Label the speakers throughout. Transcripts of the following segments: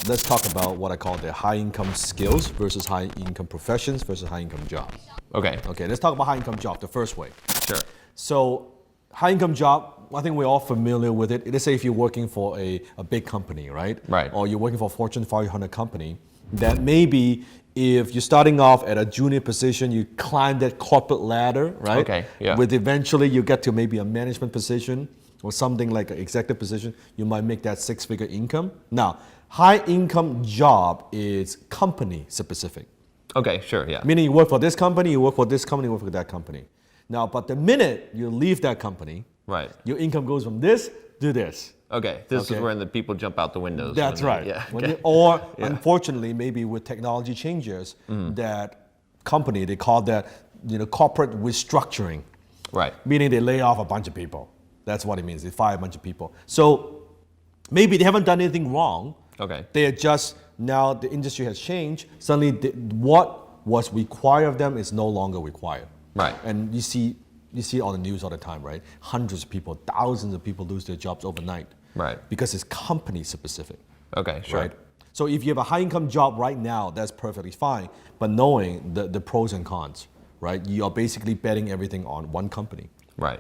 Speaker 1: let's talk about what I call the high income skills versus high income professions versus high income jobs.
Speaker 2: Okay.
Speaker 1: Okay, let's talk about high income job the first way.
Speaker 2: Sure.
Speaker 1: So high income job, I think we're all familiar with it. Let's say if you're working for a big company, right?
Speaker 2: Right.
Speaker 1: Or you're working for a Fortune 500 company, that maybe if you're starting off at a junior position, you climb that corporate ladder, right?
Speaker 2: Okay, yeah.
Speaker 1: With eventually you get to maybe a management position or something like an executive position, you might make that six-figure income. Now, high income job is company specific.
Speaker 2: Okay, sure, yeah.
Speaker 1: Meaning you work for this company, you work for this company, you work for that company. Now, but the minute you leave that company,
Speaker 2: Right.
Speaker 1: your income goes from this to this.
Speaker 2: Okay, this
Speaker 1: Okay.
Speaker 2: is when the people jump out the windows.
Speaker 1: That's right.
Speaker 2: Yeah.
Speaker 1: When
Speaker 2: Okay.
Speaker 1: or
Speaker 2: Yeah.
Speaker 1: unfortunately, maybe with technology changes, that company, they call that corporate restructuring.
Speaker 2: Right.
Speaker 1: Meaning they lay off a bunch of people. That's what it means. They fire a bunch of people. So maybe they haven't done anything wrong.
Speaker 2: Okay.
Speaker 1: They are just, now the industry has changed. Suddenly what was required of them is no longer required.
Speaker 2: Right.
Speaker 1: And you see it on the news all the time, right? Hundreds of people, thousands of people lose their jobs overnight.
Speaker 2: Right.
Speaker 1: Because it's company specific.
Speaker 2: Okay, sure.
Speaker 1: Right? So if you have a high income job right now, that's perfectly fine. But knowing the pros and cons, right? You are basically betting everything on one company.
Speaker 2: Right.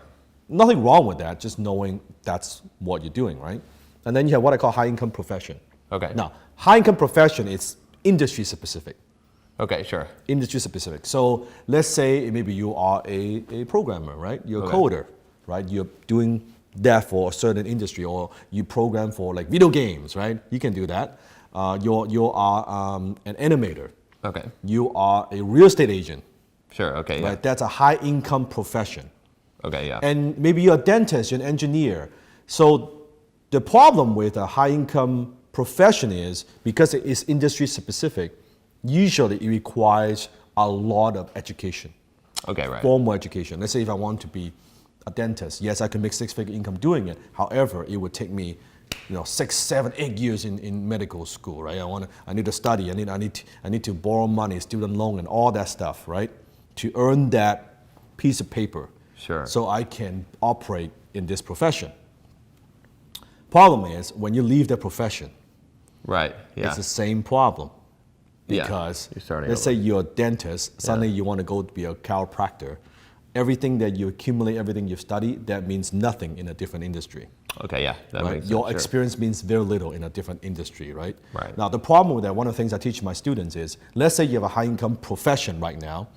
Speaker 1: Nothing wrong with that, just knowing that's what you're doing, right? And then you have what I call high income profession.
Speaker 2: Okay.
Speaker 1: Now, high income profession is industry specific.
Speaker 2: Okay, sure.
Speaker 1: Industry specific. So let's say maybe you are a programmer, right? You're a
Speaker 2: Okay.
Speaker 1: coder, right? You're doing that for a certain industry, or you program for like video games, right? You can do that. You are an animator.
Speaker 2: Okay.
Speaker 1: You are a real estate agent,
Speaker 2: Sure, okay, yeah.
Speaker 1: right? That's a high income profession.
Speaker 2: Okay, yeah.
Speaker 1: And maybe you're a dentist, you're an engineer. So the problem with a high income profession is because it is industry specific, usually it requires a lot of education,
Speaker 2: Okay, right.
Speaker 1: formal education. Let's say if I want to be a dentist, yes, I can make six-figure income doing it. However, it would take me 6, 7, 8 years in medical school, right? I need to study, I need to borrow money, student loan and all that stuff, right? To earn that piece of paper.
Speaker 2: Sure.
Speaker 1: So I can operate in this profession. Problem is, when you leave the profession,
Speaker 2: Right, yeah.
Speaker 1: it's the same problem.
Speaker 2: Yeah,
Speaker 1: Because
Speaker 2: you're starting
Speaker 1: let's
Speaker 2: over.
Speaker 1: say you're a dentist, suddenly you want to go to be a chiropractor. Everything that you accumulate, everything you've studied, that means nothing in a different industry.
Speaker 2: Okay, yeah, that
Speaker 1: Right?
Speaker 2: makes sense.
Speaker 1: Your
Speaker 2: sure.
Speaker 1: experience means very little in a different industry, right?
Speaker 2: Right.
Speaker 1: Now, the problem with that, one of the things I teach my students is, let's say you have a high income profession right now.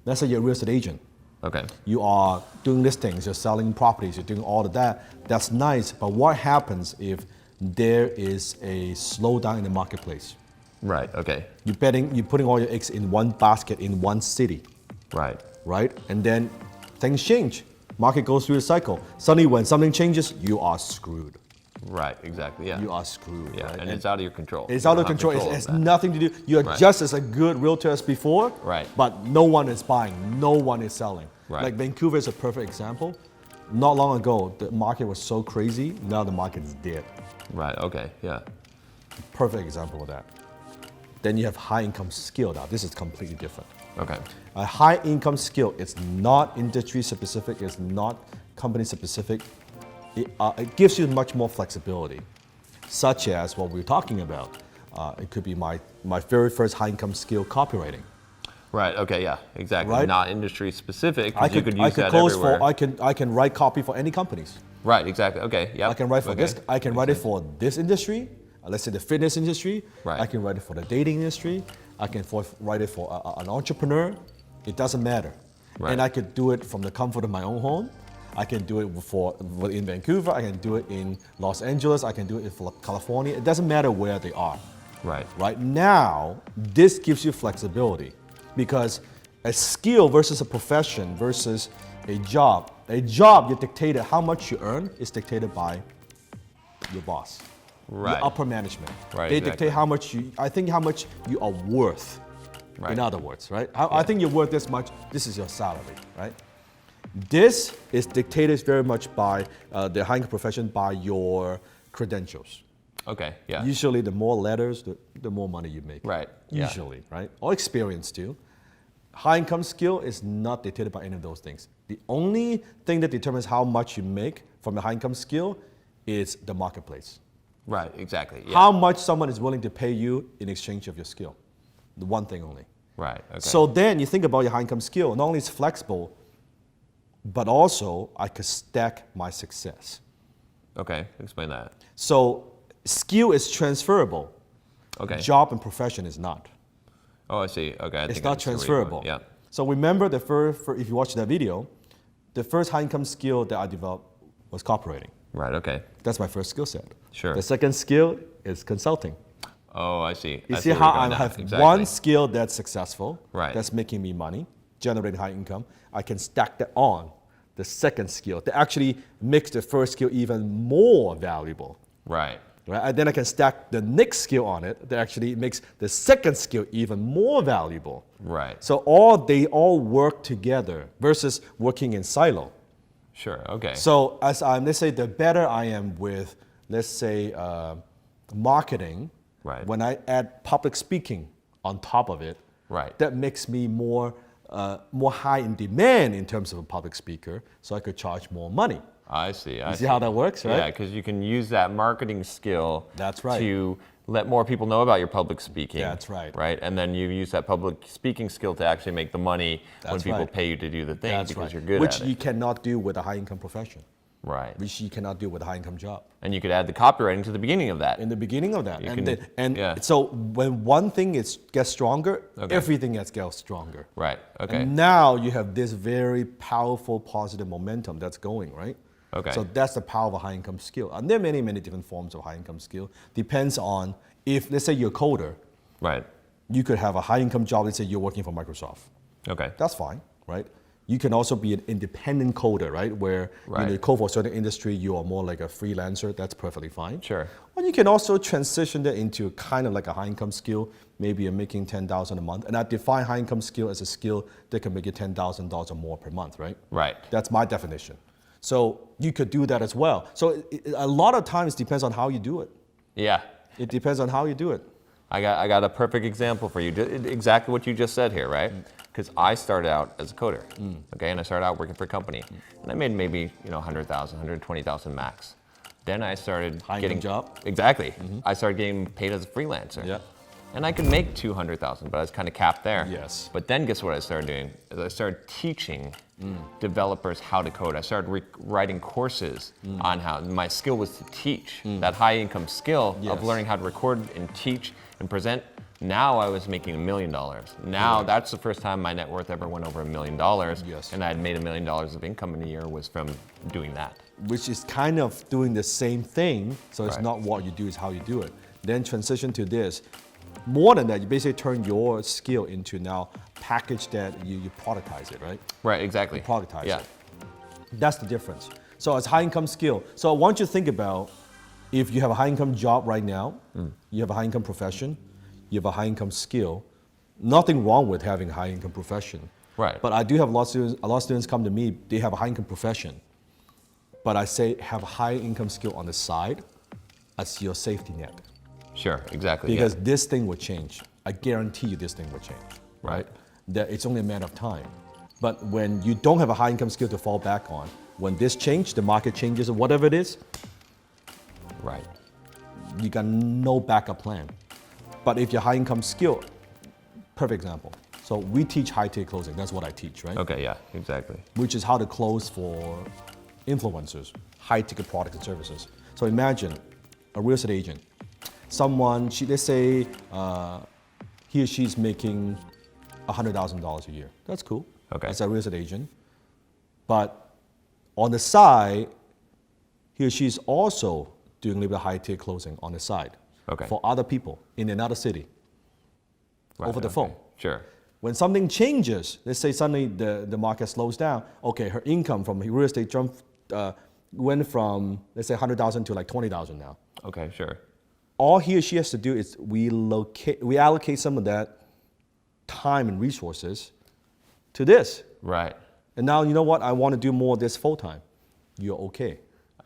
Speaker 1: Let's say you're a real estate agent.
Speaker 2: Okay.
Speaker 1: You are doing listings, you're selling properties, you're doing all of that. That's nice, but what happens if there is a slowdown in the marketplace?
Speaker 2: Right, okay.
Speaker 1: You're putting all your eggs in one basket in one city,
Speaker 2: Right.
Speaker 1: right? And then things change. Market goes through a cycle. Suddenly when something changes, you are screwed.
Speaker 2: Right, exactly, yeah.
Speaker 1: You are screwed,
Speaker 2: Yeah,
Speaker 1: right?
Speaker 2: and it's out of your control.
Speaker 1: It's
Speaker 2: You
Speaker 1: out
Speaker 2: don't
Speaker 1: of
Speaker 2: have
Speaker 1: control. It
Speaker 2: of
Speaker 1: has
Speaker 2: that.
Speaker 1: nothing to do. You're
Speaker 2: Right.
Speaker 1: just as a good realtor as before,
Speaker 2: Right.
Speaker 1: but no one is buying, no one is selling.
Speaker 2: Right.
Speaker 1: Like Vancouver is a perfect example. Not long ago, the market was so crazy. Now the market is dead.
Speaker 2: Right, okay, yeah.
Speaker 1: Perfect example of that. Then you have high income skill. Now this is completely different.
Speaker 2: Okay.
Speaker 1: A high income skill is not industry specific. It's not company specific. It gives you much more flexibility, such as what we're talking about. It could be my very first high income skill, copywriting.
Speaker 2: Right, okay, yeah, exactly.
Speaker 1: Right.
Speaker 2: Not industry specific, because you could use that
Speaker 1: close
Speaker 2: everywhere.
Speaker 1: for I can write copy for any companies.
Speaker 2: Right, exactly, okay, yeah.
Speaker 1: I can write for this. I can write it for this industry. Let's say the fitness industry.
Speaker 2: Right.
Speaker 1: I can write it for the dating industry. I can write it for an entrepreneur. It doesn't matter.
Speaker 2: Right.
Speaker 1: And I could do it from the comfort of my own home. I can do it in Vancouver. I can do it in Los Angeles. I can do it in California. It doesn't matter where they are.
Speaker 2: Right.
Speaker 1: Right now, this gives you flexibility because a skill versus a profession versus a job. A job, you're dictated, how much you earn is dictated by your boss.
Speaker 2: Right.
Speaker 1: Your upper management.
Speaker 2: Right,
Speaker 1: They
Speaker 2: exactly.
Speaker 1: dictate how much you are worth.
Speaker 2: Right.
Speaker 1: In other words, right? I think you're worth this much. This is your salary, right? This is dictated very much by the high income profession by your credentials.
Speaker 2: Okay, yeah.
Speaker 1: Usually, the more letters, the more money you make.
Speaker 2: Right, yeah.
Speaker 1: Usually, right? Or experience too. High income skill is not dictated by any of those things. The only thing that determines how much you make from a high income skill is the marketplace.
Speaker 2: Right, exactly. Yeah.
Speaker 1: How much someone is willing to pay you in exchange of your skill. The one thing only.
Speaker 2: Right, okay.
Speaker 1: So then you think about your high income skill. Not only is it flexible, but also I could stack my success.
Speaker 2: Okay, explain that.
Speaker 1: So skill is transferable.
Speaker 2: Okay.
Speaker 1: Job and profession is not.
Speaker 2: Oh, I see. Okay, I
Speaker 1: It's
Speaker 2: think I
Speaker 1: not
Speaker 2: understand where you're going.
Speaker 1: transferable.
Speaker 2: Yeah.
Speaker 1: So remember if you watch that video, the first high income skill that I developed was copywriting.
Speaker 2: Right, okay.
Speaker 1: That's my first skill set.
Speaker 2: Sure.
Speaker 1: The second skill is consulting.
Speaker 2: Oh, I see.
Speaker 1: You
Speaker 2: I
Speaker 1: see
Speaker 2: where
Speaker 1: how
Speaker 2: you're
Speaker 1: I
Speaker 2: going now.
Speaker 1: have
Speaker 2: Exactly.
Speaker 1: one skill that's successful,
Speaker 2: Right.
Speaker 1: that's making me money, generating high income. I can stack that on the second skill that actually makes the first skill even more valuable.
Speaker 2: Right.
Speaker 1: Right? And then I can stack the next skill on it that actually makes the second skill even more valuable.
Speaker 2: Right.
Speaker 1: So they all work together versus working in silo.
Speaker 2: Sure, okay.
Speaker 1: So let's say the better I am with, let's say, marketing,
Speaker 2: Right.
Speaker 1: when I add public speaking on top of it,
Speaker 2: Right.
Speaker 1: that makes me more high in demand in terms of a public speaker, so I could charge more money.
Speaker 2: I see.
Speaker 1: You see how that works, right?
Speaker 2: Yeah, because you can use that marketing skill
Speaker 1: That's right.
Speaker 2: to let more people know about your public speaking.
Speaker 1: That's right.
Speaker 2: Right? And then you use that public speaking skill to actually make the money when
Speaker 1: That's
Speaker 2: people
Speaker 1: right.
Speaker 2: pay you to do the thing
Speaker 1: That's
Speaker 2: because
Speaker 1: right.
Speaker 2: you're good
Speaker 1: Which
Speaker 2: at it.
Speaker 1: you cannot do with a high income profession,
Speaker 2: Right.
Speaker 1: which you cannot do with a high income job.
Speaker 2: And you could add the copywriting to the beginning of that.
Speaker 1: In the beginning of that.
Speaker 2: Yeah.
Speaker 1: So when one thing gets stronger,
Speaker 2: Okay.
Speaker 1: everything gets stronger.
Speaker 2: Right. Okay.
Speaker 1: And now you have this very powerful positive momentum that's going, right?
Speaker 2: Okay.
Speaker 1: So that's the power of a high income skill. And there are many, many different forms of high income skill. Depends on if, let's say you're a coder,
Speaker 2: Right.
Speaker 1: you could have a high income job, let's say you're working for Microsoft.
Speaker 2: Okay.
Speaker 1: That's fine, right? You can also be an independent coder, right? Where
Speaker 2: Right.
Speaker 1: you code for a certain industry, you are more like a freelancer, that's perfectly fine.
Speaker 2: Sure.
Speaker 1: Or you can also transition that into kind of like a high income skill. Maybe you're making $10,000 a month. And I define high income skill as a skill that can make you $10,000 or more per month, right?
Speaker 2: Right.
Speaker 1: That's my definition. So you could do that as well. So a lot of times it depends on how you do it.
Speaker 2: Yeah.
Speaker 1: It depends on how you do it.
Speaker 2: I got a perfect example for you. Exactly what you just said here, right? Because I started out as a coder, okay, and I started out working for a company, and I made maybe 100,000, 120,000 max. Then I started
Speaker 1: High
Speaker 2: getting
Speaker 1: income job.
Speaker 2: Exactly. I started getting paid as a freelancer.
Speaker 1: Yeah.
Speaker 2: And I could make 200,000, but I was kind of capped there.
Speaker 1: Yes.
Speaker 2: But then guess what I started doing? Is I started teaching developers how to code. I started writing courses on how. My skill was to teach. That high income skill of
Speaker 1: Yes.
Speaker 2: learning how to record and teach and present. Now I was making $1 million. Now that's the first time my net worth ever went over $1 million.
Speaker 1: Yes.
Speaker 2: And I had made $1 million of income in a year was from doing that.
Speaker 1: Which is kind of doing the same thing. So it's
Speaker 2: Right.
Speaker 1: not what you do, it's how you do it. Then transition to this. More than that, you basically turn your skill into now package that you productize it, right?
Speaker 2: Right, exactly.
Speaker 1: Productize
Speaker 2: Yeah.
Speaker 1: it. That's the difference. So it's high income skill. So I want you to think about if you have a high income job right now, you have a high income profession, you have a high income skill. Nothing wrong with having a high income profession.
Speaker 2: Right.
Speaker 1: But I do have a lot of students come to me, they have a high income profession. But I say have a high income skill on the side as your safety net.
Speaker 2: Sure, exactly.
Speaker 1: Because this thing will change. I guarantee you this thing will change, right? That it's only a matter of time. But when you don't have a high income skill to fall back on, when this changes, the market changes or whatever it is,
Speaker 2: Right.
Speaker 1: you got no backup plan. But if your high income skill, perfect example. So we teach high ticket closing. That's what I teach, right?
Speaker 2: Okay, yeah, exactly.
Speaker 1: Which is how to close for influencers, high ticket products and services. So imagine a real estate agent. Someone, let's say he or she's making $100,000 a year. That's cool.
Speaker 2: Okay.
Speaker 1: As a real estate agent. But on the side, he or she's also doing a little bit of high ticket closing on the side.
Speaker 2: Okay.
Speaker 1: For other people in another city.
Speaker 2: Right,
Speaker 1: Over the
Speaker 2: okay.
Speaker 1: phone.
Speaker 2: Sure.
Speaker 1: When something changes, let's say suddenly the market slows down, okay, her income from real estate went from, let's say 100,000 to like 20,000 now.
Speaker 2: Okay, sure.
Speaker 1: All he or she has to do is we allocate some of that time and resources to this.
Speaker 2: Right.
Speaker 1: And now, you know what? I want to do more of this full time. You're okay.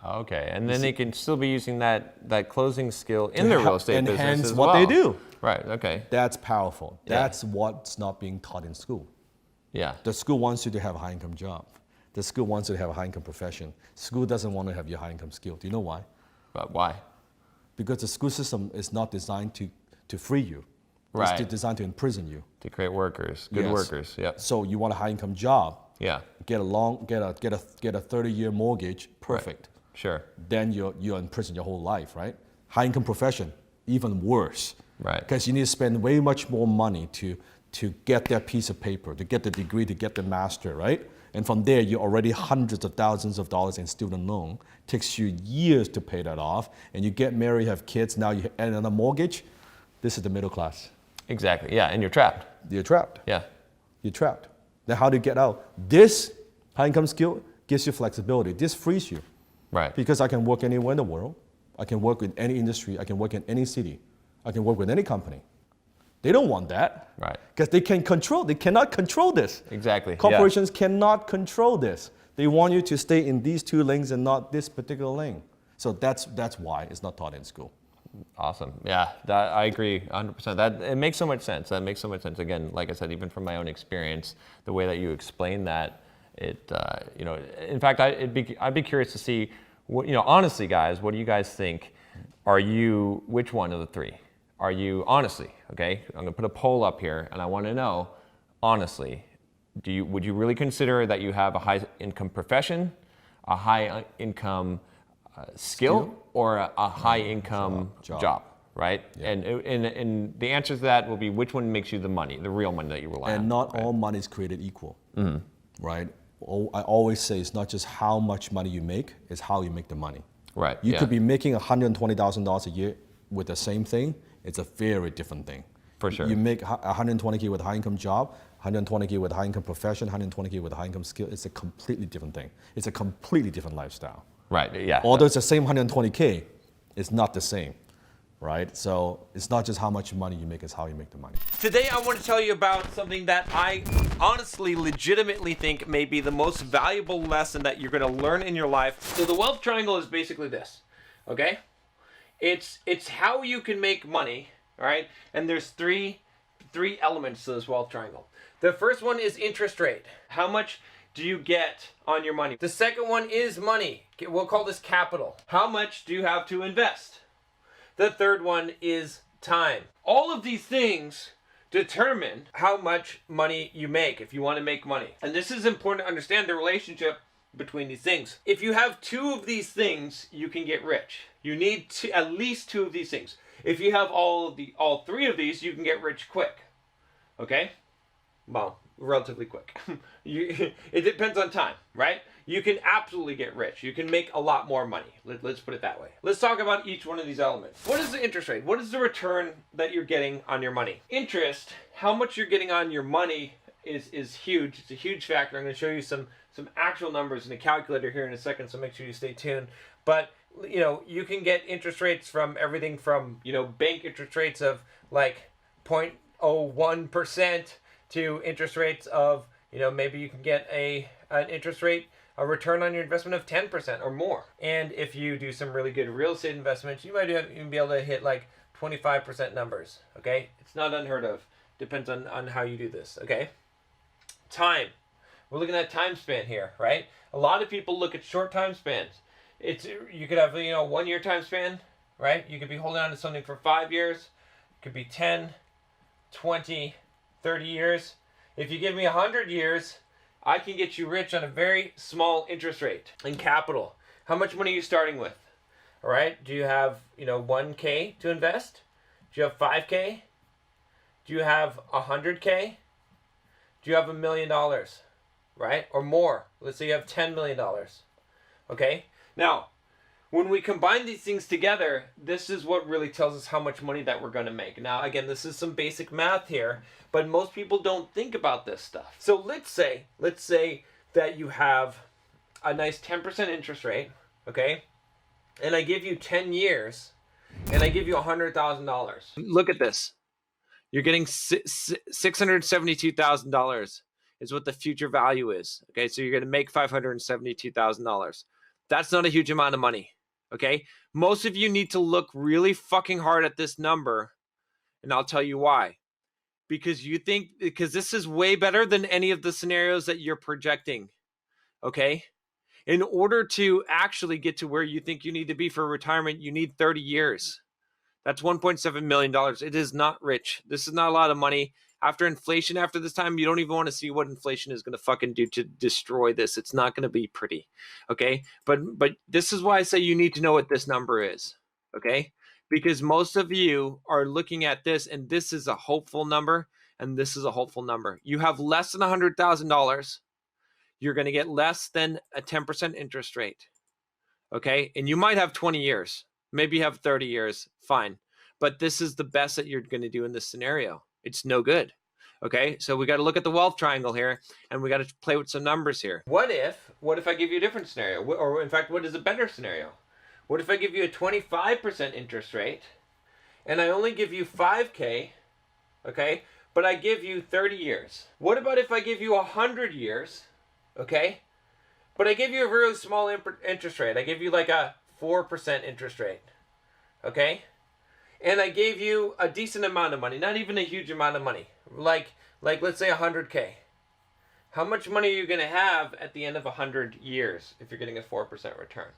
Speaker 2: Okay, and then they can still be using that closing skill in their real estate business
Speaker 1: enhance
Speaker 2: as
Speaker 1: what
Speaker 2: well.
Speaker 1: they do.
Speaker 2: Right. Okay.
Speaker 1: That's powerful.
Speaker 2: Yeah.
Speaker 1: That's what's not being taught in school.
Speaker 2: Yeah.
Speaker 1: The school wants you to have a high income job. The school wants you to have a high income profession. School doesn't want to have your high income skill. Do you know why?
Speaker 2: But why?
Speaker 1: because the school system is not designed to free you.
Speaker 2: Right.
Speaker 1: It's designed to imprison you.
Speaker 2: To create workers, good
Speaker 1: Yes.
Speaker 2: workers. Yep.
Speaker 1: So you want a high income job,
Speaker 2: Yeah.
Speaker 1: get a 30-year mortgage, perfect.
Speaker 2: Right. Sure.
Speaker 1: Then you're in prison your whole life, right? High income profession, even worse.
Speaker 2: Right.
Speaker 1: Because you need to spend way much more money to get that piece of paper, to get the degree, to get the master, right? And from there, you're already hundreds of thousands of dollars in student loan. Takes you years to pay that off. And you get married, have kids, now you add another mortgage. This is the middle class.
Speaker 2: Exactly. Yeah. And you're trapped.
Speaker 1: You're trapped.
Speaker 2: Yeah.
Speaker 1: You're trapped. Then how do you get out? This high income skill gives you flexibility. This frees you.
Speaker 2: Right.
Speaker 1: Because I can work anywhere in the world. I can work in any industry. I can work in any city. I can work with any company. They don't want that.
Speaker 2: Right.
Speaker 1: Because they cannot control this.
Speaker 2: Exactly.
Speaker 1: Corporations cannot control this. They want you to stay in these two lanes and not this particular lane. So that's why it's not taught in school.
Speaker 2: Awesome. Yeah, I agree 100%. That it makes so much sense. That makes so much sense. Again, like I said, even from my own experience, the way that you explain that, in fact, I'd be curious to see, what, honestly, guys, what do you guys think? Which one of the three? Are you, honestly, okay, I'm gonna put a poll up here and I wanna know, honestly, would you really consider that you have a high income profession, a high income skill, or a high income job, right?
Speaker 1: Yeah.
Speaker 2: And the answer to that will be which one makes you the real money that you rely on.
Speaker 1: And not
Speaker 2: right?
Speaker 1: all money is created equal, right? I always say it's not just how much money you make, it's how you make the money.
Speaker 2: Right.
Speaker 1: You could be making $120,000 a year with the same thing. It's a very different thing.
Speaker 2: For sure.
Speaker 1: You make $120K with a high income job, $120K with a high income profession, $120K with a high income skill. It's a completely different thing. It's a completely different lifestyle.
Speaker 2: Right. Yeah.
Speaker 1: Although it's the same $120K, it's not the same, right? So it's not just how much money you make, it's how you make the money.
Speaker 3: Today I want to tell you about something that I honestly, legitimately think may be the most valuable lesson that you're going to learn in your life. So the wealth triangle is basically this, okay? It's how you can make money, all right? And there's three elements to this wealth triangle. The first one is interest rate. How much do you get on your money? The second one is money. We'll call this capital. How much do you have to invest? The third one is time. All of these things determine how much money you make if you want to make money. And this is important to understand the relationship between these things. If you have two of these things, you can get rich. You need at least two of these things. If you have all three of these, you can get rich quick. Okay? Well, relatively quick. It depends on time, right? You can absolutely get rich. You can make a lot more money. Let's put it that way. Let's talk about each one of these elements. What is the interest rate? What is the return that you're getting on your money? Interest, how much you're getting on your money is huge. It's a huge factor. I'm going to show you some actual numbers in a calculator here in a second, so make sure you stay tuned. But you can get interest rates from everything from bank interest rates of like 0.01% to interest rates of maybe you can get an interest rate, a return on your investment of 10% or more. And if you do some really good real estate investments, you might even be able to hit like 25% numbers. Okay, it's not unheard of. Depends on how you do this. Okay, time. We're looking at time span here, right? A lot of people look at short time spans. You could have 1 year time span, right? You could be holding on to something for 5 years. It could be 10, 20, 30 years. If you give me 100 years, I can get you rich on a very small interest rate. And capital, how much money are you starting with? All right, do you have 1K to invest? Do you have 5K? Do you have 100K? Do you have $1 million, right? Or more. Let's say you have $10 million. Okay, now when we combine these things together, this is what really tells us how much money that we're going to make. Now, again, this is some basic math here, but most people don't think about this stuff. So let's say that you have a nice 10% interest rate, okay? And I give you 10 years, and I give you $100,000. Look at this. You're getting $672,000 is what the future value is. Okay, so you're going to make $572,000. That's not a huge amount of money. Okay, most of you need to look really fucking hard at this number, and I'll tell you why. Because this is way better than any of the scenarios that you're projecting. Okay, in order to actually get to where you think you need to be for retirement, you need 30 years. That's $1.7 million. It is not rich. This is not a lot of money. After inflation, after this time, you don't even want to see what inflation is going to fucking do to destroy this. It's not going to be pretty. Okay? But this is why I say you need to know what this number is. Okay? Because most of you are looking at this, and this is a hopeful number, and this is a hopeful number. You have less than $100,000. You're going to get less than a 10% interest rate. Okay? And you might have 20 years. Maybe you have 30 years. Fine. But this is the best that you're going to do in this scenario. It's no good. Okay? So we got to look at the wealth triangle here, and we got to play with some numbers here. What if I give you a different scenario? Or in fact, what is a better scenario? What if I give you a 25% interest rate, and I only give you 5K, okay? But I give you 30 years. What about if I give you 100 years, okay? But I give you a really small interest rate. I give you like a 4% interest rate, okay? And I gave you a decent amount of money, not even a huge amount of money, like let's say 100K. How much money are you going to have at the end of 100 years if you're getting a 4% return?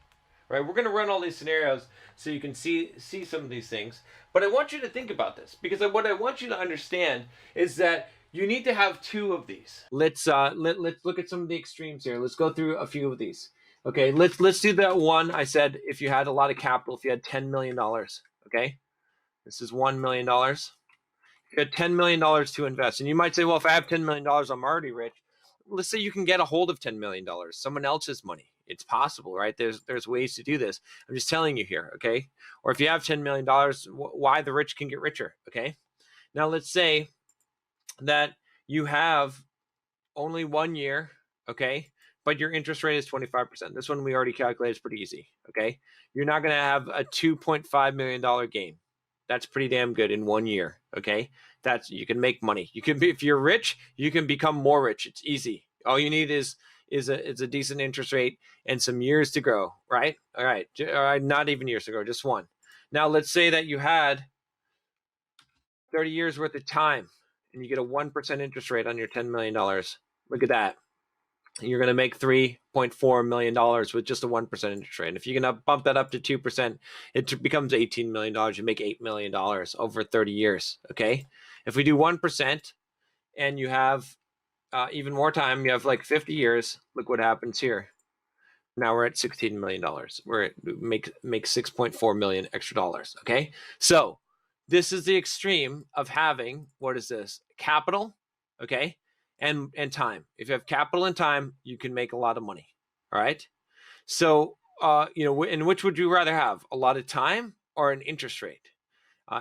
Speaker 3: Right? We're going to run all these scenarios so you can see some of these things. But I want you to think about this, because what I want you to understand is that you need to have two of these. Let's look at some of the extremes here. Let's go through a few of these. Okay, let's do that one. I said if you had a lot of capital, if you had $10 million, okay? This is $1 million. If you had $10 million to invest, and you might say, well, if I have $10 million, I'm already rich. Let's say you can get a hold of $10 million, someone else's money. It's possible, right? There's ways to do this. I'm just telling you here, okay? Or if you have $10 million, why the rich can get richer, okay? Now let's say that you have only 1 year, okay? But your interest rate is 25%. This one we already calculated is pretty easy, okay? You're not going to have a $2.5 million gain. That's pretty damn good in 1 year, okay? You can make money. You can be, if you're rich, you can become more rich. It's easy. All you need is a decent interest rate and some years to grow, right? All right, not even years to grow, just one. Now let's say that you had 30 years worth of time and you get a 1% interest rate on your $10 million. Look at that. You're going to make $3.4 million with just a 1% interest rate. And if you're going to bump that up to 2%, it becomes $18 million. You make $8 million over 30 years, okay? If we do 1% and you have even more time, you have like 50 years, look what happens here. Now we're at $16 million. We make $6.4 million extra dollars, okay? So this is the extreme of having, what is this? Capital, okay? And time. If you have capital and time, you can make a lot of money. All right. So, and which would you rather have? A lot of time or an interest rate?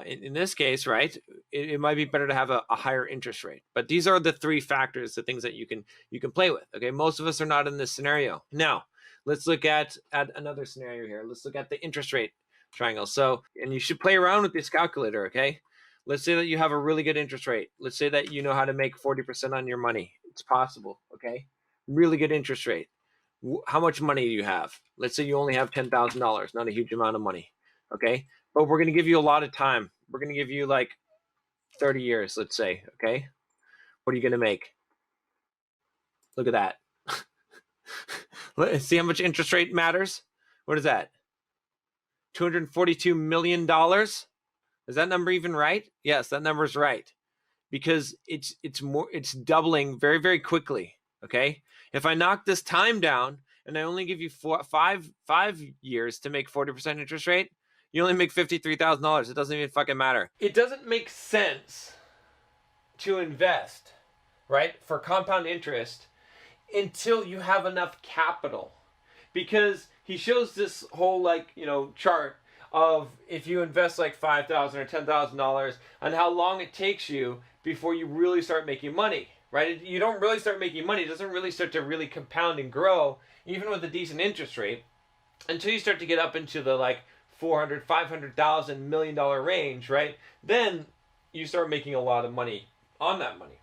Speaker 3: In this case, right, it might be better to have a higher interest rate. But these are the three factors, the things that you can play with. Okay. Most of us are not in this scenario. Now, let's look at another scenario here. Let's look at the interest rate triangle. So, and you should play around with this calculator. Okay. Let's say that you have a really good interest rate. Let's say that you know how to make 40% on your money. It's possible, okay? Really good interest rate. How much money do you have? Let's say you only have $10,000, not a huge amount of money, okay? But we're going to give you a lot of time. We're going to give you like 30 years, let's say, okay? What are you going to make? Look at that. See how much interest rate matters? What is that? $242 million? Is that number even right? Yes, that number is right, because it's doubling very, very quickly. Okay, if I knock this time down and I only give you five years to make 40% interest rate, you only make $53,000. It doesn't even fucking matter. It doesn't make sense to invest, right, for compound interest until you have enough capital, because he shows this whole chart of if you invest like $5,000 or $10,000 and how long it takes you before you really start making money, right? You don't really start making money. It doesn't really start to really compound and grow, even with a decent interest rate, until you start to get up into the like $400,000, $500,000, $1 million range, right? Then you start making a lot of money on that money.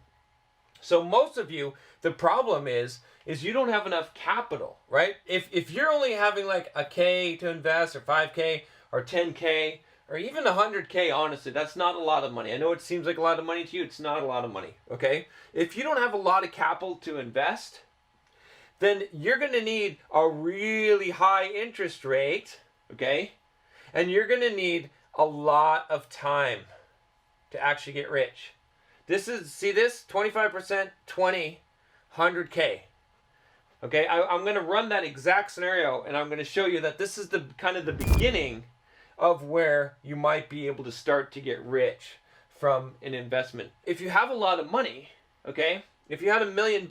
Speaker 3: So most of you, the problem is you don't have enough capital, right? If you're only having like a K to invest or 5K, or 10K, or even 100K, honestly, that's not a lot of money. I know it seems like a lot of money to you. It's not a lot of money, okay? If you don't have a lot of capital to invest, then you're going to need a really high interest rate, okay? And you're going to need a lot of time to actually get rich. This is, see this? 25%, 20, 100K. Okay, I'm going to run that exact scenario, and I'm going to show you that this is the kind of the beginning of where you might be able to start to get rich from an investment. If you have a lot of money, okay, if you had $1 million,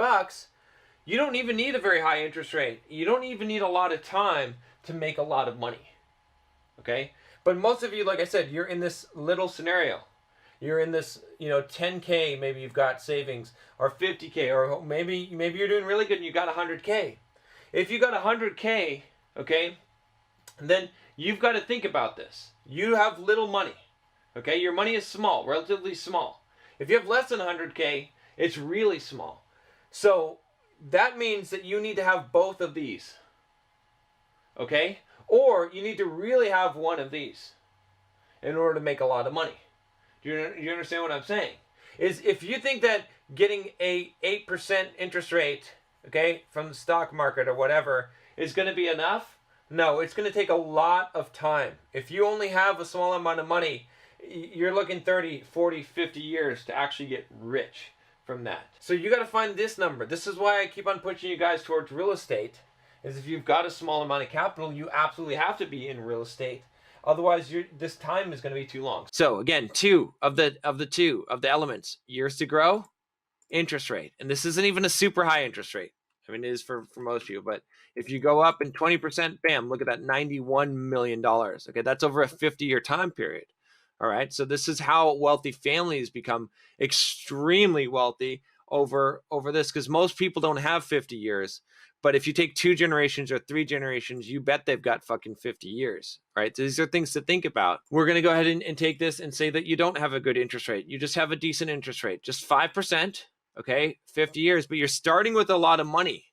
Speaker 3: you don't even need a very high interest rate. You don't even need a lot of time to make a lot of money. Okay, but most of you, like I said, you're in this little scenario. You're in this, 10K, maybe you've got savings, or 50K, or maybe you're doing really good and you got 100K. If you got 100K, okay, then you've got to think about this. You have little money, okay? Your money is small, relatively small. If you have less than 100K, it's really small. So that means that you need to have both of these, okay? Or you need to really have one of these in order to make a lot of money. Do you understand what I'm saying? Is if you think that getting a 8% interest rate, okay, from the stock market or whatever is going to be enough, no, it's going to take a lot of time. If you only have a small amount of money, you're looking 30, 40, 50 years to actually get rich from that. So you got to find this number. This is why I keep on pushing you guys towards real estate, is if you've got a small amount of capital, you absolutely have to be in real estate. Otherwise, this time is going to be too long. So again, two of the elements: years to grow, interest rate, and this isn't even a super high interest rate. I mean, it is for most people, but if you go up in 20%, bam, look at that, $91 million. Okay, that's over a 50-year time period. All right, so this is how wealthy families become extremely wealthy over this, because most people don't have 50 years. But if you take 2 generations or 3 generations, you bet they've got fucking 50 years, right? So these are things to think about. We're going to go ahead and take this and say that you don't have a good interest rate. You just have a decent interest rate, just 5%, okay, 50 years, but you're starting with a lot of money,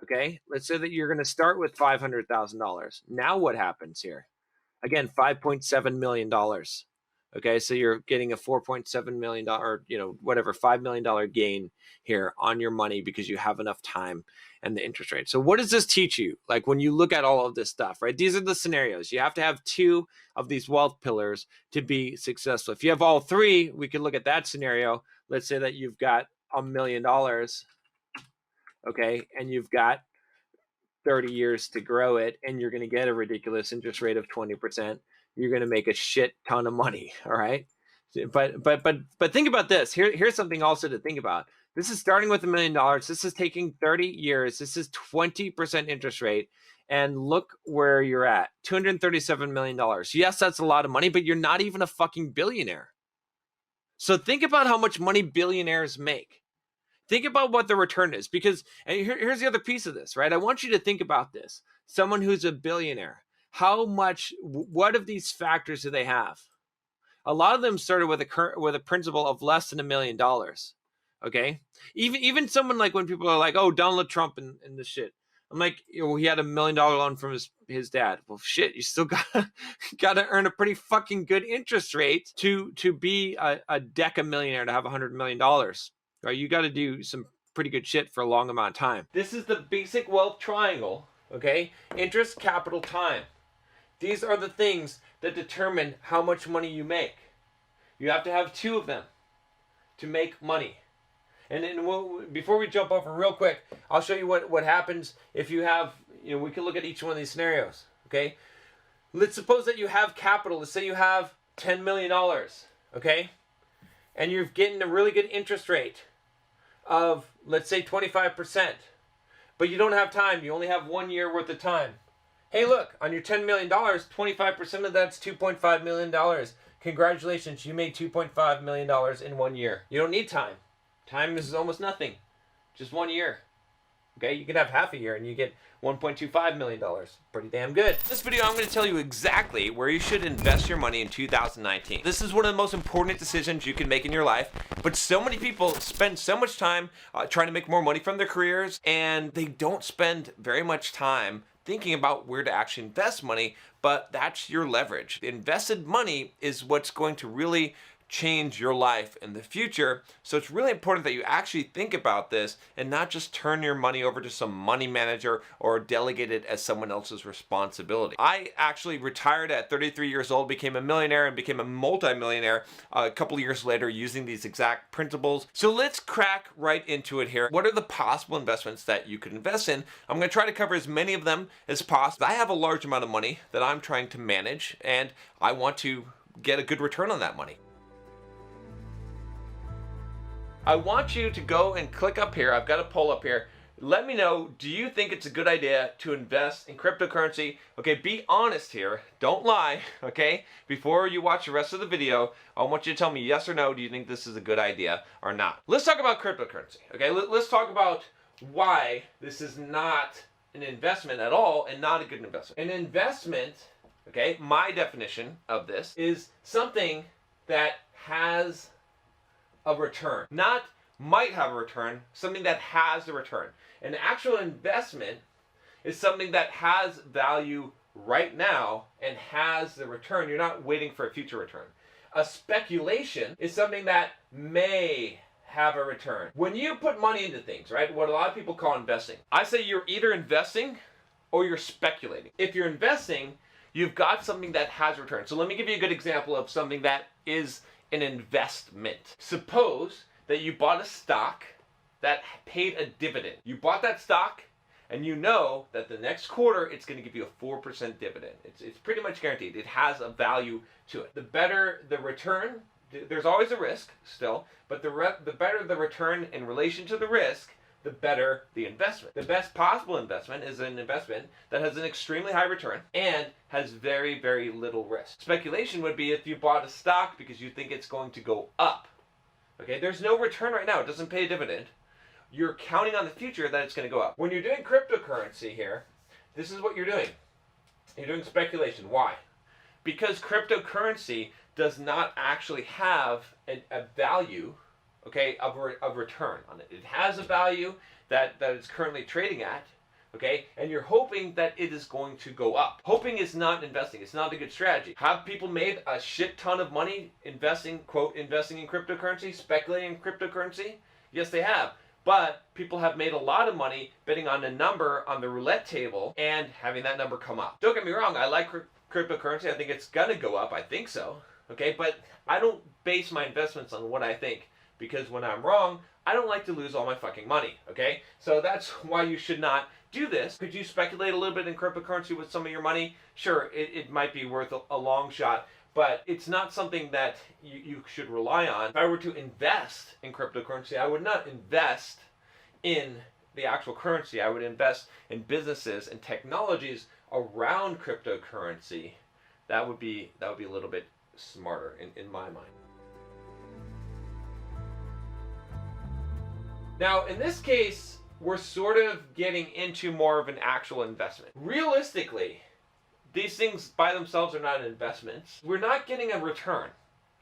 Speaker 3: okay? Let's say that you're going to start with $500,000. Now what happens here? Again, $5.7 million. Okay, so you're getting a $4.7 million, whatever, $5 million gain here on your money because you have enough time and the interest rate. So what does this teach you? Like when you look at all of this stuff, right? These are the scenarios. You have to have 2 of these wealth pillars to be successful. If you have all 3, we could look at that scenario. Let's say that you've got $1 million, okay, and you've got 30 years to grow it, and you're going to get a ridiculous interest rate of 20%. You're going to make a shit ton of money. All right. But think about this. Here's something also to think about. This is starting with $1 million. This is taking 30 years. This is 20% interest rate. And look where you're at, $237 million. Yes, that's a lot of money, but you're not even a fucking billionaire. So think about how much money billionaires make. Think about what the return is, because, and here's the other piece of this, right? I want you to think about this. Someone who's a billionaire, what of these factors do they have? A lot of them started with a principal of less than $1 million. Okay, even someone like, when people are like, oh, Donald Trump and this shit, I'm like, he had $1 million loan from his dad. Well, shit, you still gotta earn a pretty fucking good interest rate to be a deca millionaire, to have $100 million. Right? You got to do some pretty good shit for a long amount of time. This is the basic wealth triangle. Okay, interest, capital, time. These are the things that determine how much money you make. You have to have 2 of them to make money. And then before we jump over real quick, I'll show you what happens if you have, we can look at each one of these scenarios, okay? Let's suppose that you have capital. Let's say you have $10 million, okay? And you're getting a really good interest rate of, let's say, 25%. But you don't have time. You only have 1 year worth of time. Hey, look, on your $10 million, 25% of that's $2.5 million. Congratulations, you made $2.5 million in 1 year. You don't need time. Time is almost nothing. Just 1 year. Okay, you could have half a year and you get $1.25 million. Pretty damn good. In this video, I'm going to tell you exactly where you should invest your money in 2019. This is one of the most important decisions you can make in your life, but so many people spend so much time trying to make more money from their careers, and they don't spend very much time thinking about where to actually invest money, but that's your leverage. Invested money is what's going to really change your life in the future. So it's really important that you actually think about this and not just turn your money over to some money manager or delegate it as someone else's responsibility. I actually retired at 33 years old, became a millionaire, and became a multi-millionaire a couple of years later using these exact principles. So let's crack right into it here. What are the possible investments that you could invest in? I'm going to try to cover as many of them as possible. I have a large amount of money that I'm trying to manage, and I want to get a good return on that money. I want you to go and click up here. I've got a poll up here. Let me know, do you think it's a good idea to invest in cryptocurrency? Okay, be honest here. Don't lie, okay? Before you watch the rest of the video, I want you to tell me yes or no, do you think this is a good idea or not? Let's talk about cryptocurrency, okay? Let's talk about why this is not an investment at all and not a good investment. An investment, okay, my definition of this is something that has a return, not might have a return, something that has a return. An actual investment is something that has value right now and has the return. You're not waiting for a future return. A speculation is something that may have a return. When you put money into things, right, what a lot of people call investing, I say you're either investing or you're speculating. If you're investing, you've got something that has a return. So let me give you a good example of something that is an investment. Suppose that you bought a stock that paid a dividend. You bought that stock and you know that the next quarter it's going to give you a 4% dividend. It's pretty much guaranteed. It has a value to it. The better the return, there's always a risk still, but the better the return in relation to the risk, the better the investment. The best possible investment is an investment that has an extremely high return and has very, very little risk. Speculation would be if you bought a stock because you think it's going to go up. Okay, there's no return right now. It doesn't pay a dividend. You're counting on the future that it's going to go up. When you're doing cryptocurrency here, this is what you're doing. You're doing speculation. Why? Because cryptocurrency does not actually have a value, okay, of return on it. It has a value that it's currently trading at, okay, and you're hoping that it is going to go up. Hoping is not investing. It's not a good strategy. Have people made a shit ton of money investing, quote, investing in cryptocurrency, speculating in cryptocurrency? Yes, they have. But people have made a lot of money betting on a number on the roulette table and having that number come up. Don't get me wrong, I like cryptocurrency. I think it's gonna go up. I think so. Okay, but I don't base my investments on what I think, because when I'm wrong, I don't like to lose all my fucking money. Okay, so that's why you should not do this. Could you speculate a little bit in cryptocurrency with some of your money? Sure, it might be worth a long shot, but it's not something that you should rely on. If I were to invest in cryptocurrency, I would not invest in the actual currency. I would invest in businesses and technologies around cryptocurrency. That would be a little bit smarter in my mind. Now, in this case, we're sort of getting into more of an actual investment. Realistically, these things by themselves are not investments. We're not getting a return,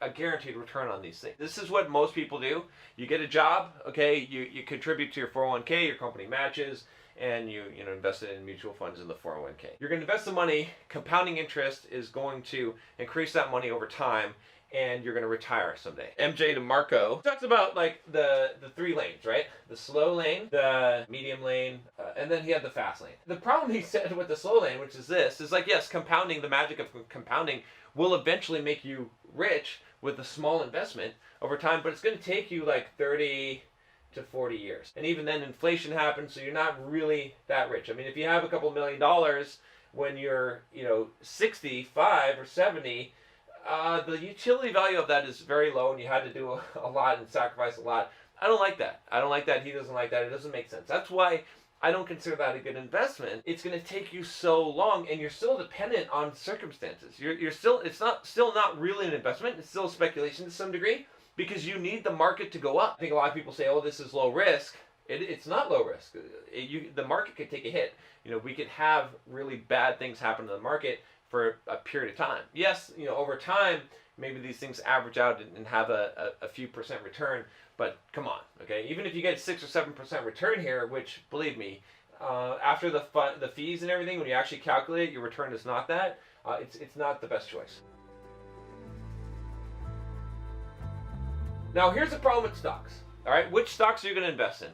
Speaker 3: a guaranteed return on these things. This is what most people do. You get a job, okay, you contribute to your 401k, your company matches, and you invest it in mutual funds in the 401k. You're going to invest the money, compounding interest is going to increase that money over time, and you're going to retire someday. MJ DeMarco talks about like the 3 lanes, right? The slow lane, the medium lane, and then he had the fast lane. The problem he said with the slow lane, which is this, is like, yes, compounding, the magic of compounding will eventually make you rich with a small investment over time, but it's going to take you like 30 to 40 years. And even then inflation happens, so you're not really that rich. I mean, if you have a couple $1 million when you're, 65 or 70, the utility value of that is very low, and you had to do a lot and sacrifice a lot. I don't like that. I don't like that. He doesn't like that. It doesn't make sense. That's why I don't consider that a good investment. It's going to take you so long, and you're still dependent on circumstances. It's still not really an investment. It's still speculation to some degree, because you need the market to go up. I think a lot of people say, oh, this is low risk. It's not low risk. The market could take a hit. We could have really bad things happen to the market for a period of time. Yes, over time, maybe these things average out and have a few percent return, but come on, okay? Even if you get 6 or 7% return here, which, believe me, after the fees and everything, when you actually calculate it, your return is not that. It's not the best choice. Now here's the problem with stocks. All right, which stocks are you going to invest in?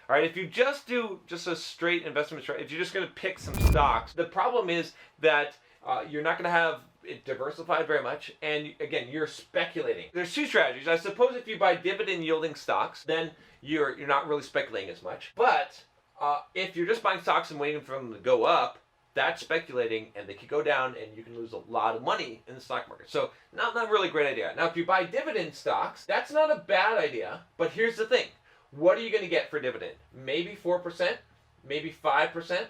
Speaker 3: All right, if you just do just a straight investment strategy, if you're just going to pick some stocks, the problem is that you're not going to have it diversified very much, and again, you're speculating. There's two strategies. I suppose if you buy dividend yielding stocks, then you're not really speculating as much. But if you're just buying stocks and waiting for them to go up, that's speculating, and they could go down, and you can lose a lot of money in the stock market. So not really a great idea. Now, if you buy dividend stocks, that's not a bad idea. But here's the thing: what are you going to get for dividend? Maybe 4%, maybe 5%.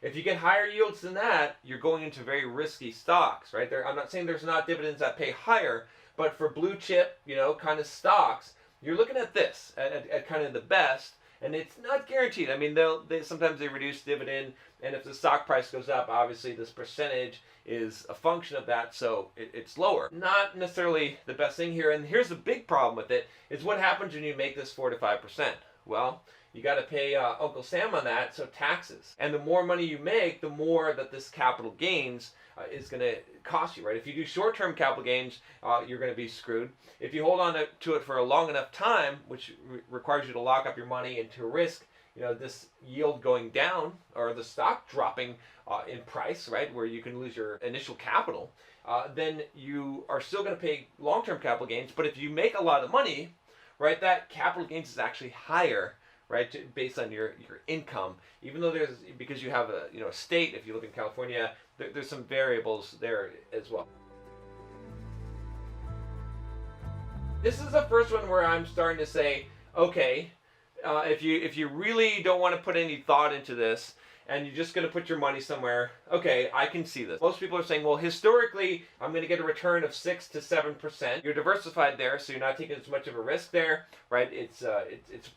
Speaker 3: If you get higher yields than that, you're going into very risky stocks, right? I'm not saying there's not dividends that pay higher, but for blue chip, kind of stocks, you're looking at this, at kind of the best, and it's not guaranteed. I mean, sometimes they reduce dividend, and if the stock price goes up, obviously this percentage is a function of that, so it's lower. Not necessarily the best thing here, and here's the big problem with it, is what happens when you make this 4 to 5%? Well, you got to pay Uncle Sam on that, so taxes. And the more money you make, the more that this capital gains is going to cost you, right? If you do short-term capital gains, you're going to be screwed. If you hold on to it for a long enough time, which requires you to lock up your money and to risk, this yield going down or the stock dropping in price, right, where you can lose your initial capital, then you are still going to pay long-term capital gains. But if you make a lot of money, right, that capital gains is actually higher, right, based on your income. Even though because you have a state, if you live in California, there's some variables there as well. This is the first one where I'm starting to say, okay, if you really don't want to put any thought into this, and you're just going to put your money somewhere, okay, I can see this. Most people are saying, well, historically, I'm going to get a return of 6 to 7%. You're diversified there, so you're not taking as much of a risk there, right? It's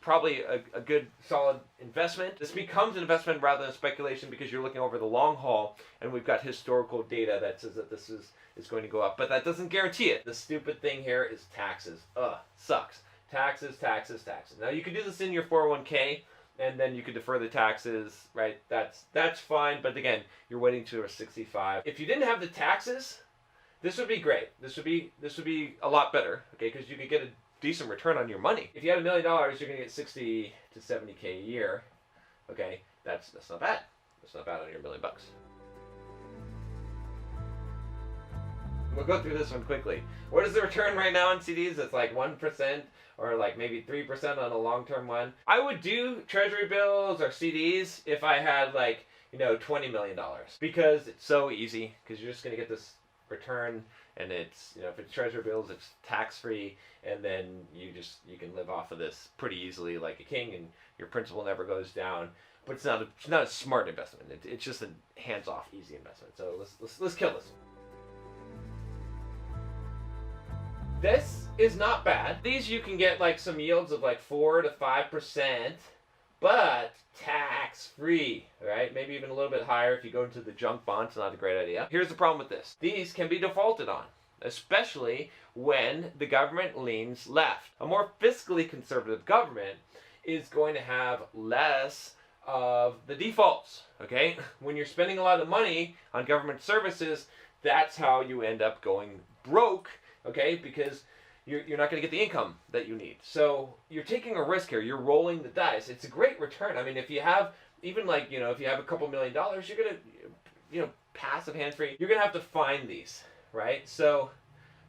Speaker 3: probably a good, solid investment. This becomes an investment rather than speculation because you're looking over the long haul, and we've got historical data that says that this is going to go up. But that doesn't guarantee it. The stupid thing here is taxes. Sucks. Taxes, taxes, taxes. Now, you can do this in your 401k, and then you could defer the taxes, right? That's fine, but again, you're waiting to 65. If you didn't have the taxes, this would be great. This would be a lot better, okay? Because you could get a decent return on your money. If you had $1 million, you're gonna get 60 to 70K a year, okay? That's not bad. That's not bad on your $1 million. We'll go through this one quickly. What is the return right now on CDs? It's like 1%. Or like maybe 3% on a long-term one. I would do treasury bills or CDs if I had like, $20 million. Because it's so easy, because you're just going to get this return, and it's, if it's treasury bills, it's tax-free, and then you can live off of this pretty easily like a king, and your principal never goes down. But it's not a smart investment. It's just a hands-off, easy investment. So let's kill this. This is not bad. These you can get like some yields of like 4 to 5%, but tax-free, right? Maybe even a little bit higher if you go into the junk bond. It's not a great idea. Here's the problem with this. These can be defaulted on, especially when the government leans left. A more fiscally conservative government is going to have less of the defaults, okay? When you're spending a lot of money on government services, that's how you end up going broke, okay, because you're not going to get the income that you need. So you're taking a risk here. You're rolling the dice. It's a great return. I mean, if you have even like, if you have a couple $1 million, you're going to, passive hands-free, you're going to have to find these, right? So,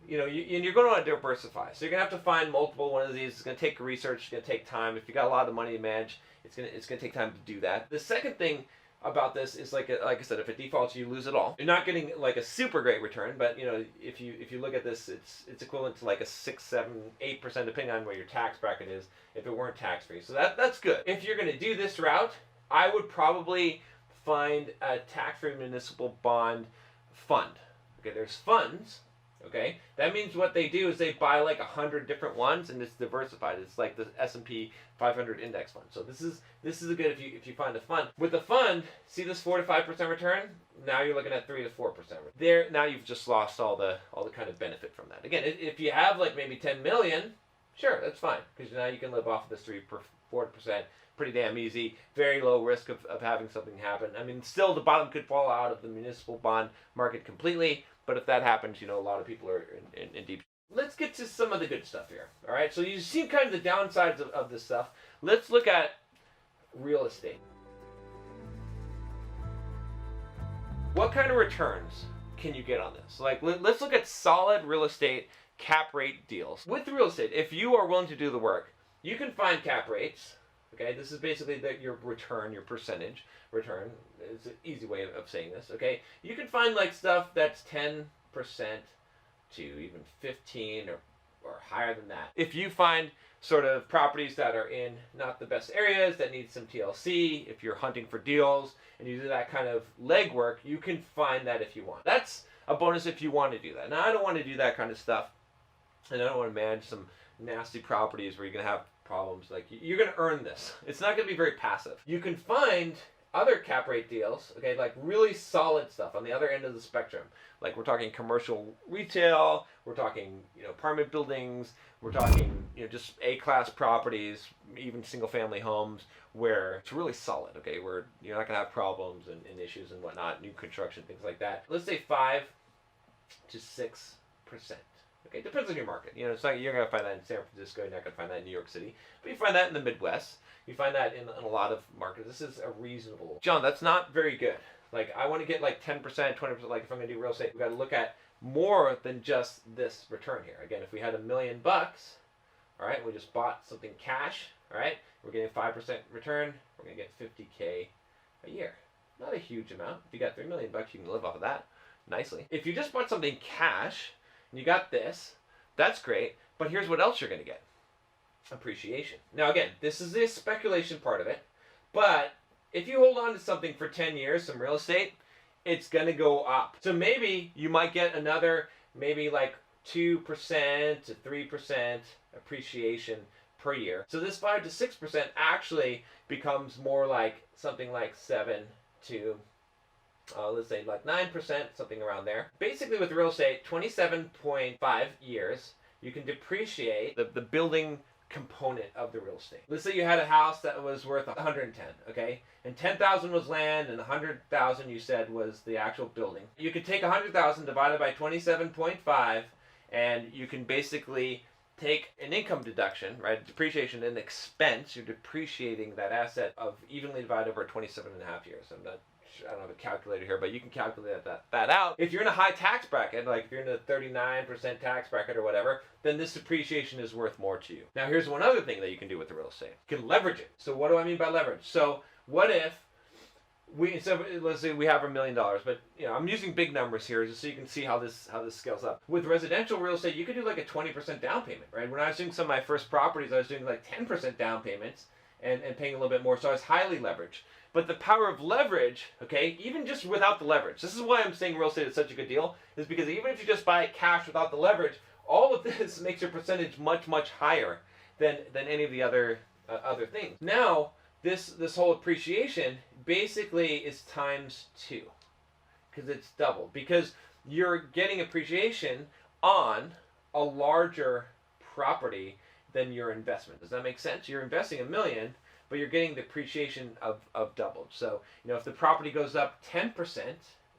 Speaker 3: and you're going to want to diversify. So you're going to have to find multiple one of these. It's going to take research. It's going to take time. If you got a lot of money to manage, it's going to take time to do that. The second thing about this is like I said, if it defaults, you lose it all. You're not getting like a super great return, but if you look at this, it's equivalent to like a 6, 7, 8% depending on where your tax bracket is if it weren't tax free. So that's good. If you're going to do this route, I would probably find a tax-free municipal bond fund. Okay, there's funds. Okay, that means what they do is they buy like 100 different ones, and it's diversified. It's like the S&P 500 index fund. So this is a good if you find a fund. With the fund, see this 4 to 5% return. Now you're looking at 3 to 4%. There, now you've just lost all the kind of benefit from that. Again, if you have like maybe 10 million, sure, that's fine, because now you can live off of this 4%. Pretty damn easy. Very low risk of having something happen. I mean, still the bottom could fall out of the municipal bond market completely. But if that happens, a lot of people are in deep. let's get to some of the good stuff here. All right, so you've seen kind of the downsides of this stuff. Let's look at real estate. What kind of returns can you get on this? Like, let's look at solid real estate cap rate deals. With real estate, if you are willing to do the work, you can find cap rates. Okay, this is basically your return, your percentage return. It's an easy way of saying this. Okay, you can find like stuff that's 10% to even 15 or higher than that. If you find sort of properties that are in not the best areas, that need some TLC, if you're hunting for deals and you do that kind of legwork, you can find that if you want. That's a bonus if you want to do that. Now, I don't want to do that kind of stuff, and I don't want to manage some nasty properties where you're going to have problems. Like, you're going to earn this. It's not going to be very passive. You can find other cap rate deals, okay, like really solid stuff on the other end of the spectrum. Like, we're talking commercial retail, we're talking, apartment buildings, we're talking, just A-class properties, even single-family homes, where it's really solid, okay, where you're not going to have problems and issues and whatnot, new construction, things like that. Let's say 5 to 6%. Okay, depends on your market. It's not, you're going to find that in San Francisco, you're not going to find that in New York City, but you find that in the Midwest. You find that in a lot of markets. This is a reasonable. John, that's not very good. Like, I want to get like 10%, 20%. Like, if I'm going to do real estate, we've got to look at more than just this return here. Again, if we had $1 million, all right, we just bought something cash, all right, we're getting 5% return, we're going to get $50K a year. Not a huge amount. If you got $3 million, you can live off of that nicely. If you just bought something cash and you got this, that's great. But here's what else you're going to get. Appreciation. Now, again, this is the speculation part of it, but if you hold on to something for 10 years, some real estate, it's going to go up. So maybe you might get another, maybe like 2% to 3% appreciation per year. So this 5 to 6% actually becomes more like something like 7 to let's say like 9%, something around there. Basically, with real estate, 27.5 years, you can depreciate the building component of the real estate. Let's say you had a house that was worth 110, okay? And 10,000 was land and 100,000 you said was the actual building. You could take 100,000 divided by 27.5 and you can basically take an income deduction, right? Depreciation and expense. You're depreciating that asset of evenly divided over 27.5 years. I don't have a calculator here, but you can calculate that out. If you're in a high tax bracket, like if you're in a 39% tax bracket or whatever, then this depreciation is worth more to you. Now, here's one other thing that you can do with the real estate. You can leverage it. So what do I mean by leverage? So what if let's say we have $1 million, but I'm using big numbers here just so you can see how this scales up. With residential real estate, you could do like a 20% down payment, right? When I was doing some of my first properties, I was doing like 10% down payments and paying a little bit more, so I was highly leveraged. But the power of leverage, okay, even just without the leverage, this is why I'm saying real estate is such a good deal, is because even if you just buy it cash without the leverage, all of this makes your percentage much, much higher than any of the other things. Now, this whole appreciation basically is times 2, because it's double. Because you're getting appreciation on a larger property than your investment. Does that make sense? You're investing $1 million, but you're getting the appreciation of doubled. So, if the property goes up 10%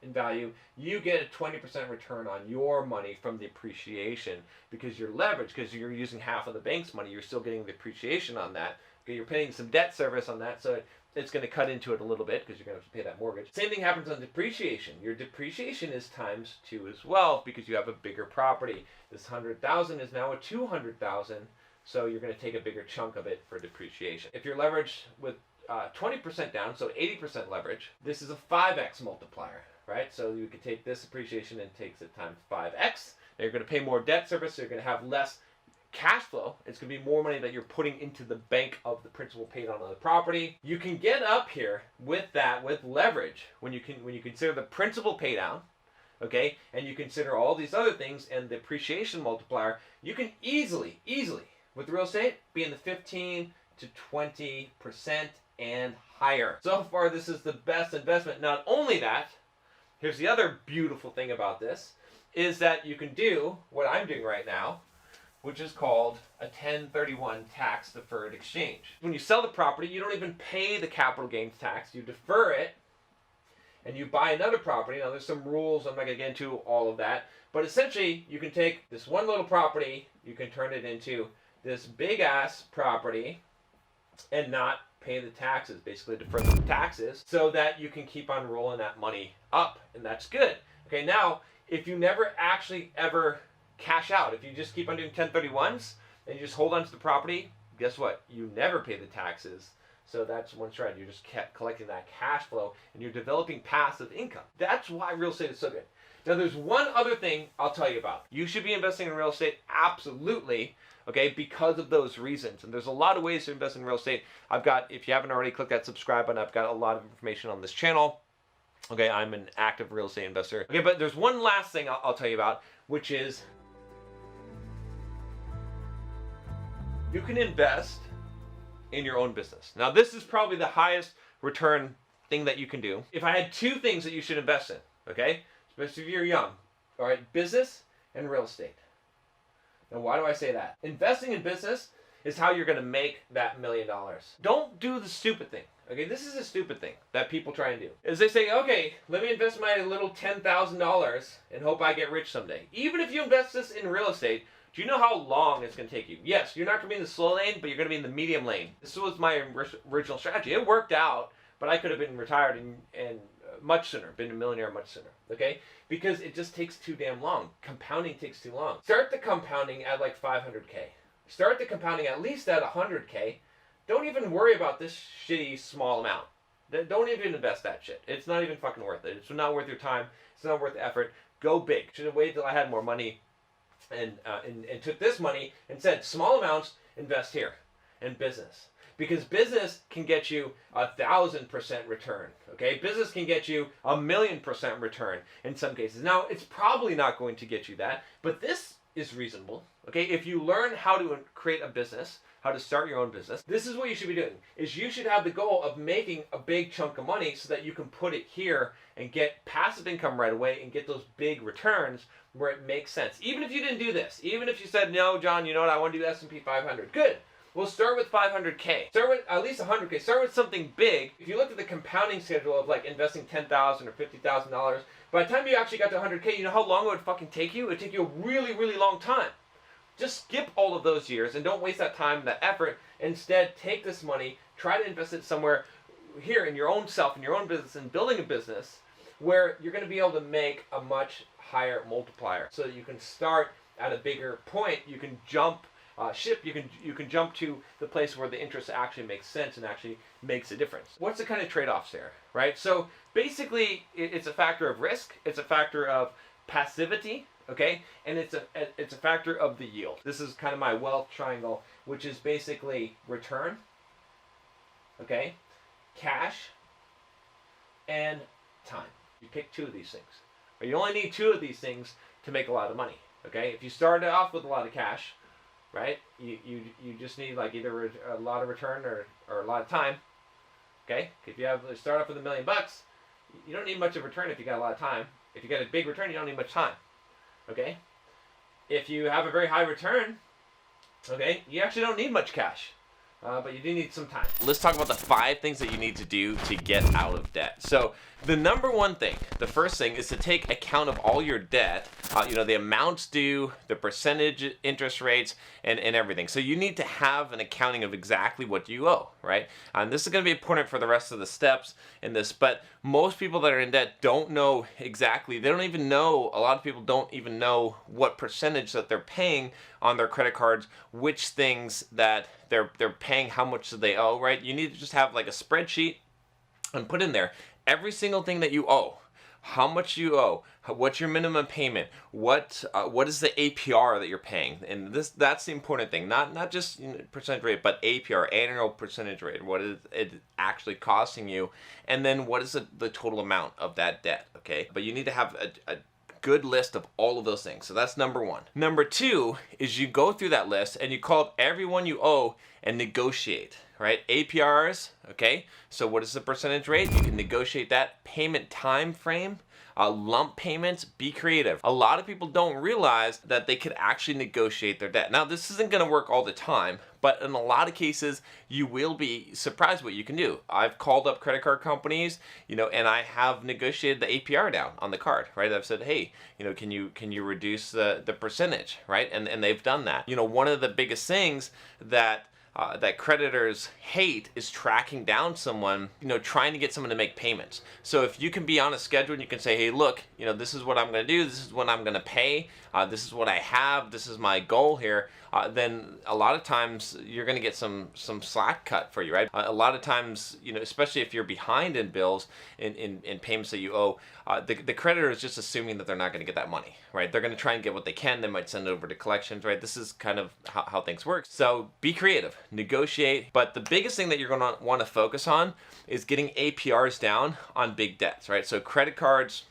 Speaker 3: in value, you get a 20% return on your money from the appreciation because you're leveraged, because you're using half of the bank's money. You're still getting the appreciation on that. Okay, you're paying some debt service on that, so it's going to cut into it a little bit because you're going to have to pay that mortgage. Same thing happens on depreciation. Your depreciation is times 2 as well because you have a bigger property. This 100,000 is now a 200,000. So you're going to take a bigger chunk of it for depreciation. If you're leveraged with 20% down, so 80% leverage, this is a 5x multiplier, right? So you could take this appreciation and takes it times 5x. Now you're going to pay more debt service, so you're going to have less cash flow. It's going to be more money that you're putting into the bank of the principal paid on the property. You can get up here with leverage when you consider the principal pay down, okay, and you consider all these other things and the appreciation multiplier. You can easily with real estate, be in the 15 to 20% and higher. So far, this is the best investment. Not only that, here's the other beautiful thing about this, is that you can do what I'm doing right now, which is called a 1031 tax-deferred exchange. When you sell the property, you don't even pay the capital gains tax. You defer it, and you buy another property. Now there's some rules, I'm not going to get into all of that, but essentially you can take this one little property, you can turn it into this big ass property and not pay the taxes, basically defer the taxes, so that you can keep on rolling that money up, and that's good. Okay, now if you never actually ever cash out, if you just keep on doing 1031s and you just hold on to the property, guess what? You never pay the taxes. So that's one strategy. You're just collecting that cash flow and you're developing passive income. That's why real estate is so good. Now there's one other thing I'll tell you about. You should be investing in real estate, absolutely, okay, because of those reasons. And there's a lot of ways to invest in real estate. I've got, if you haven't already, click that subscribe button. I've got a lot of information on this channel. Okay, I'm an active real estate investor. Okay, but there's one last thing I'll tell you about, which is you can invest in your own business. Now this is probably the highest return thing that you can do. If I had two things that you should invest in, okay, especially if you're young, all right, business and real estate. Now why do I say that? Investing in business is how you're going to make that $1 million. Don't do the stupid thing. Okay, this is a stupid thing that people try and do. Is they say, okay, let me invest my little $10,000 and hope I get rich someday. Even if you invest this in real estate, do you know how long it's going to take you? Yes, you're not going to be in the slow lane, but you're going to be in the medium lane. This was my original strategy. It worked out, but I could have been retired and much sooner, been a millionaire much sooner, okay? Because it just takes too damn long. Compounding takes too long. Start the compounding at like 500K. Start the compounding at least at 100K. Don't even worry about this shitty small amount. Don't even invest that shit. It's not even fucking worth it. It's not worth your time. It's not worth the effort. Go big. Should have waited till I had more money and took this money and said, small amounts, invest here in business. Because business can get you 1,000% return, okay? Business can get you 1,000,000% return in some cases. Now, it's probably not going to get you that, but this is reasonable, okay? If you learn how to create a business, how to start your own business, this is what you should be doing, is you should have the goal of making a big chunk of money so that you can put it here and get passive income right away and get those big returns where it makes sense. Even if you didn't do this, even if you said, no, John, you know what, I want to do S&P 500, good. We'll start with 500K. Start with at least 100K. Start with something big. If you look at the compounding schedule of like investing $10,000 or $50,000, by the time you actually got to 100K, you know how long it would fucking take you? It would take you a really, really long time. Just skip all of those years and don't waste that time and that effort. Instead, take this money, try to invest it somewhere here in your own self, in your own business, and building a business where you're going to be able to make a much higher multiplier so that you can start at a bigger point. You can jump ship, you can jump to the place where the interest actually makes sense and actually makes a difference. What's the kind of trade-offs there, right? So basically, it's a factor of risk, it's a factor of passivity, okay, and it's a factor of the yield. This is kind of my wealth triangle, which is basically return, okay, cash, and time. You pick two of these things. Or you only need two of these things to make a lot of money, okay? If you start off with a lot of cash, right, you just need like either a lot of return or a lot of time, okay? If you start off with $1 million, you don't need much of return if you got a lot of time. If you got a big return, you don't need much time, okay? If you have a very high return, okay, you actually don't need much cash. But you do need some time.
Speaker 2: Let's talk about the 5 things that you need to do to get out of debt. So the number one thing, the first thing, is to take account of all your debt, the amounts due, the percentage interest rates, and everything. So you need to have an accounting of exactly what you owe, right? And this is going to be important for the rest of the steps in this, but most people that are in debt don't know exactly, they don't even know, a lot of people don't even know what percentage that they're paying on their credit cards, which things that they're paying, how much do they owe, right? You need to just have like a spreadsheet and put in there every single thing that you owe, how much you owe, what's your minimum payment, what is the APR that you're paying, and that's the important thing, not just percentage rate, but APR, annual percentage rate, what is it actually costing you, and then what is the total amount of that debt, okay? But you need to have a good list of all of those things. So that's number 1. Number 2 is you go through that list and you call up everyone you owe and negotiate, right? APRs, okay? So what is the percentage rate? You can negotiate that. Payment time frame.
Speaker 3: lump payments, be creative. A lot of people don't realize that they could actually negotiate their debt. Now, this isn't going to work all the time, but in a lot of cases, you will be surprised what you can do. I've called up credit card companies, and I have negotiated the APR down on the card, right? I've said, hey, can you reduce the percentage, right? And they've done that. One of the biggest things that creditors hate is tracking down someone, trying to get someone to make payments. So if you can be on a schedule and you can say, hey, look, this is what I'm going to do, this is what I'm going to pay, this is what I have, this is my goal here, then a lot of times you're going to get some slack cut for you, right? A lot of times, especially if you're behind in bills, in payments that you owe, the creditor is just assuming that they're not going to get that money, right? They're going to try and get what they can. They might send it over to collections, right? This is kind of how things work. So be creative, negotiate. But the biggest thing that you're going to want to focus on is getting APRs down on big debts, right? So credit cards,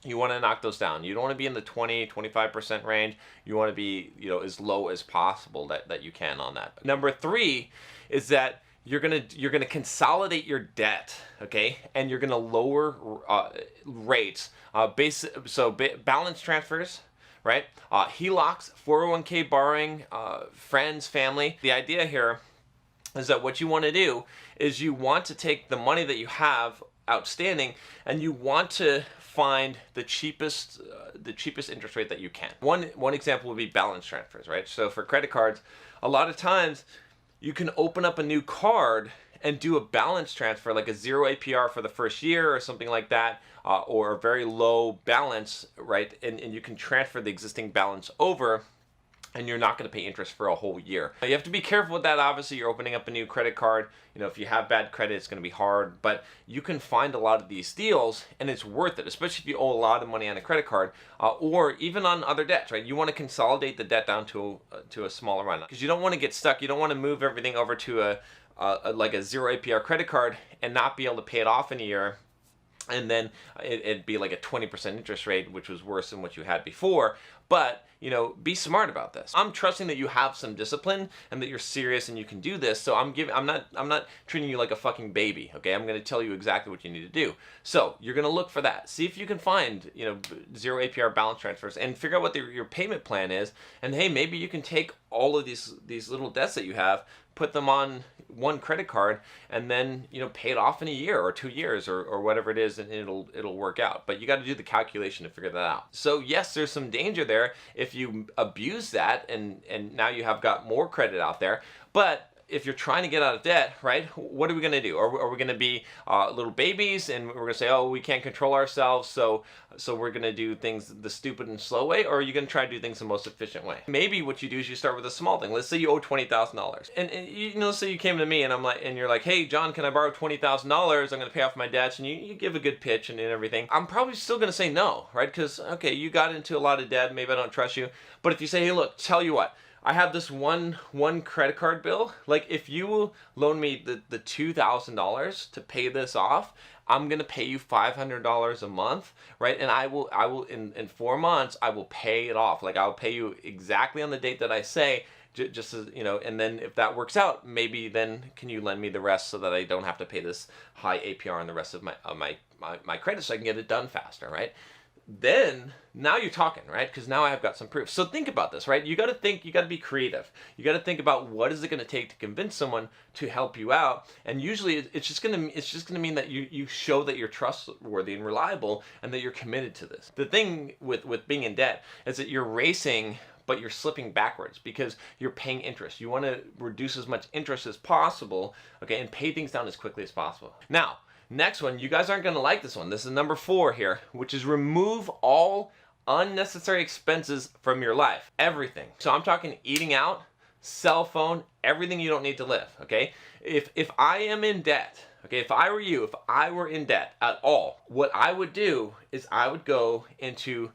Speaker 3: you want to knock those down. You don't want to be in the 20-25% range. You want to be, as low as possible that you can on that. Number 3 is that you're gonna consolidate your debt, okay, and you're gonna lower rates. Balance transfers, right? HELOCs, 401k borrowing, friends, family. The idea here is that what you want to do is you want to take the money that you have outstanding and you want to find the cheapest interest rate that you can. One example would be balance transfers, right? So for credit cards, a lot of times you can open up a new card and do a balance transfer, like a 0 APR for the first year or something like that, or a very low balance, right? And you can transfer the existing balance over, and you're not going to pay interest for a whole year. Now, you have to be careful with that. Obviously, you're opening up a new credit card. If you have bad credit, it's going to be hard. But you can find a lot of these deals, and it's worth it, especially if you owe a lot of money on a credit card, or even on other debts, right? You want to consolidate the debt down to a smaller amount, because you don't want to get stuck. You don't want to move everything over to like a 0 APR credit card and not be able to pay it off in a year. And then it'd be like a 20% interest rate, which was worse than what you had before. But, be smart about this. I'm trusting that you have some discipline and that you're serious and you can do this. So I'm not treating you like a fucking baby, okay? I'm going to tell you exactly what you need to do. So you're going to look for that. See if you can find, 0 APR balance transfers and figure out what your payment plan is. And hey, maybe you can take all of these little debts that you have, put them on one credit card, and then pay it off in a year or 2 years or whatever it is, and it'll work out. But you got to do the calculation to figure that out. So yes, there's some danger there if you abuse that, and now you have got more credit out there. But if you're trying to get out of debt, right, what are we going to do? Are we going to be little babies and we're going to say, oh, we can't control ourselves, so we're going to do things the stupid and slow way? Or are you going to try to do things the most efficient way? Maybe what you do is you start with a small thing. Let's say you owe $20,000. And let's say you came to me and you're like, hey, John, can I borrow $20,000? I'm going to pay off my debts. And you give a good pitch and everything. I'm probably still going to say no, right? Because, okay, you got into a lot of debt. Maybe I don't trust you. But if you say, hey, look, tell you what, I have this one credit card bill. Like, if you loan me the $2,000 to pay this off, I'm gonna pay you $500 a month, right? And I will in 4 months I will pay it off. Like, I'll pay you exactly on the date that I say. Just as and then if that works out, maybe then can you lend me the rest so that I don't have to pay this high APR on the rest of my credit, so I can get it done faster, right? Then now you're talking, right? Because now I've got some proof. So think about this, right? You got to be creative. You got to think about what is it going to take to convince someone to help you out. And usually it's just going to mean that you show that you're trustworthy and reliable and that you're committed to this. The thing with being in debt is that you're racing, but you're slipping backwards because you're paying interest. You want to reduce as much interest as possible, okay, and pay things down as quickly as possible. Now, next one, you guys aren't going to like this one. This is number 4 here, which is remove all unnecessary expenses from your life. Everything. So I'm talking eating out, cell phone, everything you don't need to live, okay? If I am in debt, okay, if I were you, if I were in debt at all, what I would do is I would go into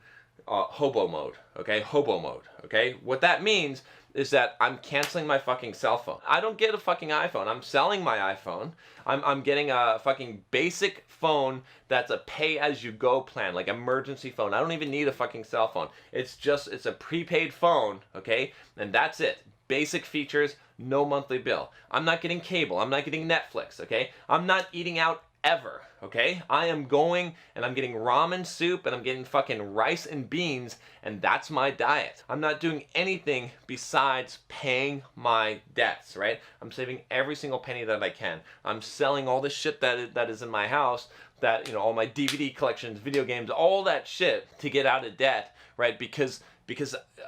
Speaker 3: hobo mode, okay? Hobo mode, okay? What that means is that I'm canceling my fucking cell phone. I don't get a fucking iPhone. I'm selling my iPhone. I'm getting a fucking basic phone that's a pay-as-you-go plan, like emergency phone. I don't even need a fucking cell phone. It's a prepaid phone, okay? And that's it. Basic features, no monthly bill. I'm not getting cable. I'm not getting Netflix, okay? I'm not eating out ever, okay? I am going and I'm getting ramen soup and I'm getting fucking rice and beans, and that's my diet. I'm not doing anything besides paying my debts, right? I'm saving every single penny that I can. I'm selling all the shit that is in my house, that, you know, all my DVD collections, video games, all that shit to get out of debt, right? Because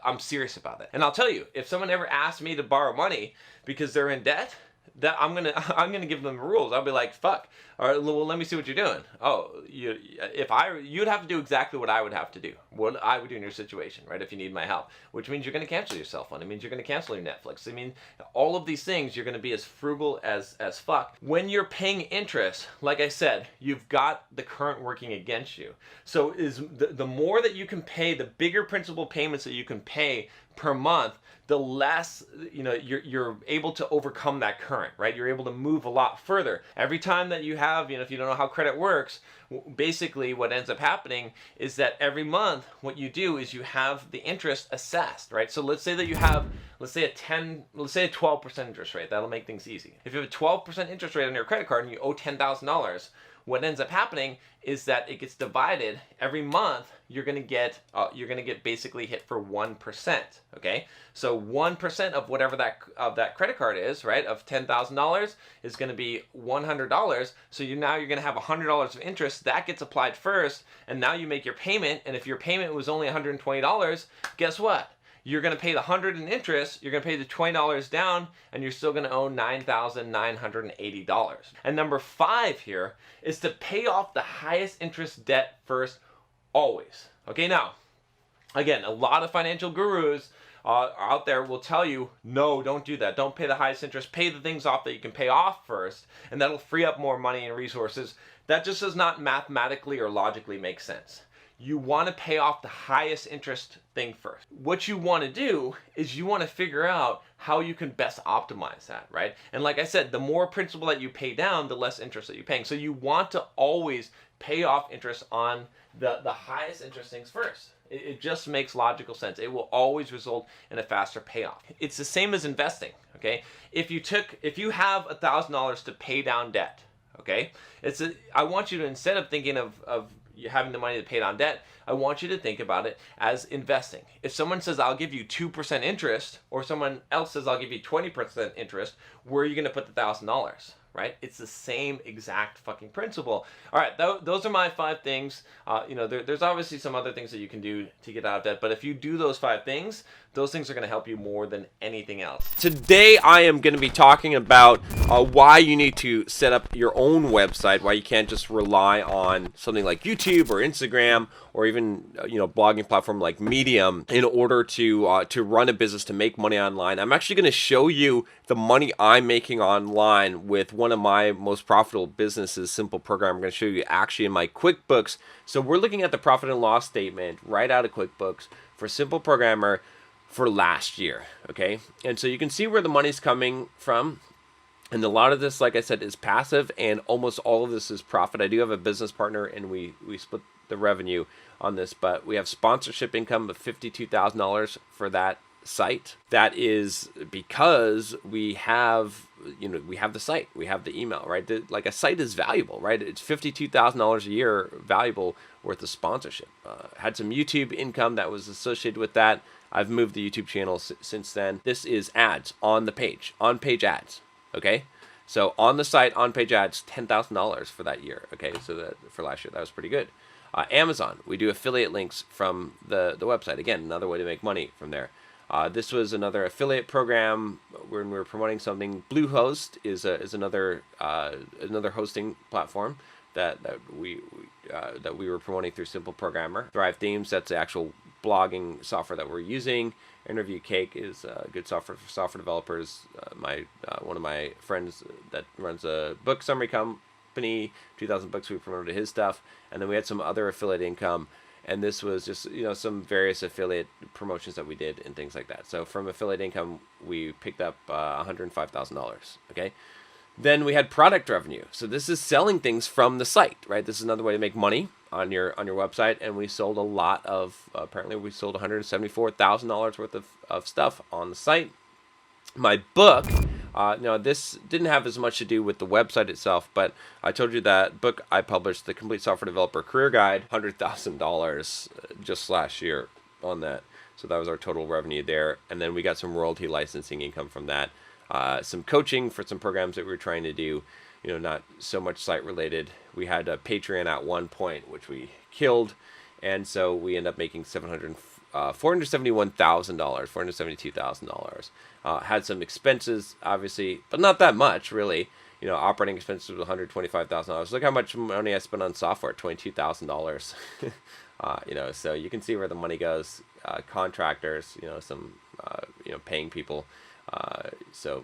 Speaker 3: I'm serious about it. And I'll tell you, if someone ever asks me to borrow money because they're in debt, that I'm gonna give them the rules. I'll be like, fuck. All right, well, let me see what you're doing. Oh, you'd have to do exactly what I would have to do, what I would do in your situation, right? If you need my help, which means you're gonna cancel your cell phone. It means you're gonna cancel your Netflix. I mean, all of these things, you're gonna be as frugal as fuck. When you're paying interest, like I said, you've got the current working against you. So is the more that you can pay, the bigger principal payments that you can pay per month, the less, you know, you're able to overcome that current, right? You're able to move a lot further. Every time that you have, you know, if you don't know how credit works, basically what ends up happening is that every month what you do is you have the interest assessed, right? So let's say that you have, let's say a 12% interest rate. That'll make things easy. If you have a 12% interest rate on your credit card and you owe $10,000, what ends up happening is that it gets divided every month. You're gonna get basically hit for 1%. Okay, so 1% of whatever that credit card is, right, of $10,000 is gonna be $100. So you're gonna have $100 of interest that gets applied first, and now you make your payment. And if your payment was only $120, guess what? You're going to pay the $100 in interest, you're going to pay the $20 down, and you're still going to owe $9,980. And number 5 here is to pay off the highest interest debt first, always. Okay, now, again, a lot of financial gurus out there will tell you, no, don't do that. Don't pay the highest interest. Pay the things off that you can pay off first, and that'll free up more money and resources. That just does not mathematically or logically make sense. You want to pay off the highest interest thing first. What you want to do is you want to figure out how you can best optimize that, right? And like I said, the more principal that you pay down, the less interest that you're paying. So you want to always pay off interest on the highest interest things first. It just makes logical sense. It will always result in a faster payoff. It's the same as investing, okay? If you have $1,000 to pay down debt, okay? I want you to, instead of thinking of you having the money to pay down debt, I want you to think about it as investing. If someone says, I'll give you 2% interest, or someone else says, I'll give you 20% interest, where are you going to put the $1,000? Right? It's the same exact fucking principle. All right, those are my 5 things. You know, there's obviously some other things that you can do to get out of debt, but if you do those 5 things, those things are going to help you more than anything else. Today, I am going to be talking about why you need to set up your own website, why you can't just rely on something like YouTube or Instagram or even blogging platform like Medium in order to run a business, to make money online. I'm actually going to show you the money I'm making online with one of my most profitable businesses, Simple Program. I'm going to show you actually in my QuickBooks. So we're looking at the profit and loss statement right out of QuickBooks for Simple Programmer for last year, okay? And so you can see where the money's coming from. And a lot of this, like I said, is passive, and almost all of this is profit. I do have a business partner, and we split the revenue on this, but we have sponsorship income of $52,000 for that site. That is because we have the site, we have the email, right? Like a site is valuable, right? It's $52,000 a year valuable worth of sponsorship. Had some YouTube income that was associated with that. I've moved the YouTube channel since then. This is ads on the page, on-page ads, okay? So on the site, on-page ads, $10,000 for that year, okay? So that for last year, that was pretty good. Amazon, we do affiliate links from the website. Again, another way to make money from there. This was another affiliate program when we were promoting something. Bluehost is another hosting platform that we were promoting through Simple Programmer. Thrive Themes, that's the actual blogging software that we're using. Interview Cake is good software for software developers. One of my friends that runs a book summary company, 2,000 books, we promoted his stuff, and then we had some other affiliate income. And this was just some various affiliate promotions that we did and things like that. So from affiliate income, we picked up $105,000. Okay. Then we had product revenue. So this is selling things from the site, right? This is another way to make money on your website. And we sold a lot of. Apparently, we sold $174,000 worth of stuff on the site. My book Now, this didn't have as much to do with the website itself, but I told you that book I published, The Complete Software Developer Career Guide, $100,000 just last year on that. So that was our total revenue there. And then we got some royalty licensing income from that. Some coaching for some programs that we were trying to do, not so much site related. We had a Patreon at one point, which we killed. And so we ended up making $471,000, $472,000. Had some expenses, obviously, but not that much, really. Operating expenses was $125,000. Look how much money I spent on software, $22,000. So you can see where the money goes. Contractors, some, paying people. So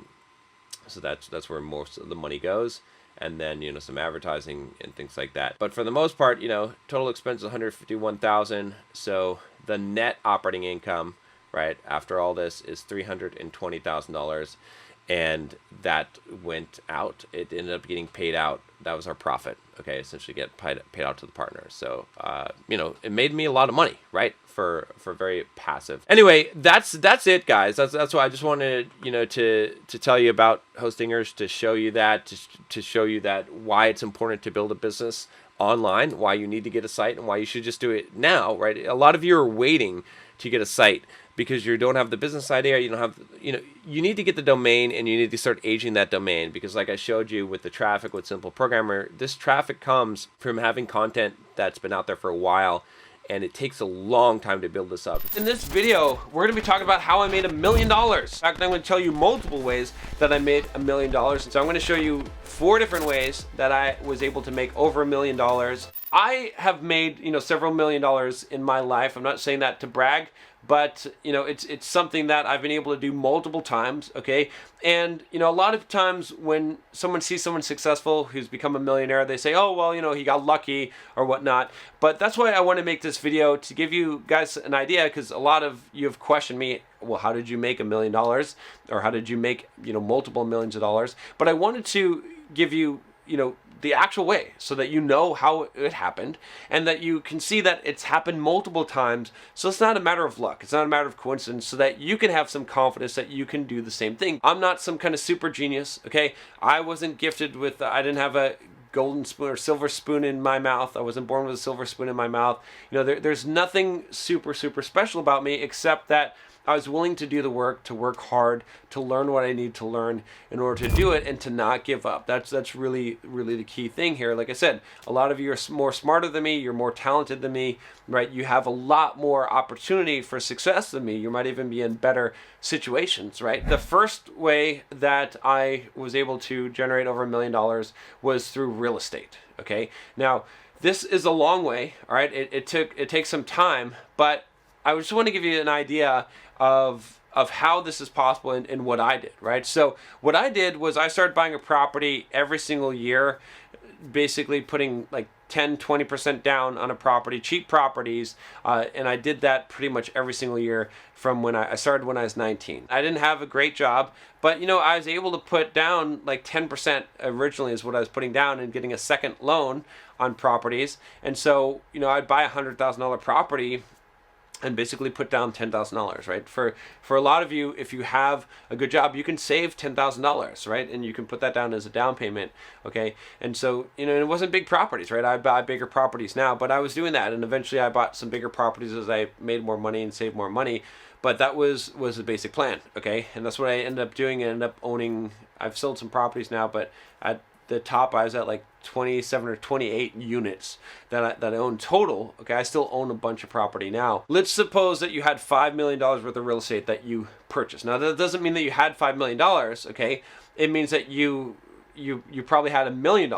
Speaker 3: that's where most of the money goes. And then, some advertising and things like that. But for the most part, total expense is $151,000. So the net operating income, right, after all this is $320,000. And that went out. It ended up getting paid out. That was our profit. Okay, essentially get paid out to the partners. So, it made me a lot of money, right? For very passive. Anyway, that's it, guys. That's why I just wanted, to tell you about Hostingers, to show you that, to show you that why it's important to build a business online, why you need to get a site, and why you should just do it now, right? A lot of you are waiting to get a site because you don't have the business idea, you don't have, you need to get the domain, and you need to start aging that domain, because like I showed you with the traffic with Simple Programmer, this traffic comes from having content that's been out there for a while, and it takes a long time to build this up.
Speaker 4: In this video, we're going to be talking about how I made $1 million. In fact, I'm going to tell you multiple ways that I made $1 million. So I'm going to show you 4 different ways that I was able to make over $1 million. I have made, several $1 million in my life. I'm not saying that to brag, but it's something that I've been able to do multiple times, okay? And a lot of times when someone sees someone successful who's become a millionaire, they say, oh, well, he got lucky or whatnot. But that's why I want to make this video, to give you guys an idea, because a lot of you have questioned me, well, how did you make $1 million? Or how did you make, multiple millions of dollars? But I wanted to give you, the actual way, so that you know how it happened, and that you can see that it's happened multiple times. So it's not a matter of luck, it's not a matter of coincidence, so that you can have some confidence that you can do the same thing. I'm not some kind of super genius, okay? I wasn't gifted with, I didn't have a golden spoon or silver spoon in my mouth. I wasn't born with a silver spoon in my mouth. There's nothing super special about me, except that I was willing to do the work, to work hard, to learn what I need to learn in order to do it, and to not give up. That's really the key thing here. Like I said, a lot of you are more smarter than me, you're more talented than me, right? You have a lot more opportunity for success than me. You might even be in better situations, right? The first way that I was able to generate over $1 million was through real estate, okay? Now, this is a long way, all right? It takes some time, but I just want to give you an idea of how this is possible and what I did, right? So what I did was I started buying a property every single year, basically putting like 10-20% down on a property, cheap properties, and I did that pretty much every single year from when I started when I was 19. I didn't have a great job, but I was able to put down like 10% originally is what I was putting down, and getting a second loan on properties. And so I'd buy a $100,000 property and basically put down $10,000, right? For a lot of you, if you have a good job, you can save $10,000, right? And you can put that down as a down payment, okay? And so, it wasn't big properties, right? I buy bigger properties now, but I was doing that, and eventually I bought some bigger properties as I made more money and saved more money. But that was the basic plan, okay? And that's what I ended up doing. I ended up owning, I've sold some properties now, but at the top I was at like 27 or 28 units that I own total. Okay, I still own a bunch of property now. Let's suppose that you had $5 million worth of real estate that you purchased. Now that doesn't mean that you had $5 million, okay? It means that you probably had $1 million,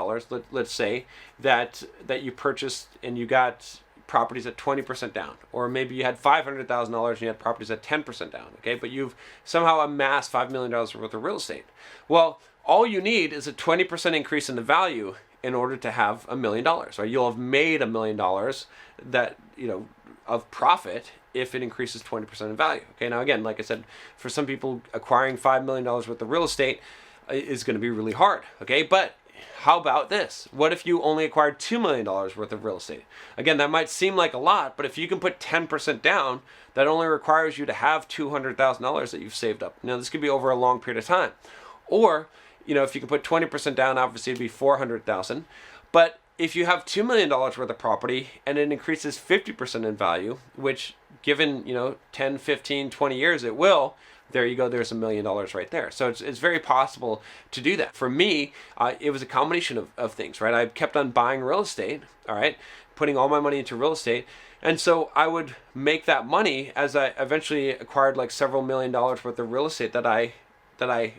Speaker 4: let's say, that you purchased, and you got properties at 20% down, or maybe you had $500,000 and you had properties at 10% down, okay? But you've somehow amassed $5 million worth of real estate. Well, all you need is a 20% increase in the value in order to have $1 million, right? You'll have made $1 million that, of profit if it increases 20% in value. Okay, now again, like I said, for some people, acquiring $5 million worth of real estate is going to be really hard, okay? But how about this? What if you only acquired $2 million worth of real estate? Again, that might seem like a lot, but if you can put 10% down, that only requires you to have $200,000 that you've saved up. Now, this could be over a long period of time. Or, you know, if you can put 20% down, obviously it'd be 400,000. But if you have $2 million worth of property and it increases 50% in value, which given, you know, 10, 15, 20 years, it will, there you go, there's $1 million right there. So it's very possible to do that. For me, it was a combination of things, right? I kept on buying real estate, all right, putting all my money into real estate. And so I would make that money as I eventually acquired like several $1 million worth of real estate that I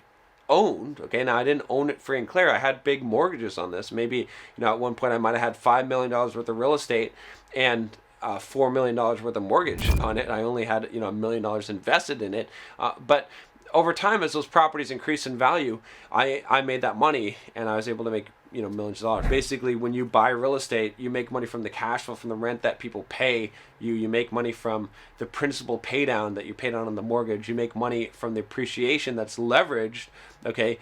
Speaker 4: owned. Okay, now I didn't own it free and clear. I had big mortgages on this. Maybe, you know, at one point I might have had $5 million worth of real estate and $4 million worth of mortgage on it. I only had, you know, $1 million invested in it. But over time, as those properties increase in value, I made that money and I was able to make, you know, millions of dollars. Basically, when you buy real estate, you make money from the cash flow, from the rent that people pay you. You make money from the principal pay down that you pay down on the mortgage. You make money from the appreciation that's leveraged, okay,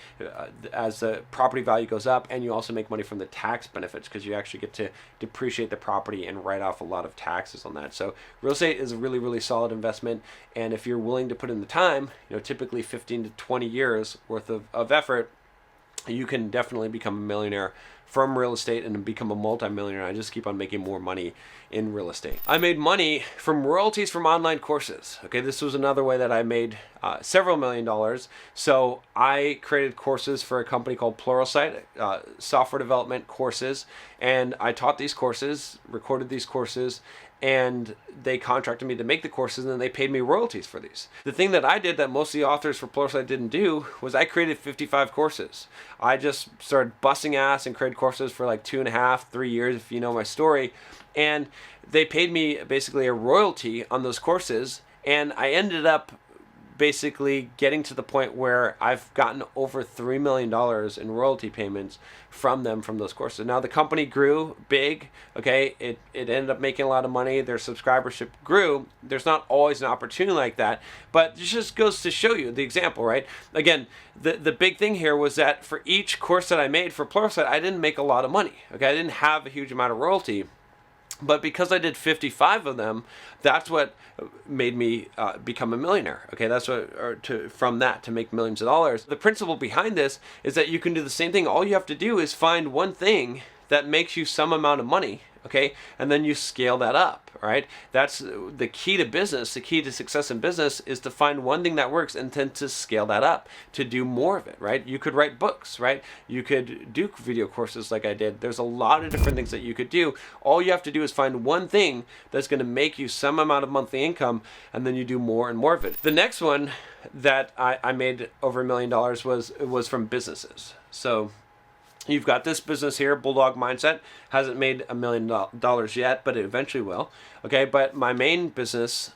Speaker 4: as the property value goes up. And you also make money from the tax benefits because you actually get to depreciate the property and write off a lot of taxes on that. So real estate is a really, really solid investment. And if you're willing to put in the time, you know, typically 15 to 20 years worth of effort, you can definitely become a millionaire from real estate and become a multimillionaire. I just keep on making more money in real estate. I made money from royalties from online courses. Okay, this was another way that I made several $1 million. So I created courses for a company called Pluralsight, software development courses, and I taught these courses, recorded these courses, and they contracted me to make the courses, and then they paid me royalties for these. The thing that I did that most of the authors for Pluralsight didn't do was I created 55 courses. I just started busting ass and created courses for like 2.5, 3 years, if you know my story. And they paid me basically a royalty on those courses, and I ended up basically getting to the point where I've gotten over $3 million in royalty payments from them from those courses. Now the company grew big, okay, it ended up making a lot of money, their subscribership grew. There's not always an opportunity like that, but it just goes to show you the example, right? Again, the big thing here was that for each course that I made for Pluralsight, I didn't make a lot of money, okay? I didn't have a huge amount of royalty. But because I did 55 of them, that's what made me become a millionaire. Okay, that's what, from that to make millions of dollars. The principle behind this is that you can do the same thing. All you have to do is find one thing that makes you some amount of money, okay, and then you scale that up, right? That's the key to business. The key to success in business is to find one thing that works and then to scale that up, to do more of it, right? You could write books, right? You could do video courses like I did. There's a lot of different things that you could do. All you have to do is find one thing that's going to make you some amount of monthly income, and then you do more and more of it. The next one that I made over $1 million was from businesses. So you've got this business here, Bulldog Mindset. Hasn't made $1 million yet, but it eventually will. Okay, but my main business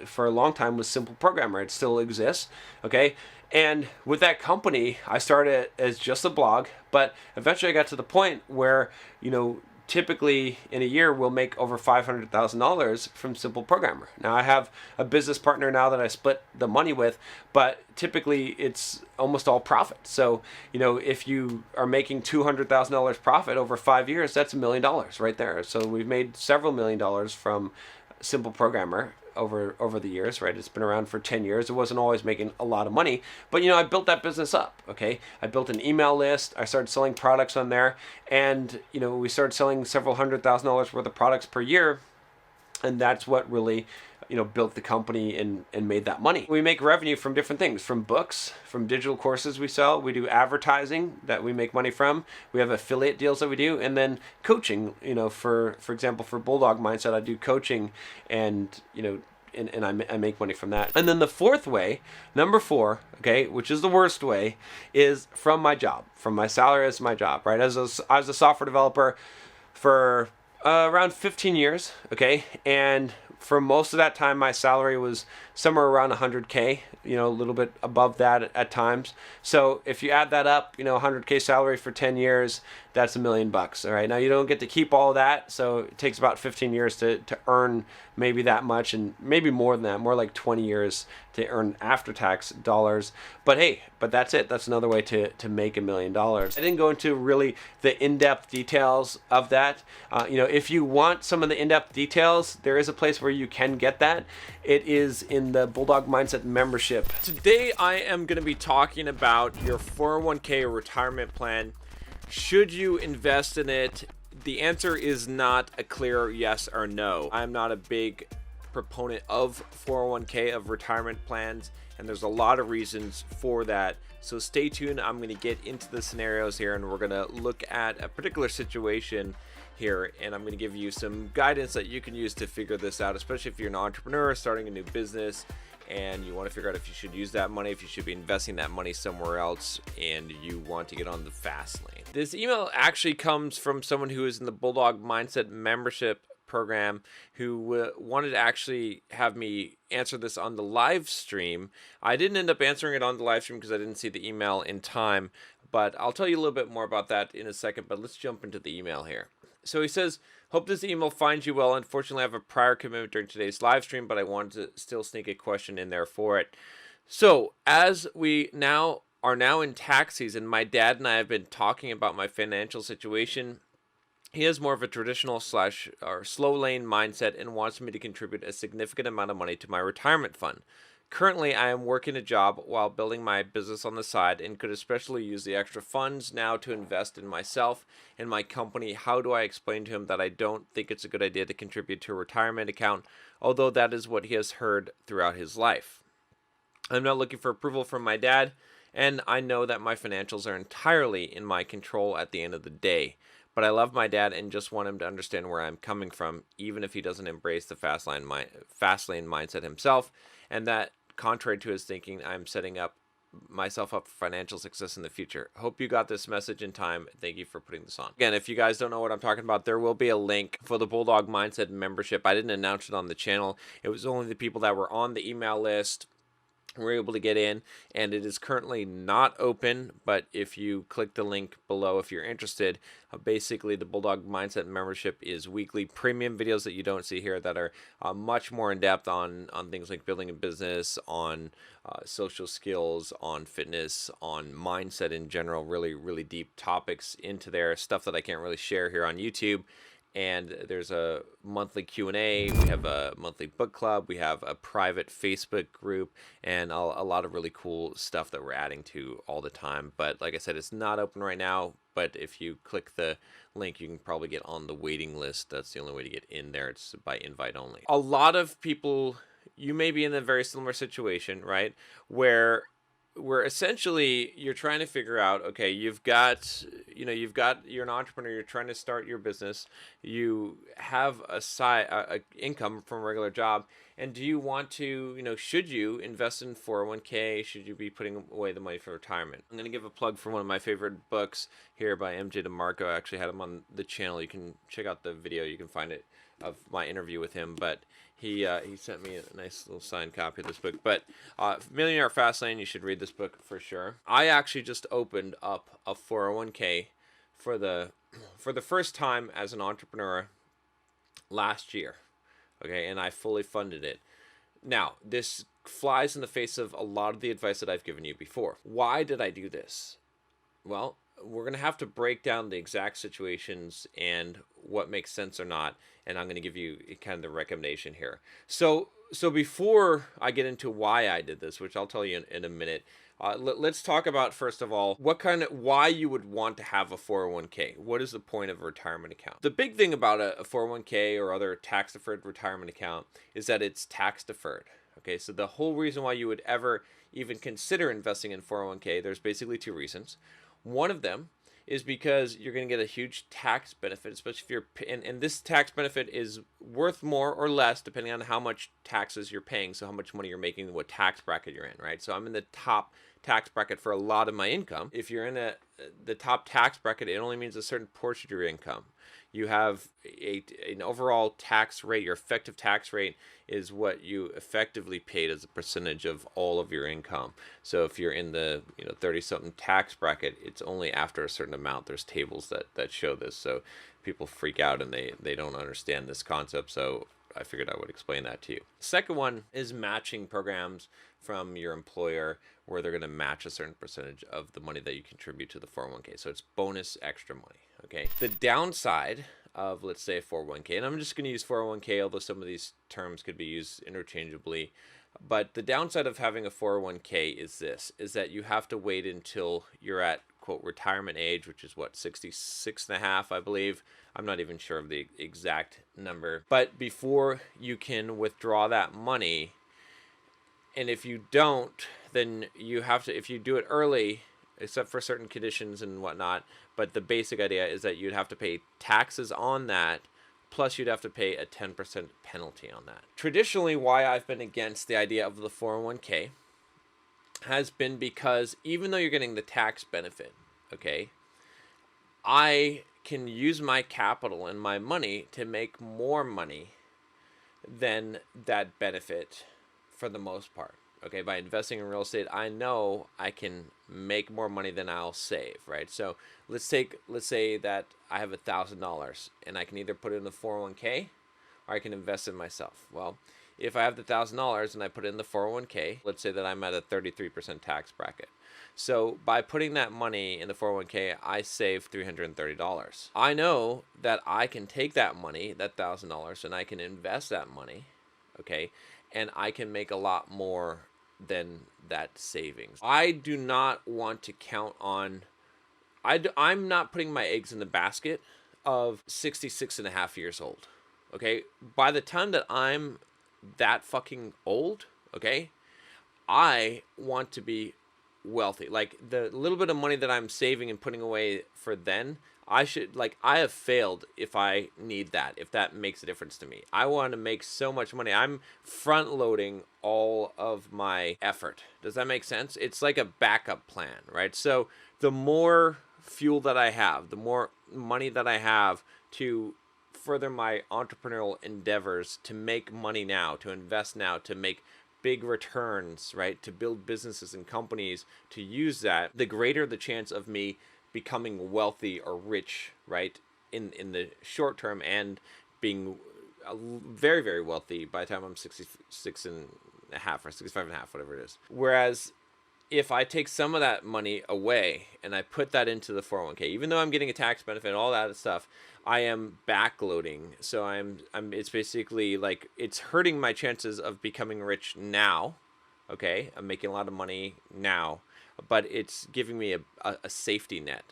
Speaker 4: for a long time was Simple Programmer. It still exists. Okay, and with that company, I started as just a blog, but eventually I got to the point where, you know, typically in a year we'll make over $500,000 from Simple Programmer. Now I have a business partner now that I split the money with, but typically it's almost all profit. So, you know, if you are making $200,000 profit over 5 years, that's $1 million right there. So we've made several $1 million from Simple Programmer over the years, right? It's been around for 10 years. It wasn't always making a lot of money, but you know, I built that business up, okay? I built an email list. I started selling products on there, and you know, we started selling several $100,000 worth of products per year, and that's what really, you know, built the company and made that money. We make revenue from different things, from books, from digital courses we sell. We do advertising that we make money from. We have affiliate deals that we do, and then coaching, you know, for example, for Bulldog Mindset, I do coaching, and you know, and I make money from that. And then the fourth way, number 4, okay, which is the worst way, is from my job, from my salary as my job, right? I was a software developer for around 15 years, okay, and for most of that time, my salary was somewhere around 100K, you know, a little bit above that at times. So if you add that up, you know, 100K salary for 10 years, that's $1 million. All right. Now you don't get to keep all of that. So it takes about 15 years to earn maybe that much, and maybe more than that, more like 20 years to earn after-tax dollars. But hey, but that's it. That's another way to make $1 million. I didn't go into really the in-depth details of that. You know, if you want some of the in-depth details, there is a place where you can get that. It is in the Bulldog Mindset membership. Today, I am going to be talking about your 401k or retirement plan. Should you invest in it? The answer is not a clear yes or no. I'm not a big proponent of 401k, of retirement plans, and there's a lot of reasons for that. So stay tuned. I'm going to get into the scenarios here, and we're going to look at a particular situation here, and I'm going to give you some guidance that you can use to figure this out, especially if you're an entrepreneur starting a new business and you want to figure out if you should use that money, if you should be investing that money somewhere else, and you want to get on the fast lane. This email actually comes from someone who is in the Bulldog Mindset membership program who wanted to actually have me answer this on the live stream. I didn't end up answering it on the live stream because I didn't see the email in time, but I'll tell you a little bit more about that in a second. But let's jump into the email here. So he says, hope this email finds you well. Unfortunately, I have a prior commitment during today's live stream, but I wanted to still sneak a question in there for it. So as we are now in tax season, my dad and I have been talking about my financial situation. He has more of a traditional or slow lane mindset and wants me to contribute a significant amount of money to my retirement fund. Currently, I am working a job while building my business on the side and could especially use the extra funds now to invest in myself and my company. How do I explain to him that I don't think it's a good idea to contribute to a retirement account, although that is what he has heard throughout his life? I'm not looking for approval from my dad, and I know that my financials are entirely in my control at the end of the day. But I love my dad and just want him to understand where I'm coming from, even if he doesn't embrace the fast lane mindset himself, and that, contrary to his thinking, I'm setting up myself up for financial success in the future. Hope you got this message in time. Thank you for putting this on. Again, if you guys don't know what I'm talking about, there will be a link for the Bulldog Mindset membership. I didn't announce it on the channel. It was only the people that were on the email list were able to get in, and it is currently not open. But if you click the link below, if you're interested, basically the Bulldog Mindset membership is weekly premium videos that you don't see here that are much more in depth on things like building a business, on social skills, on fitness, on mindset in general, really deep topics into there, stuff that I can't really share here on YouTube. And there's a monthly Q&A, we have a monthly book club, we have a private Facebook group, and a lot of really cool stuff that we're adding to all the time. But like I said, it's not open right now, but if you click the link, you can probably get on the waiting list. That's the only way to get in there. It's by invite only. A lot of people, you may be in a very similar situation, right, where essentially you're trying to figure out, okay, you're an entrepreneur, you're trying to start your business, you have a income from a regular job, and do you want to, should you invest in 401k? Should you be putting away the money for retirement? I'm going to give a plug for one of my favorite books here by MJ DeMarco. I actually had him on the channel. You can check out the video, you can find it, of my interview with him, but he sent me a nice little signed copy of this book. But Millionaire Fastlane, you should read this book for sure. I actually just opened up a 401k for the first time as an entrepreneur last year, okay, and I fully funded it. Now, this flies in the face of a lot of the advice that I've given you before. Why did I do this? Well, we're going to have to break down the exact situations and what makes sense or not, and I'm going to give you kind of the recommendation here. So before I get into why I did this, which I'll tell you in a minute, let's talk about, first of all, why you would want to have a 401k. What is the point of a retirement account? The big thing about a 401k or other tax-deferred retirement account is that it's tax-deferred. Okay, so the whole reason why you would ever even consider investing in 401k, there's basically two reasons. One of them is because you're going to get a huge tax benefit, especially if you're, and this tax benefit is worth more or less depending on how much taxes you're paying, so how much money you're making, what tax bracket you're in, right? So I'm in the top tax bracket for a lot of my income. If you're in the top tax bracket, it only means a certain portion of your income. You have an overall tax rate. Your effective tax rate is what you effectively paid as a percentage of all of your income. So if you're in the 30-something tax bracket, it's only after a certain amount. There's tables that show this. So people freak out and they don't understand this concept. So I figured I would explain that to you. Second one is matching programs from your employer where they're going to match a certain percentage of the money that you contribute to the 401k. So it's bonus extra money. Okay. The downside
Speaker 3: of, let's say, a 401k. And I'm just going to use 401k, although some of these terms could be used interchangeably. But the downside of having a 401k is this, is that you have to wait until you're at, quote, retirement age, which is what, 66 and a half, I believe. I'm not even sure of the exact number. But before you can withdraw that money, and if you don't, then you have to, if you do it early, except for certain conditions and whatnot, but the basic idea is that you'd have to pay taxes on that, plus you'd have to pay a 10% penalty on that. Traditionally, why I've been against the idea of the 401k has been because even though you're getting the tax benefit, okay, I can use my capital and my money to make more money than that benefit for the most part. Okay, by investing in real estate, I know I can make more money than I'll save, right? So let's say that I have $1,000 and I can either put it in the 401k or I can invest in myself. Well, if I have the $1,000 and I put it in the 401k, let's say that I'm at a 33% tax bracket. So by putting that money in the 401k, I save $330. I know that I can take that money, that $1,000, and I can invest that money, okay, and I can make a lot more than that savings. I do not want to count on, I'm not putting my eggs in the basket of 66 and a half years old, okay? By the time that I'm that fucking old, okay, I want to be wealthy. Like the little bit of money that I'm saving and putting away for then, I have failed if I need that, if that makes a difference to me. I want to make so much money. I'm front loading all of my effort. Does that make sense? It's like a backup plan, right? So the more fuel that I have, the more money that I have to further my entrepreneurial endeavors, to make money now, to invest now, to make big returns, right? To build businesses and companies, to use that, the greater the chance of me becoming wealthy or rich, right, in the short term, and being very, very wealthy by the time I'm 66 and a half or 65 and a half, whatever it is. Whereas if I take some of that money away and I put that into the 401k, even though I'm getting a tax benefit and all that stuff, I am backloading. So it's basically like, it's hurting my chances of becoming rich now. Okay, I'm making a lot of money now, but it's giving me a safety net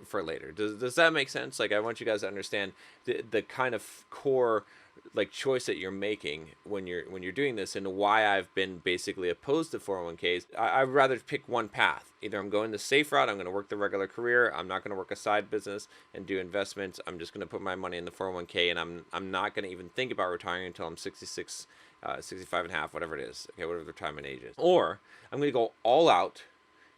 Speaker 3: for later. Does that make sense? Like, I want you guys to understand the kind of core like choice that you're making when you're doing this, and why I've been basically opposed to 401ks. I'd rather pick one path. Either I'm going the safe route, I'm going to work the regular career, I'm not going to work a side business and do investments. I'm just going to put my money in the 401k, and I'm not going to even think about retiring until I'm 66, 65 and a half, whatever it is. Okay, whatever the retirement age is. Or I'm going to go all out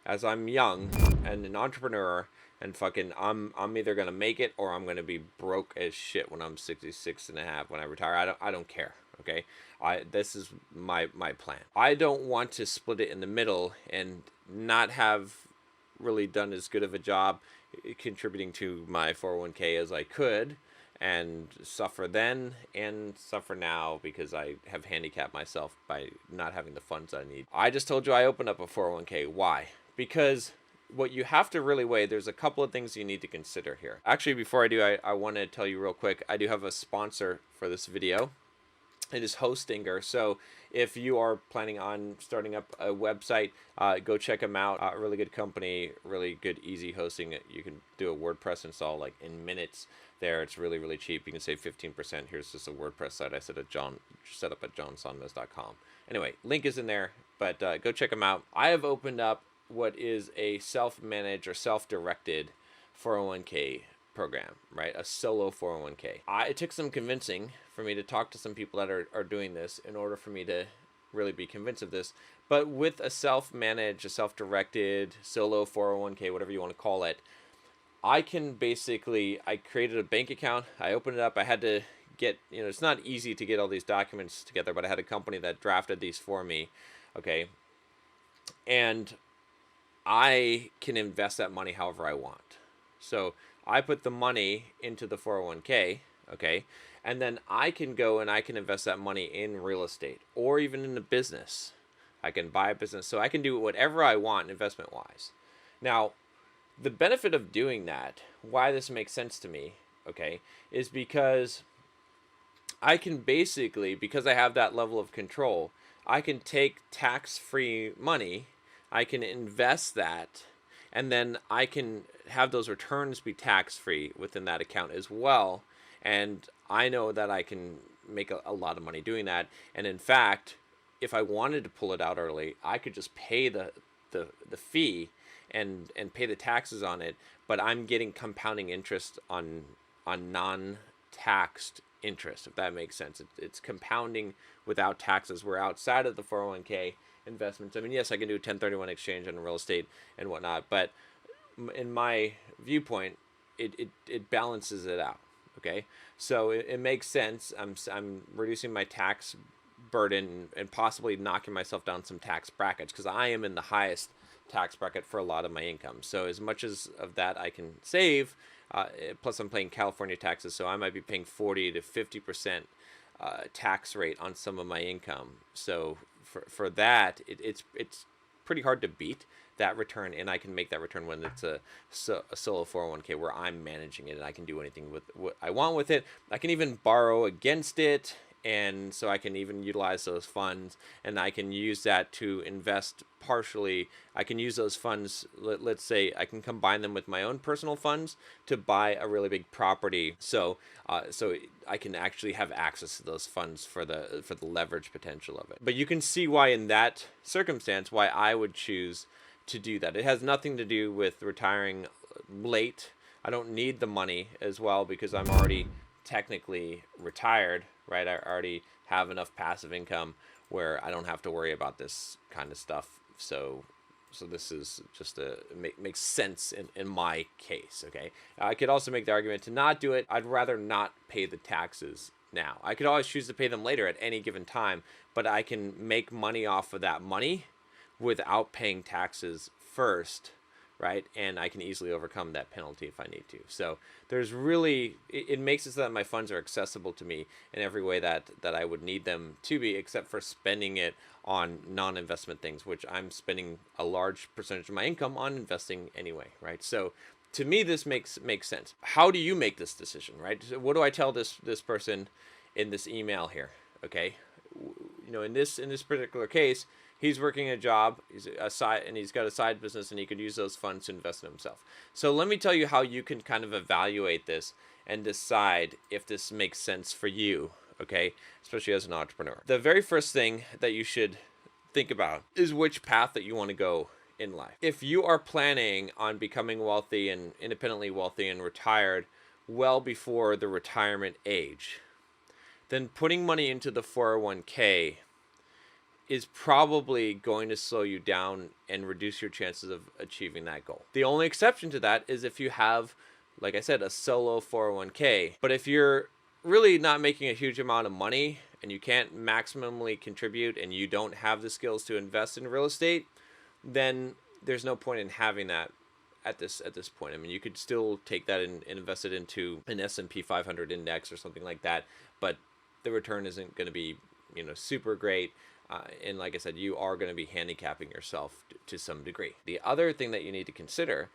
Speaker 3: as I'm young and an entrepreneur, and fucking I'm either gonna make it or I'm gonna be broke as shit when I'm 66 and a half when I retire. I don't care. Okay, this is my plan. I don't want to split it in the middle and not have really done as good of a job contributing to my 401k as I could, and suffer then and suffer now because I have handicapped myself by not having the funds I need. I just told you I opened up a 401k. Why? Because what you have to really weigh, there's a couple of things you need to consider here. Actually, before I do, I want to tell you real quick, I do have a sponsor for this video. It is Hostinger. So if you are planning on starting up a website, go check them out. Really good company, really good, easy hosting. You can do a WordPress install like in minutes there. It's really, really cheap. You can save 15%. Here's just a WordPress site I set up at johnsonmez.com. Anyway, link is in there, but go check them out. I have opened up what is a self-managed or self-directed 401k program, right? A solo 401k. It took some convincing for me to talk to some people that are doing this in order for me to really be convinced of this. But with a self-managed, a self-directed, solo 401k, whatever you want to call it, I created a bank account. I opened it up. I had to get, it's not easy to get all these documents together, but I had a company that drafted these for me, okay? And I can invest that money however I want. So I put the money into the 401k, okay? And then I can go and I can invest that money in real estate or even in a business. I can buy a business. So I can do whatever I want investment-wise. Now, the benefit of doing that, why this makes sense to me,
Speaker 4: okay, is because I can basically, because I have that level of control, I can take tax-free money, I can invest that, and then I can have those returns be tax-free within that account as well. And I know that I can make a lot of money doing that. And in fact, if I wanted to pull it out early, I could just pay the fee and pay the taxes on it, but I'm getting compounding interest on non-taxed interest, if that makes sense. It's compounding without taxes. We're outside of the 401k investments. I mean, yes, I can do a 1031 exchange on real estate and whatnot, but in my viewpoint, it balances it out. Okay, so it makes sense. I'm reducing my tax burden and possibly knocking myself down some tax brackets, because I am in the highest tax bracket for a lot of my income. So as much as of that I can save, plus I'm paying California taxes, so I might be paying 40 to 50% tax rate on some of my income. So for that, it's pretty hard to beat that return, and I can make that return when it's a solo 401k where I'm managing it and I can do anything with what I want with it. I can even borrow against it, and so I can even utilize those funds, and I can use that to invest partially. I can use those funds, let's say I can combine them with my own personal funds to buy a really big property. So I can actually have access to those funds for the leverage potential of it. But you can see why in that circumstance, why I would choose to do that. It has nothing to do with retiring late. I don't need the money as well, because I'm already technically retired, right? I already have enough passive income where I don't have to worry about this kind of stuff. So this is just makes sense in my case. Okay, I could also make the argument to not do it. I'd rather not pay the taxes now. I could always choose to pay them later at any given time, but I can make money off of that money without paying taxes first, right? And I can easily overcome that penalty if I need to. So there's really, it makes it so that my funds are accessible to me in every way that I would need them to be, except for spending it on non-investment things, which I'm spending a large percentage of my income on investing anyway, right? So to me, this makes sense. How do you make this decision, right? So what do I tell this person in this email here? Okay, you know, in this particular case, he's working a job, and he's got a side business, and he could use those funds to invest in himself. So let me tell you how you can kind of evaluate this and decide if this makes sense for you, okay? Especially as an entrepreneur. The very first thing that you should think about is which path that you want to go in life. If you are planning on becoming wealthy and independently wealthy and retired well before the retirement age, then putting money into the 401k is probably going to slow you down and reduce your chances of achieving that goal. The only exception to that is if you have, like I said, a solo 401k. But if you're really not making a huge amount of money and you can't maximally contribute and you don't have the skills to invest in real estate, then there's no point in having that at this point. I mean, you could still take that and invest it into an S&P 500 index or something like that, but the return isn't going to be, you know, super great. And like I said, you are going to be handicapping yourself to some degree. The other thing that you need to consider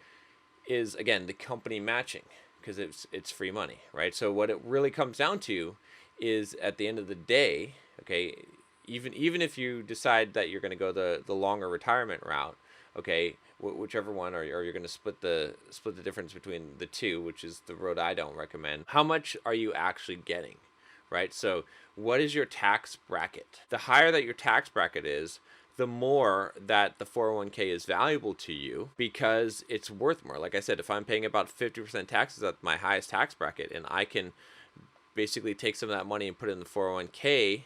Speaker 4: is, again, the company matching, because it's free money, right? So what it really comes down to is, at the end of the day, okay, even if you decide that you're going to go the longer retirement route, okay, whichever one, or you're going to split the difference between the two, which is the road I don't recommend. How much are you actually getting? Right? So what is your tax bracket? The higher that your tax bracket is, the more that the 401k is valuable to you, because it's worth more. Like I said, if I'm paying about 50% taxes at my highest tax bracket, and I can basically take some of that money and put it in the 401k,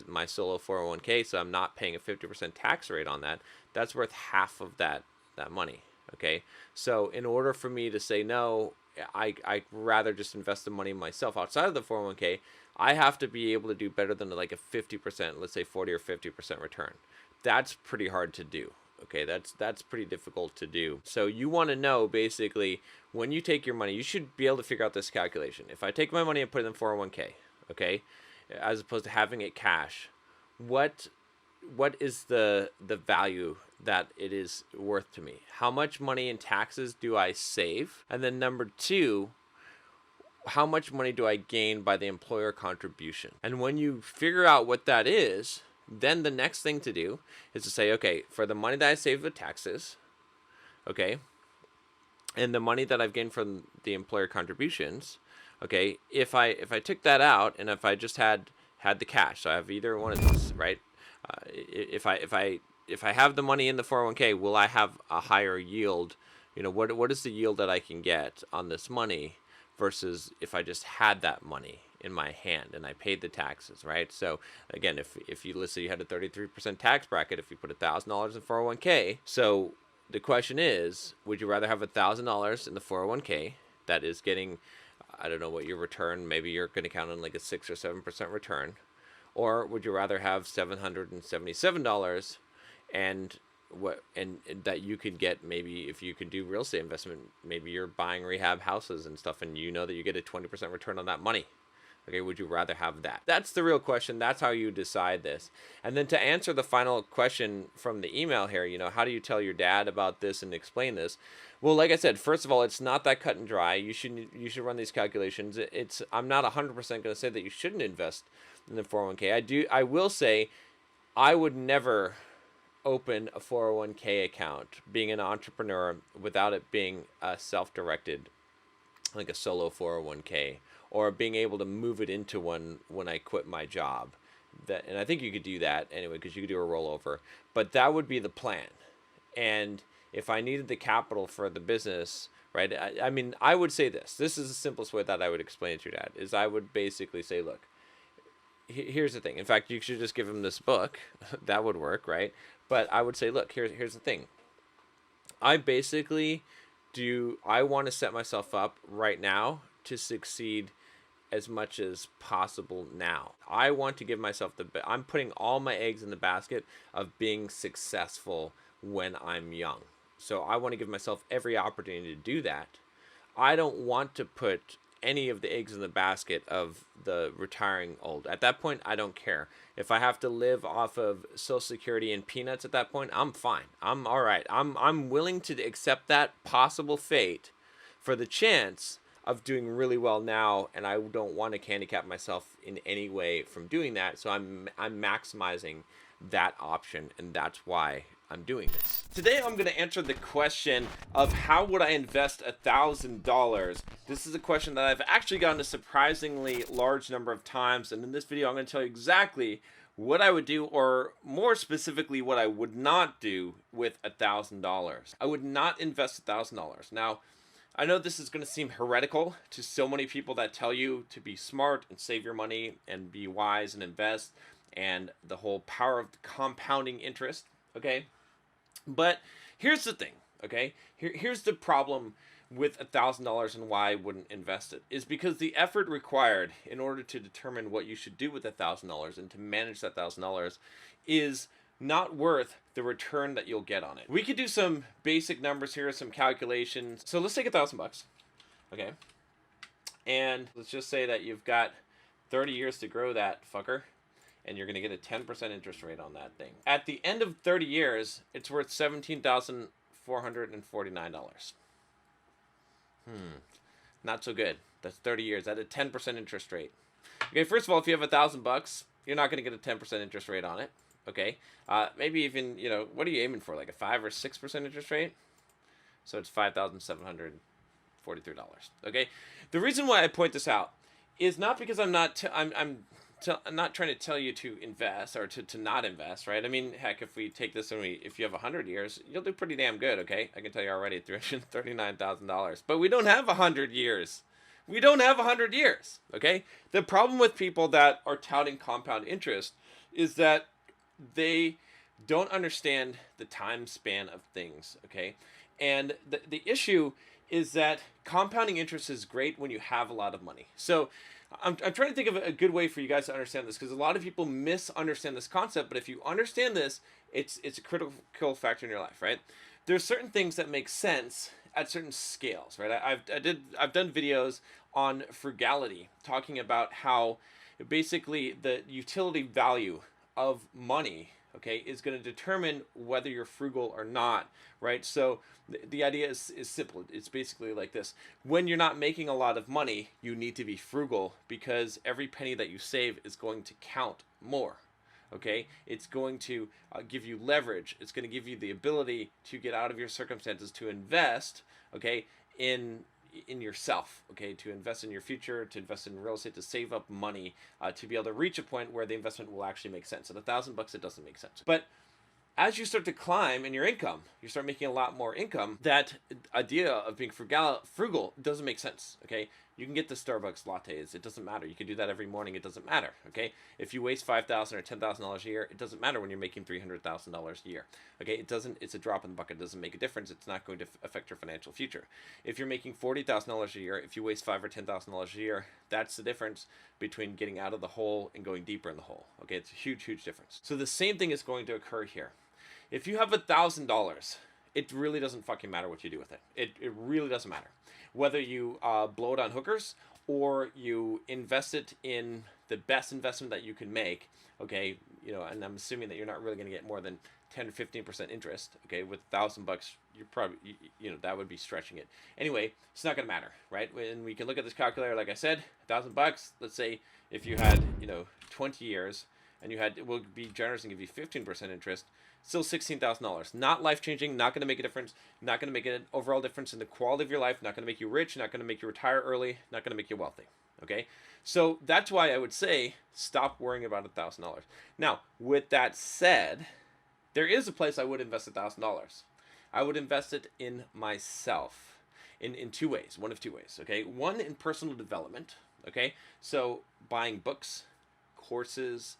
Speaker 4: my solo 401k, so I'm not paying a 50% tax rate on that, that's worth half of that money. Okay? So in order for me to say no, I'd rather just invest the money myself outside of the 401k, I have to be able to do better than like a 50%, let's say 40 or 50% return. That's pretty hard to do. Okay, that's pretty difficult to do. So you want to know, basically, when you take your money, you should be able to figure out this calculation. If I take my money and put it in 401k, okay, as opposed to having it cash, what is the value that it is worth to me? How much money in taxes do I save? And then number two,
Speaker 3: how much money do I gain by the employer contribution? And when you figure out what that is, then the next thing to do is to say, okay, for the money that I saved with taxes, okay, and the money that I've gained from the employer contributions, okay, if I took that out and if I just had the cash, so I have either one of these, right? If I have the money in the 401k, will I have a higher yield? You know, what is the yield that I can get on this money versus if I just had that money in my hand and I paid the taxes, right? So again, if you, let's say you had a 33% tax bracket, if you put $1,000 in 401k, so the question is, would you rather have $1,000 in the 401k that is getting, I don't know what your return, maybe you're going to count on like a 6 or 7% return, or would you rather have $777 and that you could get, maybe if you could do real estate investment, maybe you're buying rehab houses and stuff and you know that you get a 20% return on that money. Okay, would you rather have that? That's the real question. That's how you decide this. And then to answer the final question from the email here, you know, how do you tell your dad about this and explain this? Well, like I said, first of all, it's not that cut and dry. You should run these calculations. I'm not 100% going to say that you shouldn't invest in the 401k. I will say I would never open a 401k account being an entrepreneur without it being self-directed, like a solo 401k, or being able to move it into one when I quit my job. And I think you could do that anyway, because you could do a rollover, but that would be the plan. And if I needed the capital for the business, right, I mean, I would say this is the simplest way that I would explain it to your dad, is I would basically say, look, here's the thing. In fact, you should just give him this book. That would work, right? But I would say, look, here's the thing. I basically I want to set myself up right now to succeed as much as possible now. I want to give myself I'm putting all my eggs in the basket of being successful when I'm young. So I want to give myself every opportunity to do that. I don't want to put any of the eggs in the basket of the retiring old. At that point, I don't care. If I have to live off of Social Security and peanuts at that point, I'm fine. I'm all right. I'm willing to accept that possible fate for the chance of doing really well now, and I don't want to handicap myself in any way from doing that. So I'm maximizing that option, and that's why I'm doing this. Today I'm going to answer the question of how would I invest $1,000. This is a question that I've actually gotten a surprisingly large number of times, and in this video I'm going to tell you exactly what I would do, or more specifically what I would not do with $1,000. I would not invest $1,000. Now, I know this is going to seem heretical to so many people that tell you to be smart and save your money and be wise and invest, and the whole power of compounding interest, okay? But here's the thing, okay? Here's the problem with $1,000 and why I wouldn't invest it, is because the effort required in order to determine what you should do with $1,000 and to manage that $1,000 is not worth the return that you'll get on it. We could do some basic numbers here, some calculations. So let's take $1,000, okay? And let's just say that you've got 30 years to grow that fucker, and you're going to get a 10% interest rate on that thing. At the end of 30 years, it's worth $17,449. Not so good. That's 30 years at a 10% interest rate. Okay, first of all, if you have $1,000, you're not going to get a 10% interest rate on it. Okay, maybe even, you know, what are you aiming for? Like a 5 or 6% interest rate? So it's $5,743. Okay, the reason why I point this out is not because I'm not trying to tell you to invest or to not invest, right? I mean, heck, if we take this and if you have 100 years, you'll do pretty damn good, okay? I can tell you already, $339,000. But we don't have 100 years. We don't have 100 years, okay? The problem with people that are touting compound interest is that they don't understand the time span of things, okay? And the issue is that compounding interest is great when you have a lot of money. So I'm trying to think of a good way for you guys to understand this, because a lot of people misunderstand this concept, but if you understand this, it's a critical factor in your life, right? There's certain things that make sense at certain scales, right? I've done videos on frugality, talking about how basically the utility value of money, okay, is going to determine whether you're frugal or not, right? So the idea is simple. It's basically like this. When you're not making a lot of money, you need to be frugal because every penny that you save is going to count more. Okay, it's going to give you leverage. It's going to give you the ability to get out of your circumstances, to invest, okay, in yourself, okay, to invest in your future, to invest in real estate, to save up money, to be able to reach a point where the investment will actually make sense. At $1,000, it doesn't make sense. But as you start to climb in your income, you start making a lot more income, that idea of being frugal doesn't make sense, okay? You can get the Starbucks lattes. It doesn't matter. You can do that every morning. It doesn't matter, okay? If you waste $5,000 or $10,000 a year, it doesn't matter when you're making $300,000 a year, okay? It's a drop in the bucket. It doesn't make a difference. It's not going to affect your financial future. If you're making $40,000 a year, if you waste $5,000 or $10,000 a year, that's the difference between getting out of the hole and going deeper in the hole, okay? It's a huge, huge difference. So the same thing is going to occur here. If you have $1,000, it really doesn't fucking matter what you do with it. It really doesn't matter. Whether you blow it on hookers or you invest it in the best investment that you can make, okay, and I'm assuming that you're not really going to get more than 10 or 15% interest, okay, with $1,000, you're probably, that would be stretching it. Anyway, it's not going to matter, right? And we can look at this calculator, like I said, $1,000, let's say if you had, 20 years, and we'll be generous and give you 15% interest, still $16,000. Not life-changing, not going to make a difference, not going to make an overall difference in the quality of your life, not going to make you rich, not going to make you retire early, not going to make you wealthy, okay? So that's why I would say stop worrying about $1,000. Now, with that said, there is a place I would invest $1,000. I would invest it in myself in two ways, one of two ways, okay? One, in personal development, okay? So buying books, courses,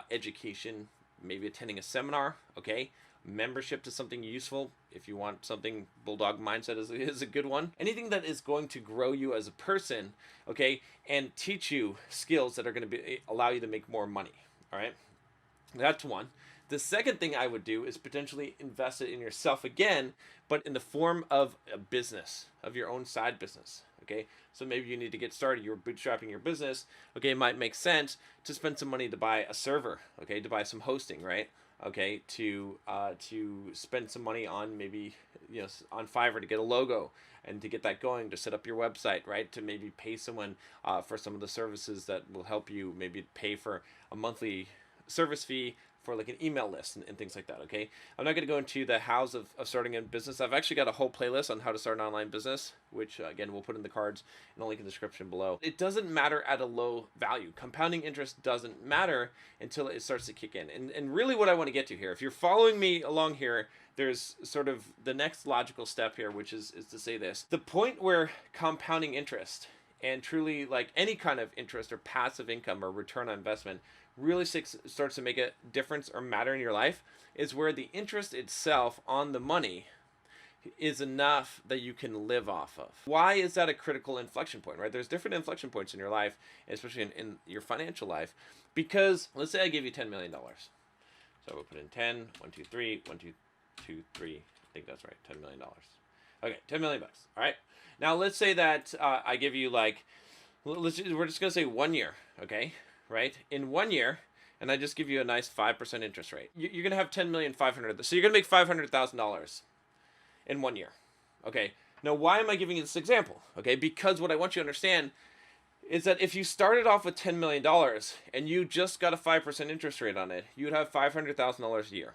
Speaker 3: education, maybe attending a seminar, okay? Membership to something useful. If you want something, Bulldog Mindset is a good one. Anything that is going to grow you as a person, okay? And teach you skills that are going to allow you to make more money, all right? That's one. The second thing I would do is potentially invest it in yourself again, but in the form of a business, of your own side business. Okay, so maybe you need to get started. You're bootstrapping your business. Okay, it might make sense to spend some money to buy a server. Okay, to buy some hosting, right? Okay, to spend some money on maybe on Fiverr to get a logo and to get that going, to set up your website, right? To maybe pay someone for some of the services that will help you. Maybe pay for a monthly service fee for like an email list and things like that, okay? I'm not going to go into the hows of starting a business. I've actually got a whole playlist on how to start an online business, which again, we'll put in the cards and a link in the description below. It doesn't matter at a low value. Compounding interest doesn't matter until it starts to kick in. And really what I want to get to here, if you're following me along here, there's sort of the next logical step here, which is to say this. The point where compounding interest and truly like any kind of interest or passive income or return on investment really starts to make a difference or matter in your life is where the interest itself on the money is enough that you can live off of. Why is that a critical inflection point, right? There's different inflection points in your life, especially in your financial life, because let's say I give you $10 million. So we'll put in 10, 1, 2, 3, 1, 2, 2, 3. I think that's right, $10 million. Okay, $10 million. All right. Now let's say that I give you like, we're just gonna say 1 year, okay? Right? In 1 year, and I just give you a nice 5% interest rate. You're going to have $10,500,000. So you're going to make $500,000 in 1 year. Okay. Now, why am I giving you this example? Okay. Because what I want you to understand is that if you started off with $10 million and you just got a 5% interest rate on it, you would have $500,000 a year.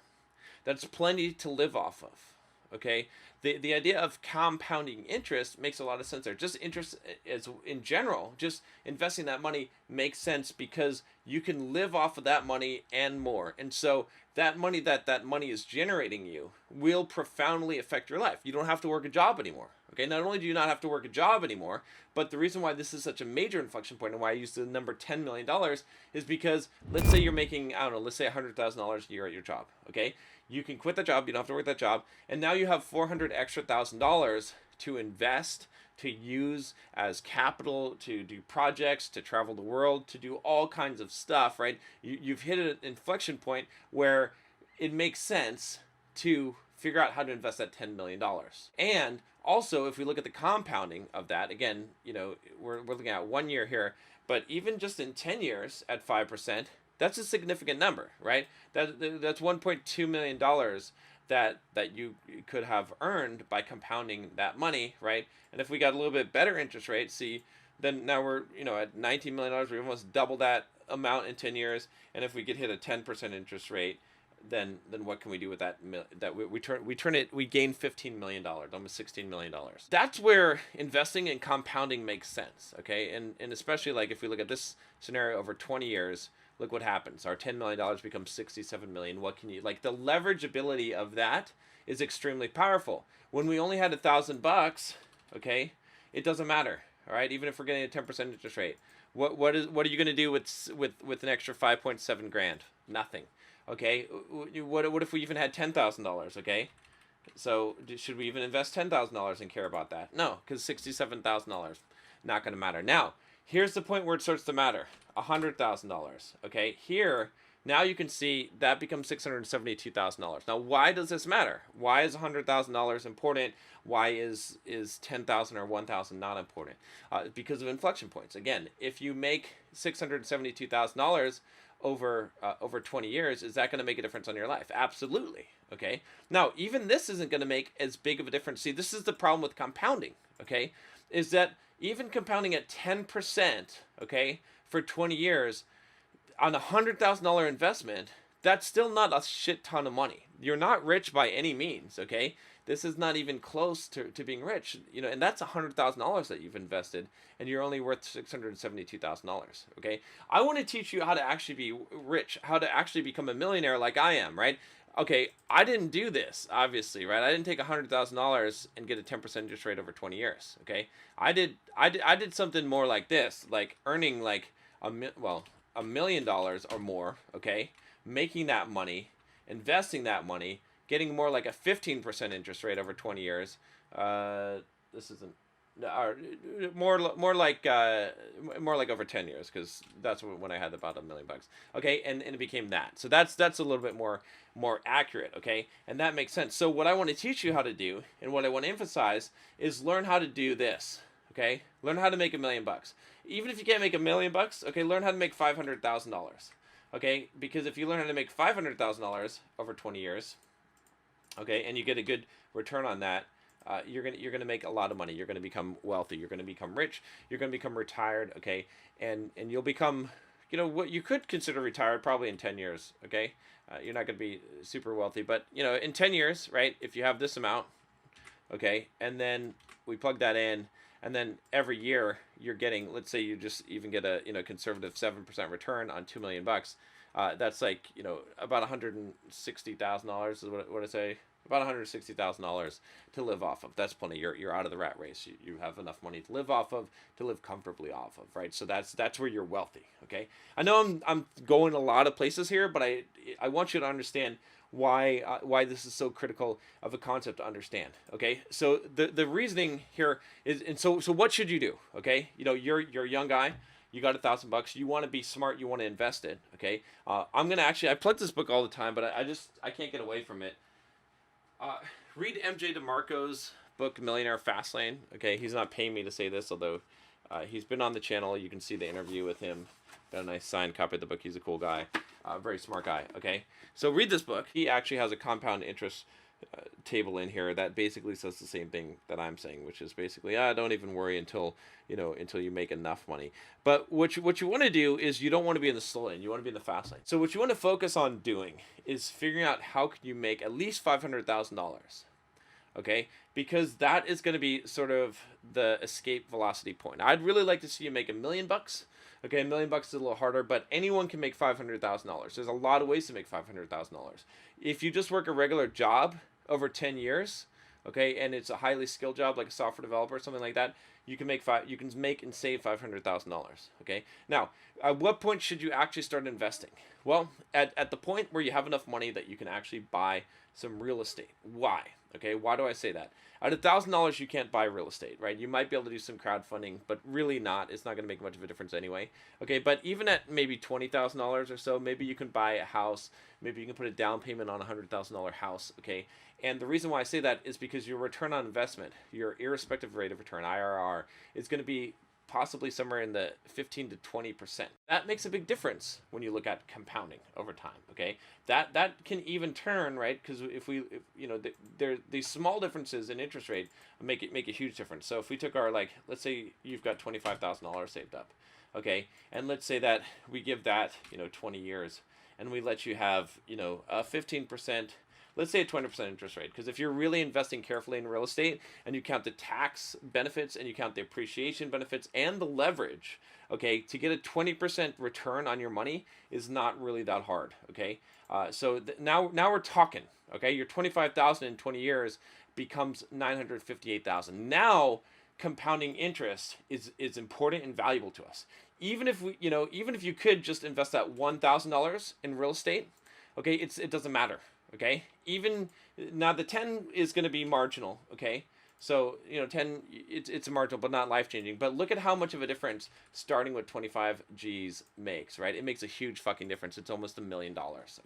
Speaker 3: That's plenty to live off of. Okay. The idea of compounding interest makes a lot of sense there. Just interest as in general, just investing that money makes sense because you can live off of that money and more. And so that money that money is generating you will profoundly affect your life. You don't have to work a job anymore. Okay, not only do you not have to work a job anymore, but the reason why this is such a major inflection point and why I use the number $10 million is because let's say you're making, I don't know, let's say $100,000 a year at your job, okay? You can quit that job, you don't have to work that job, and now you have $400,000 extra to invest, to use as capital, to do projects, to travel the world, to do all kinds of stuff, right? You've hit an inflection point where it makes sense to figure out how to invest that $10 million. And also, if we look at the compounding of that, again, we're looking at 1 year here, but even just in 10 years at 5%,
Speaker 4: That's a significant number, right? That's $1.2 million that you could have earned by compounding that money, right? And if we got a little bit better interest rate, see, then now we're, at $19 million. We almost double that amount in 10 years. And if we could hit a 10% interest rate, then what can we do with that? We gain $15 million, almost $16 million. That's where investing and compounding makes sense, okay? And especially like if we look at this scenario over 20 years, look what happens. Our $10 million becomes $67 million. What can you, like, the leverageability of that is extremely powerful. When we only had $1,000, okay, it doesn't matter, all right? Even if we're getting a 10% interest rate, what are you going to do with an extra 5.7 grand? Nothing. Okay, what if we even had $10,000? Okay, so should we even invest $10,000 and care about that? No, because $67,000 not going to matter. Now, here's the point where it starts to matter. $100,000. Okay, here now you can see that becomes $672,000. Now, why does this matter? Why is $100,000 important? Why is $10,000 or $1,000 not important? Because of inflection points. Again, if you make $672,000 over 20 years, is that going to make a difference on your life? Absolutely. Okay. Now, even this isn't going to make as big of a difference. See, this is the problem with compounding. Okay, is that even compounding at 10%, okay, for 20 years on a $100,000 investment, that's still not a shit ton of money. You're not rich by any means. Okay, this is not even close to being rich. And that's $100,000 that you've invested, and you're only worth $672,000. Okay, I want to teach you how to actually be rich, how to actually become a millionaire like I am, right? Okay, I didn't do this, obviously, right? I didn't take $100,000 and get a 10% interest rate over 20 years. Okay, I did something more like this, like earning like $1 million or more. Okay, making that money, investing that money, getting more like a 15% interest rate over 20 years. This isn't, more like over 10 years, because that's when I had about $1 million. Okay, and it became that. So that's a little bit more accurate. Okay, and that makes sense. So what I want to teach you how to do, and what I want to emphasize, is learn how to do this. Okay, learn how to make $1 million. Even if you can't make $1 million, okay, learn how to make $500,000. Okay, because if you learn how to make $500,000 over 20 years, okay, and you get a good return on that, you're gonna make a lot of money. You're gonna become wealthy. You're gonna become rich. You're gonna become retired. Okay, and you'll become, what you could consider retired probably in 10 years. Okay, you're not gonna be super wealthy, but in 10 years, right? If you have this amount, okay, and then we plug that in, and then every year you're getting, let's say you just even get a conservative 7% return on $2 million. That's like about $160,000 is what I say. About $160,000 to live off of. That's plenty. You're out of the rat race. You have enough money to live off of, to live comfortably off of, right? So that's where you're wealthy. Okay. I know I'm going a lot of places here, but I want you to understand why this is so critical of a concept to understand. Okay. So the reasoning here is, and so what should you do? Okay. You're a young guy. You got $1,000. You want to be smart. You want to invest it. Okay. I'm gonna I plug this book all the time, but I can't get away from it. Read MJ DeMarco's book, Millionaire Fastlane. Okay, he's not paying me to say this, although he's been on the channel. You can see the interview with him. Got a nice signed copy of the book. He's a cool guy, very smart guy. Okay, so read this book. He actually has a compound interest table in here that basically says the same thing that I'm saying, which is basically, don't even worry until you make enough money. But what you want to do is, you don't want to be in the slow lane. You want to be in the fast lane. So what you want to focus on doing is figuring out how can you make at least $500,000. Okay, because that is going to be sort of the escape velocity point. I'd really like to see you make $1 million. Okay, $1 million is a little harder, but anyone can make $500,000. There's a lot of ways to make $500,000. If you just work a regular job over 10 years, okay, and it's a highly skilled job like a software developer or something like that, you can make and save $500,000. Okay, now at what point should you actually start investing? Well, at the point where you have enough money that you can actually buy some real estate. Why? Okay, why do I say that? At $1,000, you can't buy real estate, right? You might be able to do some crowdfunding, but really not. It's not going to make much of a difference anyway. Okay, but even at maybe $20,000 or so, maybe you can buy a house. Maybe you can put a down payment on a $100,000 house. Okay, and the reason why I say that is because your return on investment, your irrespective rate of return, IRR, is going to be
Speaker 3: possibly somewhere in the 15 to 20%. That makes a big difference when you look at compounding over time. Okay, that can even turn, right? Because if you know, there these small differences in interest rate make a huge difference. So if we took our, like, let's say you've got $25,000 saved up, okay, and let's say that we give that, you know, 20 years, and we let you have, you know, a 15%. Let's say a 20% interest rate, because if you're really investing carefully in real estate and you count the tax benefits and you count the appreciation benefits and the leverage, okay, to get a 20% return on your money is not really that hard, okay? So now we're talking, okay? Your 25,000 in 20 years becomes 958,000. Now compounding interest is important and valuable to us. Even if we, you know, even if you could just invest that $1,000 in real estate, okay, it doesn't matter. Okay, even now the 10 is going to be marginal. Okay, so you know 10 it's a marginal but not life changing. But look at how much of a difference starting with 25 G's makes, right? It makes a huge fucking difference. It's almost $1 million.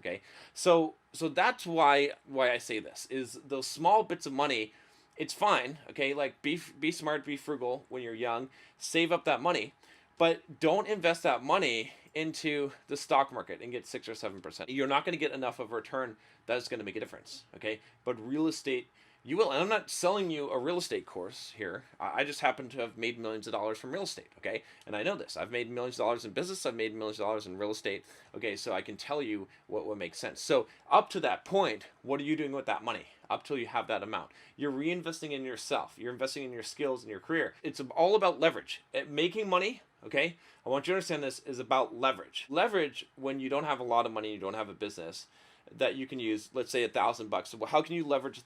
Speaker 3: Okay, so that's why I say this is those small bits of money. It's fine. Okay, like be smart, be frugal when you're young, save up that money. But don't invest that money into the stock market and get 6 or 7%. You're not going to get enough of a return that is going to make a difference, okay? But real estate, you will. And I'm not selling you a real estate course here. I just happen to have made millions of dollars from real estate, okay? And I know this. I've made millions of dollars in business. I've made millions of dollars in real estate, okay? So I can tell you what makes sense. So up to that point, what are you doing with that money? Up till you have that amount. You're reinvesting in yourself. You're investing in your skills and your career. It's all about leverage. Making money, okay? I want you to understand this is about leverage. Leverage, when you don't have a lot of money, you don't have a business that you can use, let's say $1,000. So how can you leverage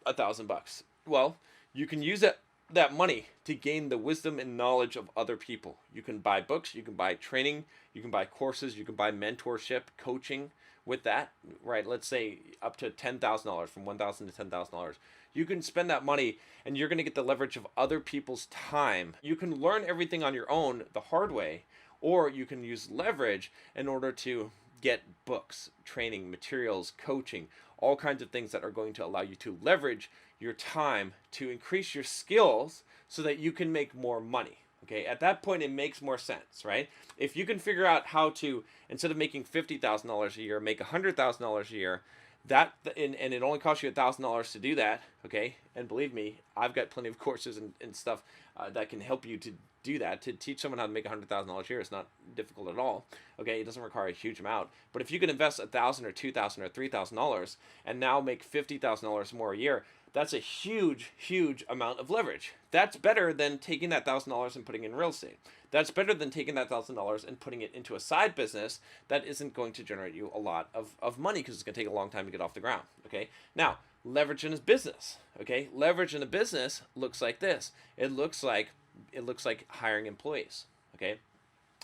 Speaker 3: $1,000? Well, you can use that money to gain the wisdom and knowledge of other people. You can buy books, you can buy training, you can buy courses, you can buy mentorship, coaching with that, right? Let's say up to $10,000, from $1,000 to $10,000. You can spend that money and you're going to get the leverage of other people's time. You can learn everything on your own the hard way, or you can use leverage in order to get books, training, materials, coaching, all kinds of things that are going to allow you to leverage your time to increase your skills so that you can make more money. Okay, at that point, it makes more sense, right? If you can figure out how to, instead of making $50,000 a year, make $100,000 a year, and it only costs you $1,000 to do that, okay? And believe me, I've got plenty of courses and stuff that can help you to do that. To teach someone how to make $100,000 a year is not difficult at all, okay? It doesn't require a huge amount. But if you can invest $1,000 or $2,000 or $3,000 and now make $50,000 more a year, that's a huge, huge amount of leverage. That's better than taking that $1,000 and putting it in real estate. That's better than taking that $1,000 and putting it into a side business that isn't going to generate you a lot of money because it's going to take a long time to get off the ground. Okay. Now, leverage in a business. Okay. Leverage in a business looks like this. It looks like hiring employees. Okay.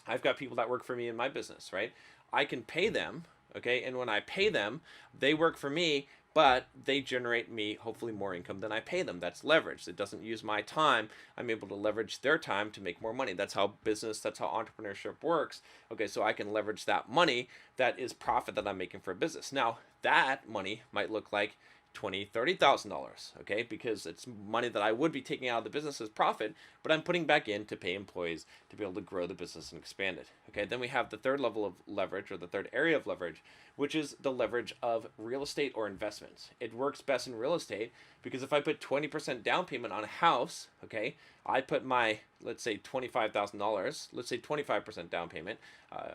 Speaker 3: I've got people that work for me in my business, right? I can pay them. Okay. And when I pay them, they work for me, but they generate me hopefully more income than I pay them. That's leverage. It doesn't use my time. I'm able to leverage their time to make more money. That's how entrepreneurship works. Okay, so I can leverage that money. That is profit that I'm making for a business. Now, that money might look like $20,000, $30,000, okay? Because it's money that I would be taking out of the business as profit, but I'm putting back in to pay employees to be able to grow the business and expand it, okay? Then we have the third level of leverage, or the third area of leverage, which is the leverage of real estate or investments. It works best in real estate because if I put 20% down payment on a house, okay, I put my, let's say $25,000, let's say 25% down payment,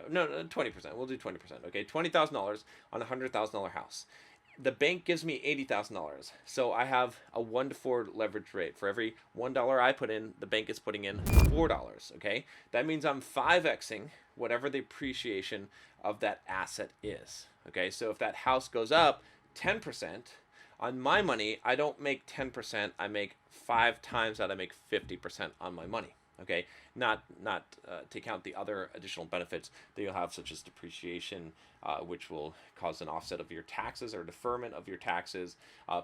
Speaker 3: no, 20%, we'll do 20%, okay, $20,000 on a $100,000 house. The bank gives me $80,000. So I have a 1 to 4 leverage rate. For every $1 I put in, the bank is putting in $4, okay? That means I'm 5xing whatever the appreciation of that asset is, okay? So if that house goes up 10%, on my money, I don't make 10%, I make 5 times that. I make 50% on my money. Okay, not to count the other additional benefits that you'll have, such as depreciation, which will cause an offset of your taxes or deferment of your taxes,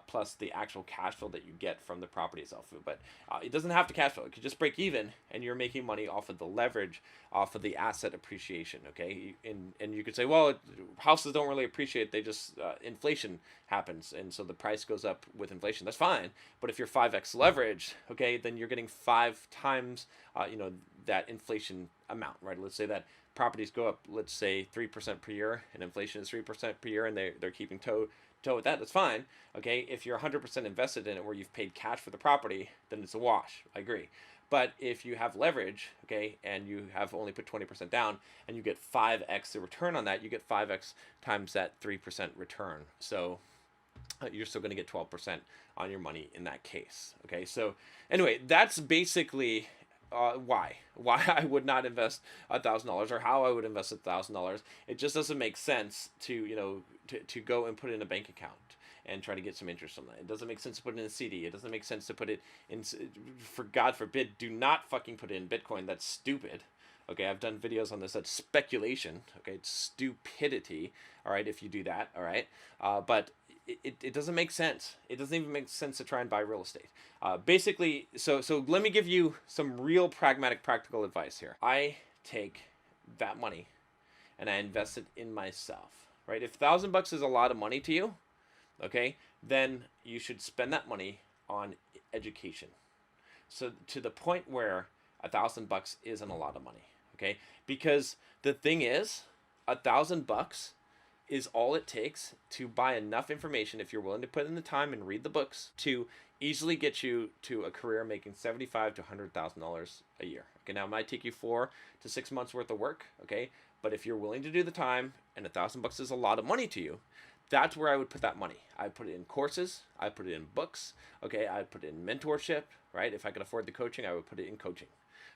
Speaker 3: plus the actual cash flow that you get from the property itself. But it doesn't have to cash flow. It could just break even, and you're making money off of the leverage, off of the asset appreciation. Okay, and you could say, well, houses don't really appreciate; they just inflation happens, and so the price goes up with inflation. That's fine. But if you're 5x leverage, okay, then you're getting 5 times that inflation amount, right? Let's say that properties go up, let's say 3% per year, and inflation is 3% per year, and they're keeping toe with that. That's fine. Okay, if you're 100% invested in it, where you've paid cash for the property, then it's a wash. I agree. But if you have leverage, okay, and you have only put 20% down, and you get 5x the return on that, you get 5x times that 3% return. So you're still going to get 12% on your money in that case. Okay, so anyway, that's basically why I would not invest $1,000, or how I would invest $1,000. It just doesn't make sense to to go and put it in a bank account and try to get some interest on that. It doesn't make sense to put it in a CD. It doesn't make sense to put it in, for God forbid, do not fucking put it in Bitcoin. That's stupid. Okay, I've done videos on this. That's speculation. Okay, it's stupidity. All right, if you do that. All right, but it doesn't make sense. It doesn't even make sense to try and buy real estate. Basically, so let me give you some real pragmatic, practical advice here. I take that money and I invest it in myself. Right? If $1,000 is a lot of money to you, okay, then you should spend that money on education. So to the point where $1,000 isn't a lot of money. Okay, because the thing is, $1,000 is all it takes to buy enough information, if you're willing to put in the time and read the books, to easily get you to a career making $75,000 to $100,000 a year. Okay, now it might take you 4 to 6 months worth of work. Okay, but if you're willing to do the time, and $1,000 is a lot of money to you, that's where I would put that money. I put it in courses. I put it in books. Okay, I put it in mentorship. Right, if I could afford the coaching, I would put it in coaching.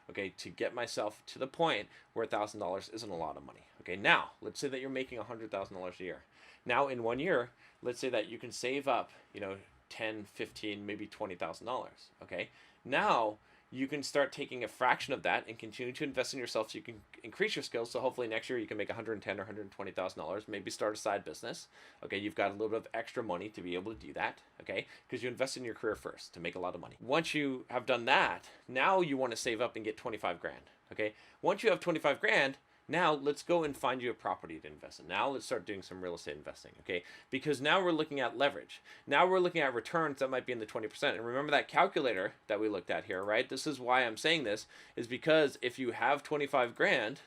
Speaker 3: Okay, to get myself to the point where $1,000 isn't a lot of money. Okay, now let's say that you're making $100,000 a year. Now in 1 year, let's say that you can save up, $10, $15, maybe $20,000. Okay, now you can start taking a fraction of that and continue to invest in yourself so you can increase your skills. So hopefully next year you can make $110,000 or $120,000. Maybe start a side business. Okay, you've got a little bit of extra money to be able to do that. Okay, because you invest in your career first to make a lot of money. Once you have done that, now you want to save up and get 25 grand. Okay, once you have 25 grand, now let's go and find you a property to invest in. Now let's start doing some real estate investing, okay? Because now we're looking at leverage. Now we're looking at returns that might be in the 20%. And remember that calculator that we looked at here, right? This is why I'm saying this, is because if you have 25 grand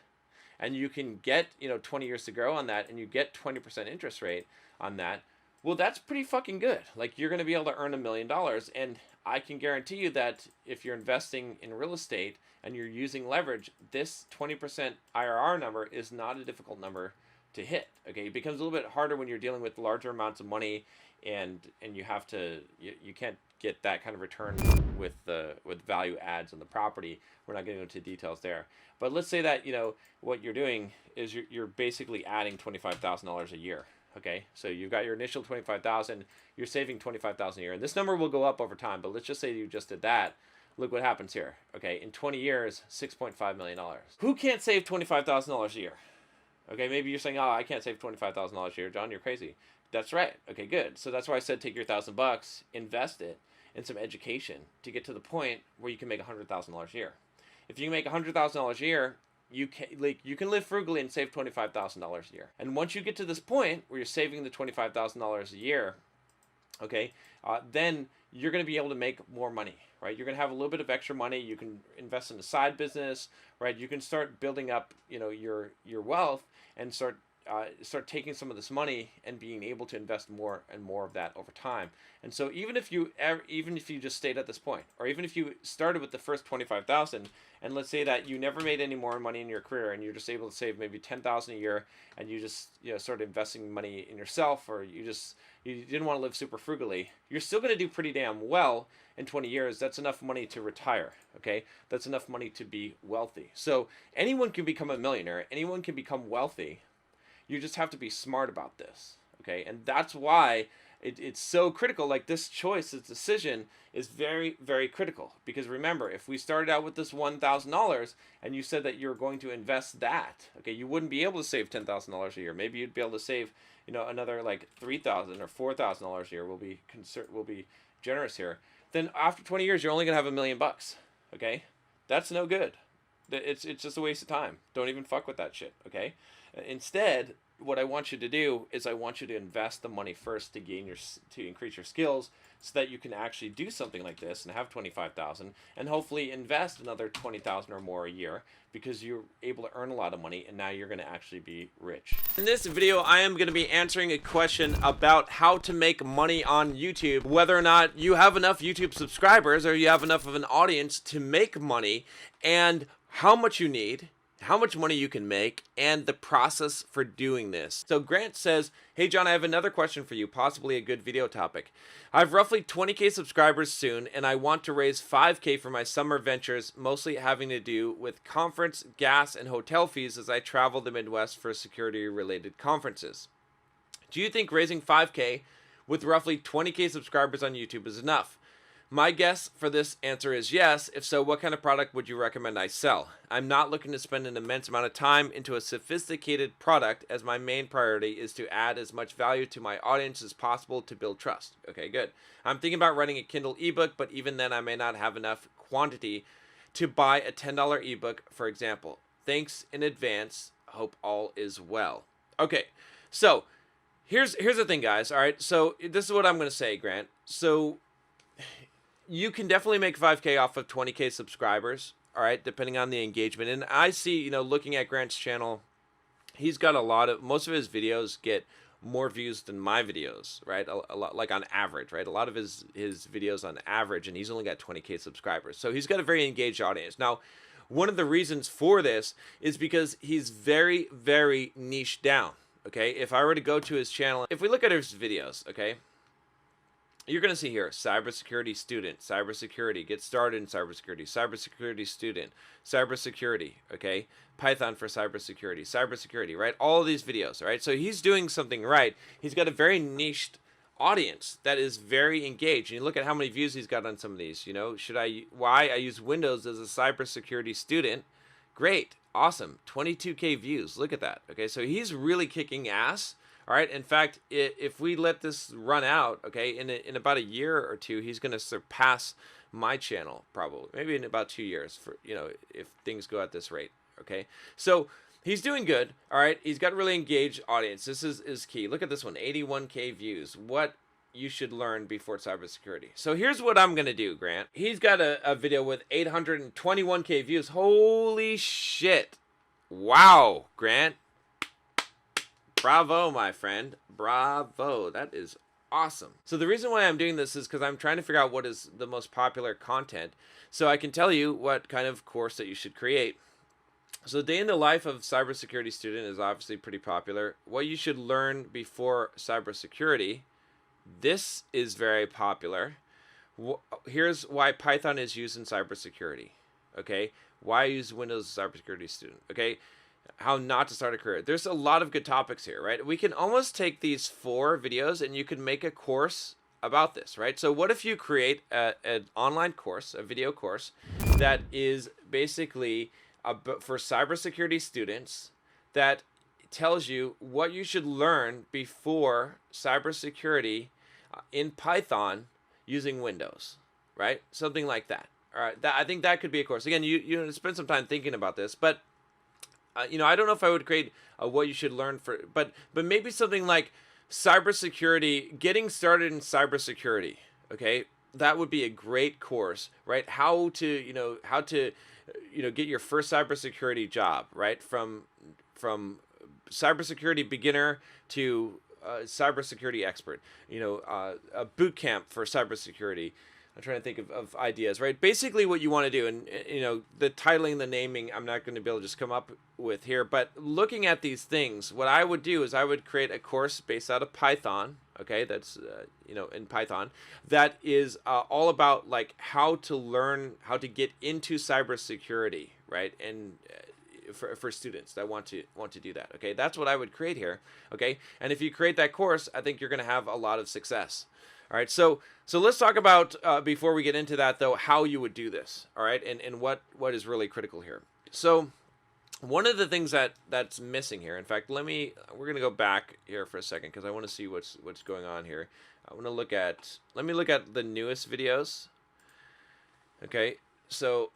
Speaker 3: and you can get, 20 years to grow on that, and you get 20% interest rate on that, well, that's pretty fucking good. Like, you're going to be able to earn $1 million. And I can guarantee you that if you're investing in real estate and you're using leverage, this 20% IRR number is not a difficult number to hit. Okay, it becomes a little bit harder when you're dealing with larger amounts of money, and you have to you can't get that kind of return with value adds on the property. We're not getting into details there, but let's say that what you're doing is you're basically adding $25,000 a year. Okay, so you've got your initial 25,000, you're saving 25,000 a year, and this number will go up over time. But let's just say you just did that. Look what happens here. Okay, in 20 years, $6.5 million. Who can't save $25,000 a year? Okay, maybe you're saying, oh, I can't save $25,000 a year, John. You're crazy. That's right. Okay, good. So that's why I said take your $1,000, invest it in some education to get to the point where you can make $100,000 a year. If you can make $100,000 a year, you can live frugally and save $25,000 a year. And once you get to this point where you're saving the $25,000 a year, okay, then you're going to be able to make more money, right? You're going to have a little bit of extra money. You can invest in a side business, right? You can start building up, your wealth, and start taking some of this money and being able to invest more and more of that over time. And so even if you just stayed at this point, or even if you started with the first 25,000, and let's say that you never made any more money in your career, and you're just able to save maybe 10,000 a year, and you just started investing money in yourself, or you didn't want to live super frugally, you're still going to do pretty damn well in 20 years. That's enough money to retire. Okay, that's enough money to be wealthy. So anyone can become a millionaire. Anyone can become wealthy. You just have to be smart about this, okay? And that's why it's so critical. Like, this choice, this decision is very, very critical. Because remember, if we started out with this $1,000 and you said that you're going to invest that, okay, you wouldn't be able to save $10,000 a year. Maybe you'd be able to save, another like $3,000 or $4,000 a year. We'll be generous here. Then after 20 years, you're only gonna have $1 million, okay? That's no good. It's just a waste of time. Don't even fuck with that shit, okay? Instead, what I want you to do is I want you to invest the money first to increase your skills,
Speaker 4: so that you can actually do something like this and have 25,000 and hopefully invest another 20,000 or more a year, because you're able to earn a lot of money and now you're going to actually be rich. In this video, I am going to be answering a question about how to make money on YouTube, whether or not you have enough YouTube subscribers or you have enough of an audience to make money, and how much you need, how much money you can make, and the process for doing this. So Grant says, hey John, I have another question for you, possibly a good video topic. I have roughly 20K subscribers soon, and I want to raise 5K for my summer ventures, mostly having to do with conference, gas, and hotel fees as I travel the Midwest for security-related conferences. Do you think raising 5K with roughly 20K subscribers on YouTube is enough? My guess for this answer is yes. If so, what kind of product would you recommend I sell? I'm not looking to spend an immense amount of time into a sophisticated product, as my main priority is to add as much value to my audience as possible to build trust. Okay, good. I'm thinking about writing a Kindle ebook, but even then I may not have enough quantity to buy a $10 ebook, for example. Thanks in advance. Hope all is well. Okay, so here's the thing, guys. All right, so this is what I'm going to say, Grant. So you can definitely make 5K off of 20K subscribers, all right, depending on the engagement. And I see, you know, looking at Grant's channel, he's got most of his videos get more views than my videos, right? A lot, like on average, right? A lot of his videos on average, and he's only got 20K subscribers. So he's got a very engaged audience. Now, one of the reasons for this is because he's very, very niche down, okay? If I were to go to his channel, if we look at his videos, okay, you're going to see here, cybersecurity student, cybersecurity, get started in cybersecurity, cybersecurity student, cybersecurity, okay? Python for cybersecurity, right? All of these videos, right? So he's doing something right. He's got a very niched audience that is very engaged. And you look at how many views he's got on some of these, you know, why I use Windows as a cybersecurity student. Great, awesome, 22K views, look at that, okay? So he's really kicking ass. All right. In fact, if we let this run out, okay, in about a year or two, he's going to surpass my channel, probably, maybe in about 2 years, for, you know, if things go at this rate. Okay. So he's doing good. All right. He's got a really engaged audience. This is key. Look at this one, 81K views. What you should learn before cybersecurity. So here's what I'm going to do, Grant. He's got a video with 821K views. Holy shit. Wow, Grant. Bravo, my friend. Bravo. That is awesome. So the reason why I'm doing this is because I'm trying to figure out what is the most popular content, so I can tell you what kind of course that you should create. So Day in the Life of Cybersecurity Student is obviously pretty popular. What you should learn before cybersecurity. This is very popular. Here's why Python is used in cybersecurity. Okay? Why use Windows as a cybersecurity student. Okay? How not to start a career. There's a lot of good topics here, right? We can almost take these 4 videos and you can make a course about this, right? So what if you create an online course, a video course that is basically for cybersecurity students that tells you what you should learn before cybersecurity in Python using Windows, right? Something like that. All right, I think that could be a course. Again, you spend some time thinking about this, but you know, I don't know if I would create what you should learn for, but maybe something like cybersecurity, getting started in cybersecurity. Okay, that would be a great course, right? How to get your first cybersecurity job, right? From cybersecurity beginner to cybersecurity expert. You know, a boot camp for cybersecurity. I'm trying to think of ideas, right? Basically what you want to do, and you know, the titling, the naming, I'm not going to be able to just come up with here, but looking at these things, what I would do is I would create a course based out of Python, okay, that's, you know, in Python, that is all about like how to learn, how to get into cybersecurity, right? And for students that want to do that, okay? That's what I would create here, okay? And if you create that course, I think you're going to have a lot of success. All right, so let's talk about, before we get into that though, how you would do this, all right, and what is really critical here. So one of the things that's missing here, in fact, we're going to go back here for a second because I want to see what's going on here. Let me look at the newest videos. Okay, so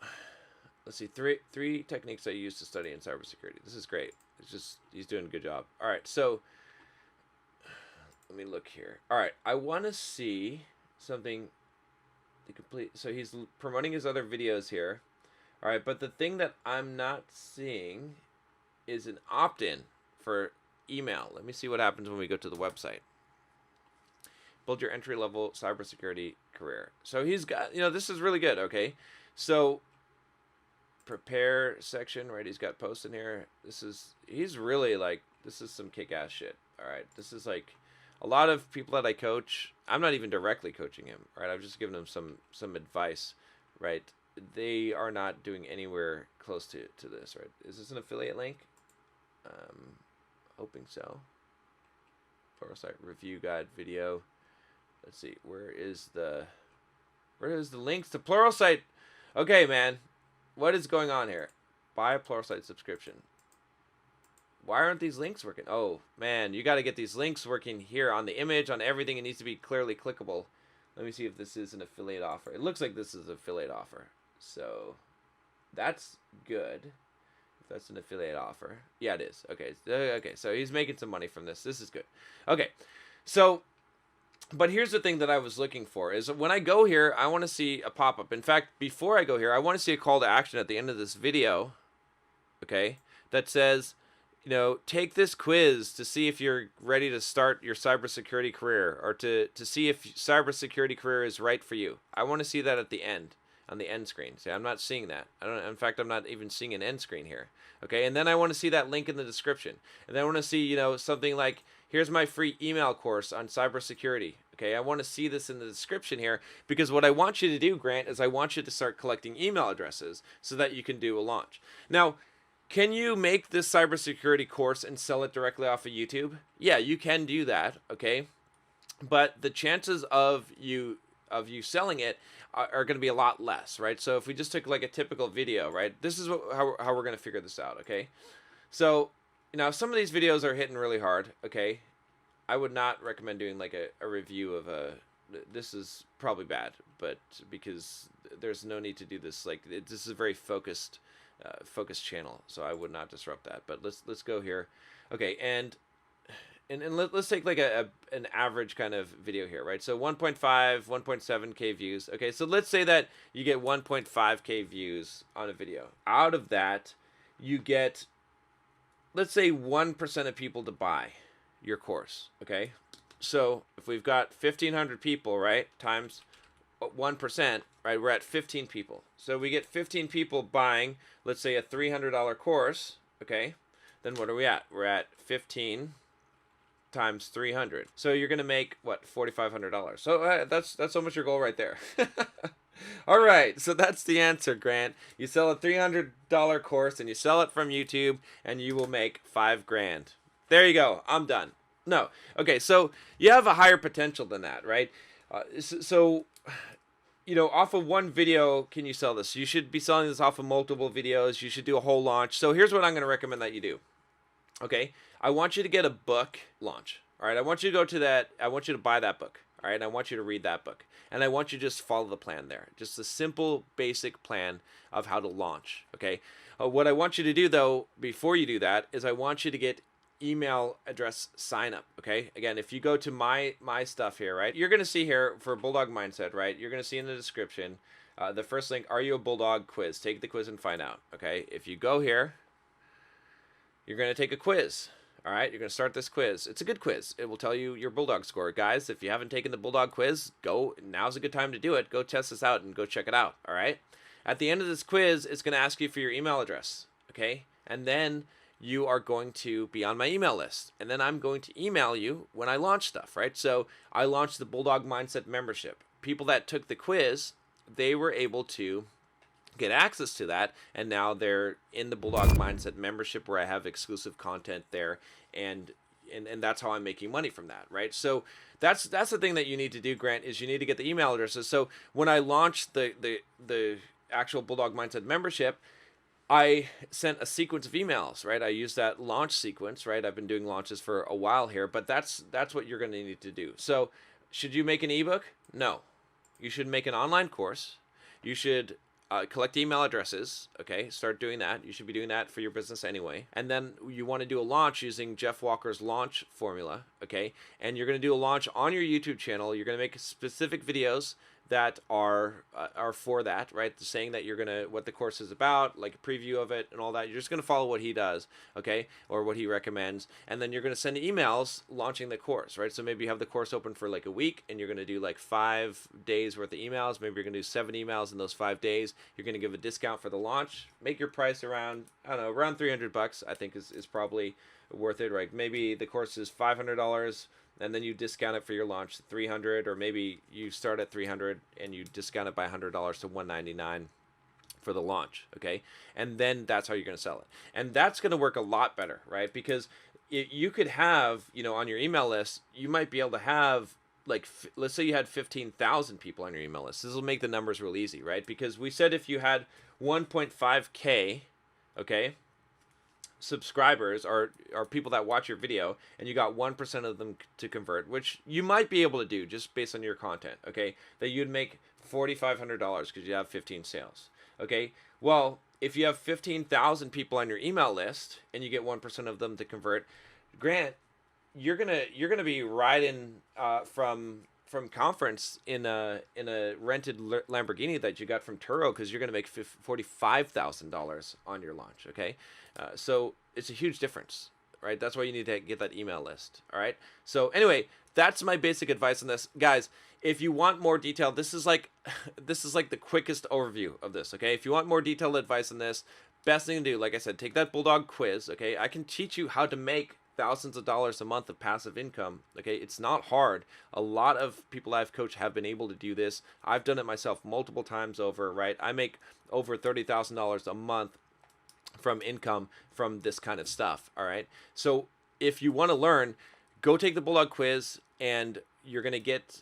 Speaker 4: let's see, three techniques I use to study in cybersecurity. This is great. It's just, he's doing a good job. All right, so let me look here. All right, I want to see,
Speaker 3: something to complete. So he's promoting his other videos here. All right, but the thing that I'm not seeing is an opt-in for email. Let me see what happens when we go to the website. Build your entry-level cybersecurity career. So he's got, this is really good, okay? So prepare section, right? He's got posts in here. He's really like, this is some kick-ass shit. All right, this is like a lot of people that I coach. I'm not even directly coaching him, right? I've just given him some advice, right? They are not doing anywhere close to this, right? Is this an affiliate link? Hoping so. Pluralsight review guide video. Let's see, where is the links to Pluralsight? Okay, man, what is going on here? Buy a Pluralsight subscription. Why aren't these links working? Oh man, you got to get these links working here on the image, on everything. It needs to be clearly clickable. Let me see if this is an affiliate offer. It looks like this is an affiliate offer, so that's good. If that's an affiliate offer, yeah, it is. Okay, okay, so he's making some money from this. This is good. Okay, so. But here's the thing that I was looking for is when I go here, I want to see a pop-up. In fact, before I go here, I want to see a call to action at the end of this video, okay, that says, take this quiz to see if you're ready to start your cybersecurity career, or to see if cybersecurity career is right for you. I want to see that at the end, on the end screen. See, I'm not seeing that. In fact, I'm not even seeing an end screen here, okay? And then I want to see that link in the description. And then I want to see, something like, here's my free email course on cybersecurity. Okay, I want to see this in the description here, because what I want you to do, Grant, is I want you to start collecting email addresses so that you can do a launch. Now, can you make this cybersecurity course and sell it directly off of YouTube? Yeah, you can do that, okay? But the chances of you selling it are going to be a lot less, right? So if we just took like a typical video, right? This is how we're going to figure this out, okay? So, some of these videos are hitting really hard, okay? I would not recommend doing like a review of this is probably bad, but because there's no need to do this. Like, this is a very focused channel, so I would not disrupt that. But let's go here. Okay, and let's take like an average kind of video here, right? So 1.5, 1.7K views. Okay, so let's say that you get 1.5K views on a video. Out of that, you get, let's say, 1% of people to buy your course, okay? So if we've got 1,500 people, right, times 1%, right, we're at 15 people. So we get 15 people buying, let's say, a $300 course, okay? Then what are we at? We're at 15 times 300. So you're gonna make what, $4,500. So that's almost your goal right there. All right, so that's the answer, Grant. You sell a $300 course and you sell it from YouTube, and you will make $5,000. There you go. I'm done. No. Okay, so you have a higher potential than that, right? So, off of one video, can you sell this? You should be selling this off of multiple videos. You should do a whole launch. So here's what I'm going to recommend that you do. Okay, I want you to get a book launch. All right, I want you to go to that. I want you to buy that book. All right, I want you to read that book. And I want you to just follow the plan there. Just a simple, basic plan of how to launch. Okay, what I want you to do, though, before you do that, is I want you to get email address sign up. Okay, again, if you go to my stuff here, right, you're gonna see here for Bulldog Mindset, right, you're gonna see in the description the first link, are you a Bulldog quiz? Take the quiz and find out. Okay, if you go here, you're gonna take a quiz. All right, you're gonna start this quiz. It's a good quiz. It will tell you your Bulldog score. Guys, if you haven't taken the Bulldog quiz, now's a good time to do it. Go test this out and go check it out. All right, at the end of this quiz, it's gonna ask you for your email address. Okay, and then you are going to be on my email list. And then I'm going to email you when I launch stuff, right? So I launched the Bulldog Mindset membership. People that took the quiz, they were able to get access to that, and now they're in the Bulldog Mindset membership where I have exclusive content there, and that's how I'm making money from that, right? So that's the thing that you need to do, Grant, is you need to get the email addresses. So when I launched the actual Bulldog Mindset membership, I sent a sequence of emails, right? I used that launch sequence, right? I've been doing launches for a while here, but that's what you're going to need to do. So should you make an ebook? No. You should make an online course. You should collect email addresses. Okay, start doing that. You should be doing that for your business anyway. And then you want to do a launch using Jeff Walker's launch formula. Okay, and you're going to do a launch on your YouTube channel. You're going to make specific videos that are for that, right? Saying that you're gonna, what the course is about, like a preview of it and all that. You're just gonna follow what he does, okay, or what he recommends, and then you're gonna send emails launching the course, right? So maybe you have the course open for like a week, and you're gonna do like 5 days worth of emails. Maybe you're gonna do 7 emails in those 5 days. You're gonna give a discount for the launch. Make your price around, I don't know, around $300. I think is probably worth it, right? Maybe the course is $500. And then you discount it for your launch to $300, or maybe you start at $300 and you discount it by $100 to $199 for the launch, okay? And then that's how you're going to sell it. And that's going to work a lot better, right? Because you could have, you know, on your email list, you might be able to have, like, let's say you had 15,000 people on your email list. This will make the numbers real easy, right? Because we said if you had 1.5K, okay, subscribers are people that watch your video, and you got 1% of them to convert, which you might be able to do just based on your content, okay, that you'd make $4,500 because you have 15 sales, okay? Well, if you have 15,000 people on your email list and you get 1% of them to convert, Grant, you're gonna be riding from conference in a rented Lamborghini that you got from Turo, because you're going to make $45,000 on your launch, okay? So it's a huge difference, right? That's why you need to get that email list, all right? So anyway, that's my basic advice on this. Guys, if you want more detail, this is like the quickest overview of this, okay? If you want more detailed advice on this, best thing to do, like I said, take that Bulldog quiz, okay? I can teach you how to make thousands of dollars a month of passive income, okay? It's not hard. A lot of people I've coached have been able to do this. I've done it myself multiple times over, right? I make over $30,000 a month from income from this kind of stuff, all right? So if you want to learn, go take the Bulldog quiz, and you're going to get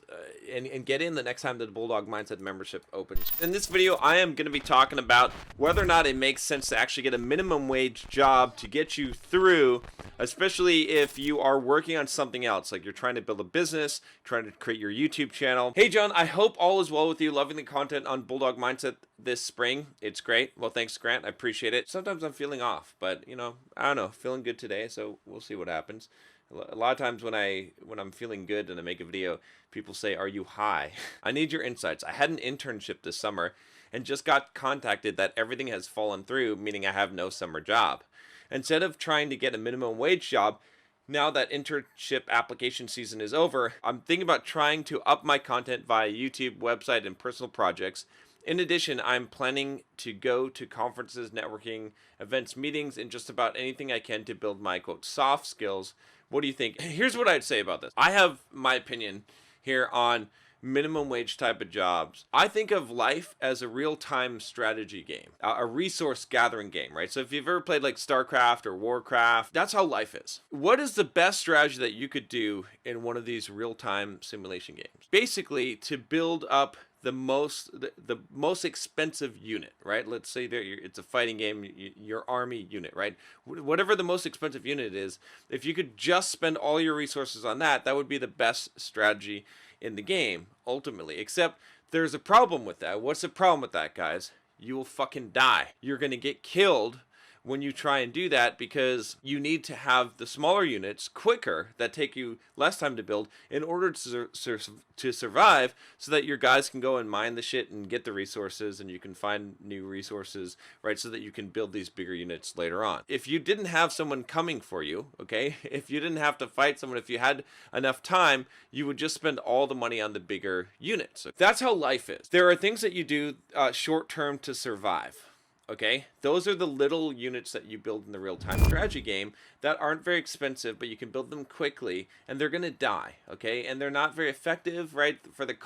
Speaker 3: and get in the next time the Bulldog Mindset membership opens. In this video, I am going to be talking about whether or not it makes sense to actually get a minimum wage job to get you through, especially if you are working on something else, like you're trying to build a business, trying to create your YouTube channel. Hey, John, I hope all is well with you. Loving the content on Bulldog Mindset this spring. It's great. Well, thanks, Grant. I appreciate it. Sometimes I'm feeling off, but, you know, I don't know, feeling good today, so we'll see what happens. A lot of times when I'm feeling good and I make a video, people say, "Are you high?" I need your insights. I had an internship this summer and just got contacted that everything has fallen through, meaning I have no summer job. Instead of trying to get a minimum wage job, now that internship application season is over, I'm thinking about trying to up my content via YouTube, website, and personal projects. In addition, I'm planning to go to conferences, networking, events, meetings, and just about anything I can to build my, quote, soft skills. What do you think? Here's what I'd say about this. I have my opinion here on minimum wage type of jobs. I think of life as a real-time strategy game, a resource gathering game, right? So if you've ever played like StarCraft or Warcraft, that's how life is. What is the best strategy that you could do in one of these real-time simulation games? Basically, to build up the most expensive unit, right? Let's say it's a fighting game, your army unit, right? Whatever the most expensive unit is, if you could just spend all your resources on that, that would be the best strategy in the game, ultimately. Except there's a problem with that. What's the problem with that, guys? You will fucking die. You're going to get killed when you try and do that, because you need to have the smaller units quicker that take you less time to build in order to survive, so that your guys can go and mine the shit and get the resources, and you can find new resources, right, so that you can build these bigger units later on. If you didn't have someone coming for you, okay, if you didn't have to fight someone, if you had enough time, you would just spend all the money on the bigger units. So that's how life is. There are things that you do short term to survive. Okay, those are the little units that you build in the real-time strategy game that aren't very expensive, but you can build them quickly, and they're going to die, okay? And they're not very effective, right? For the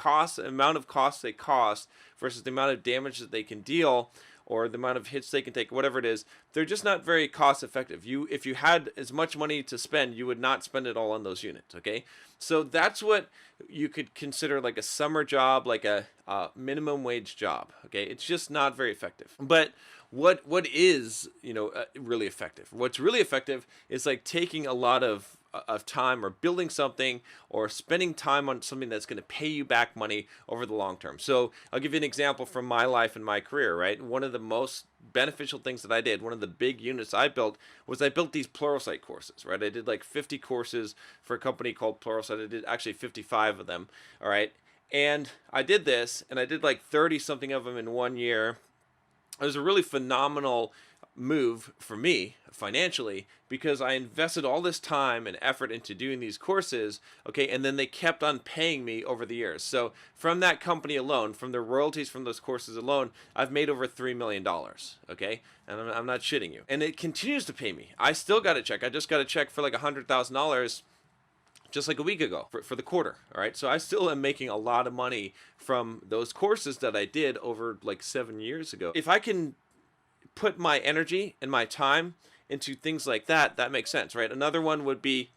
Speaker 3: amount of cost they cost versus the amount of damage that they can deal, or the amount of hits they can take, whatever it is, they're just not very cost effective. If you had as much money to spend, you would not spend it all on those units, okay? So that's what you could consider like a summer job, like a minimum wage job, okay? It's just not very effective. But what is, really effective? What's really effective is like taking a lot of time, or building something, or spending time on something that's going to pay you back money over the long term. So I'll give you an example from my life and my career, right? One of the most beneficial things that I did, one of the big units I built, was I built these Pluralsight courses, right? I did like 50 courses for a company called Pluralsight. I did actually 55 of them, all right? And I did this, and I did like 30 something of them in 1 year. It was a really phenomenal move for me financially, because I invested all this time and effort into doing these courses, okay, and then they kept on paying me over the years. So from that company alone, from the royalties from those courses alone, I've made over $3 million, okay, and I'm not shitting you. And it continues to pay me. I still got a check. I just got a check for like $100,000 just like a week ago for the quarter. All right. So I still am making a lot of money from those courses that I did over like 7 years ago. If I can put my energy and my time into things like that, that makes sense, right? Another one would be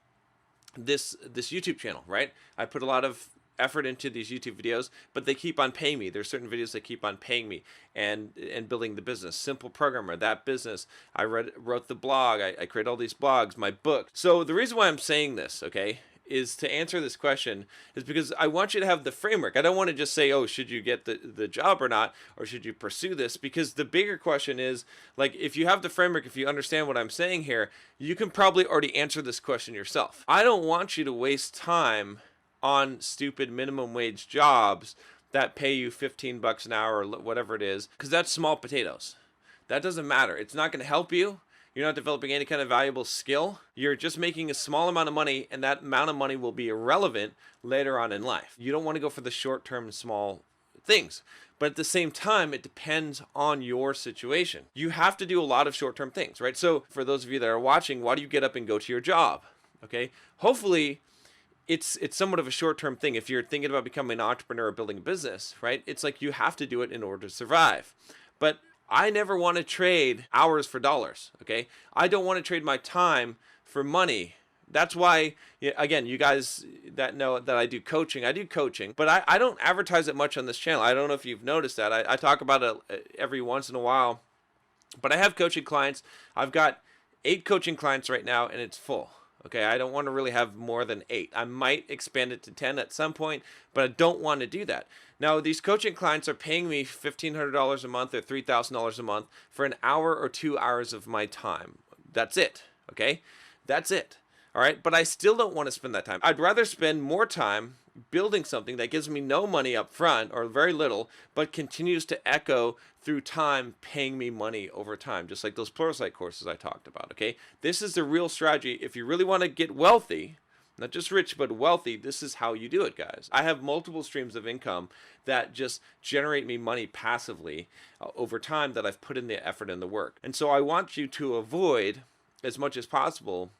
Speaker 3: this YouTube channel, right? I put a lot of effort into these YouTube videos, but they keep on paying me. There's certain videos that keep on paying me, and building the business. Simple Programmer, that business. I wrote the blog. I create all these blogs, my book. So the reason why I'm saying this, okay, is to answer this question is because I want you to have the framework. I don't want to just say, oh, should you get the job or not, or should you pursue this? Because the bigger question is, like, if you have the framework, if you understand what I'm saying here, you can probably already answer this question yourself. I don't want you to waste time on stupid minimum wage jobs that pay you $15 an hour or whatever it is, because that's small potatoes. That doesn't matter. It's not going to help you. You're not developing any kind of valuable skill. You're just making a small amount of money, and that amount of money will be irrelevant later on in life. You don't want to go for the short-term small things. But at the same time, it depends on your situation. You have to do a lot of short-term things, right? So for those of you that are watching, why do you get up and go to your job? Okay? Hopefully, it's somewhat of a short-term thing. If you're thinking about becoming an entrepreneur or building a business, right? It's like you have to do it in order to survive. But I never want to trade hours for dollars, okay? I don't want to trade my time for money. That's why, again, you guys that know that I do coaching, but I don't advertise it much on this channel. I don't know if you've noticed that. I talk about it every once in a while, but I have coaching clients. I've got 8 coaching clients right now, and it's full. Okay, I don't want to really have more than 8. I might expand it to 10 at some point, but I don't want to do that. Now, these coaching clients are paying me $1,500 a month or $3,000 a month for an hour or 2 hours of my time. That's it, okay? That's it, all right? But I still don't want to spend that time. I'd rather spend more time building something that gives me no money up front or very little, but continues to echo through time, paying me money over time, just like those Pluralsight courses I talked about, okay? This is the real strategy. If you really want to get wealthy, not just rich, but wealthy, this is how you do it, guys. I have multiple streams of income that just generate me money passively over time that I've put in the effort and the work. And so I want you to avoid, as much as possible,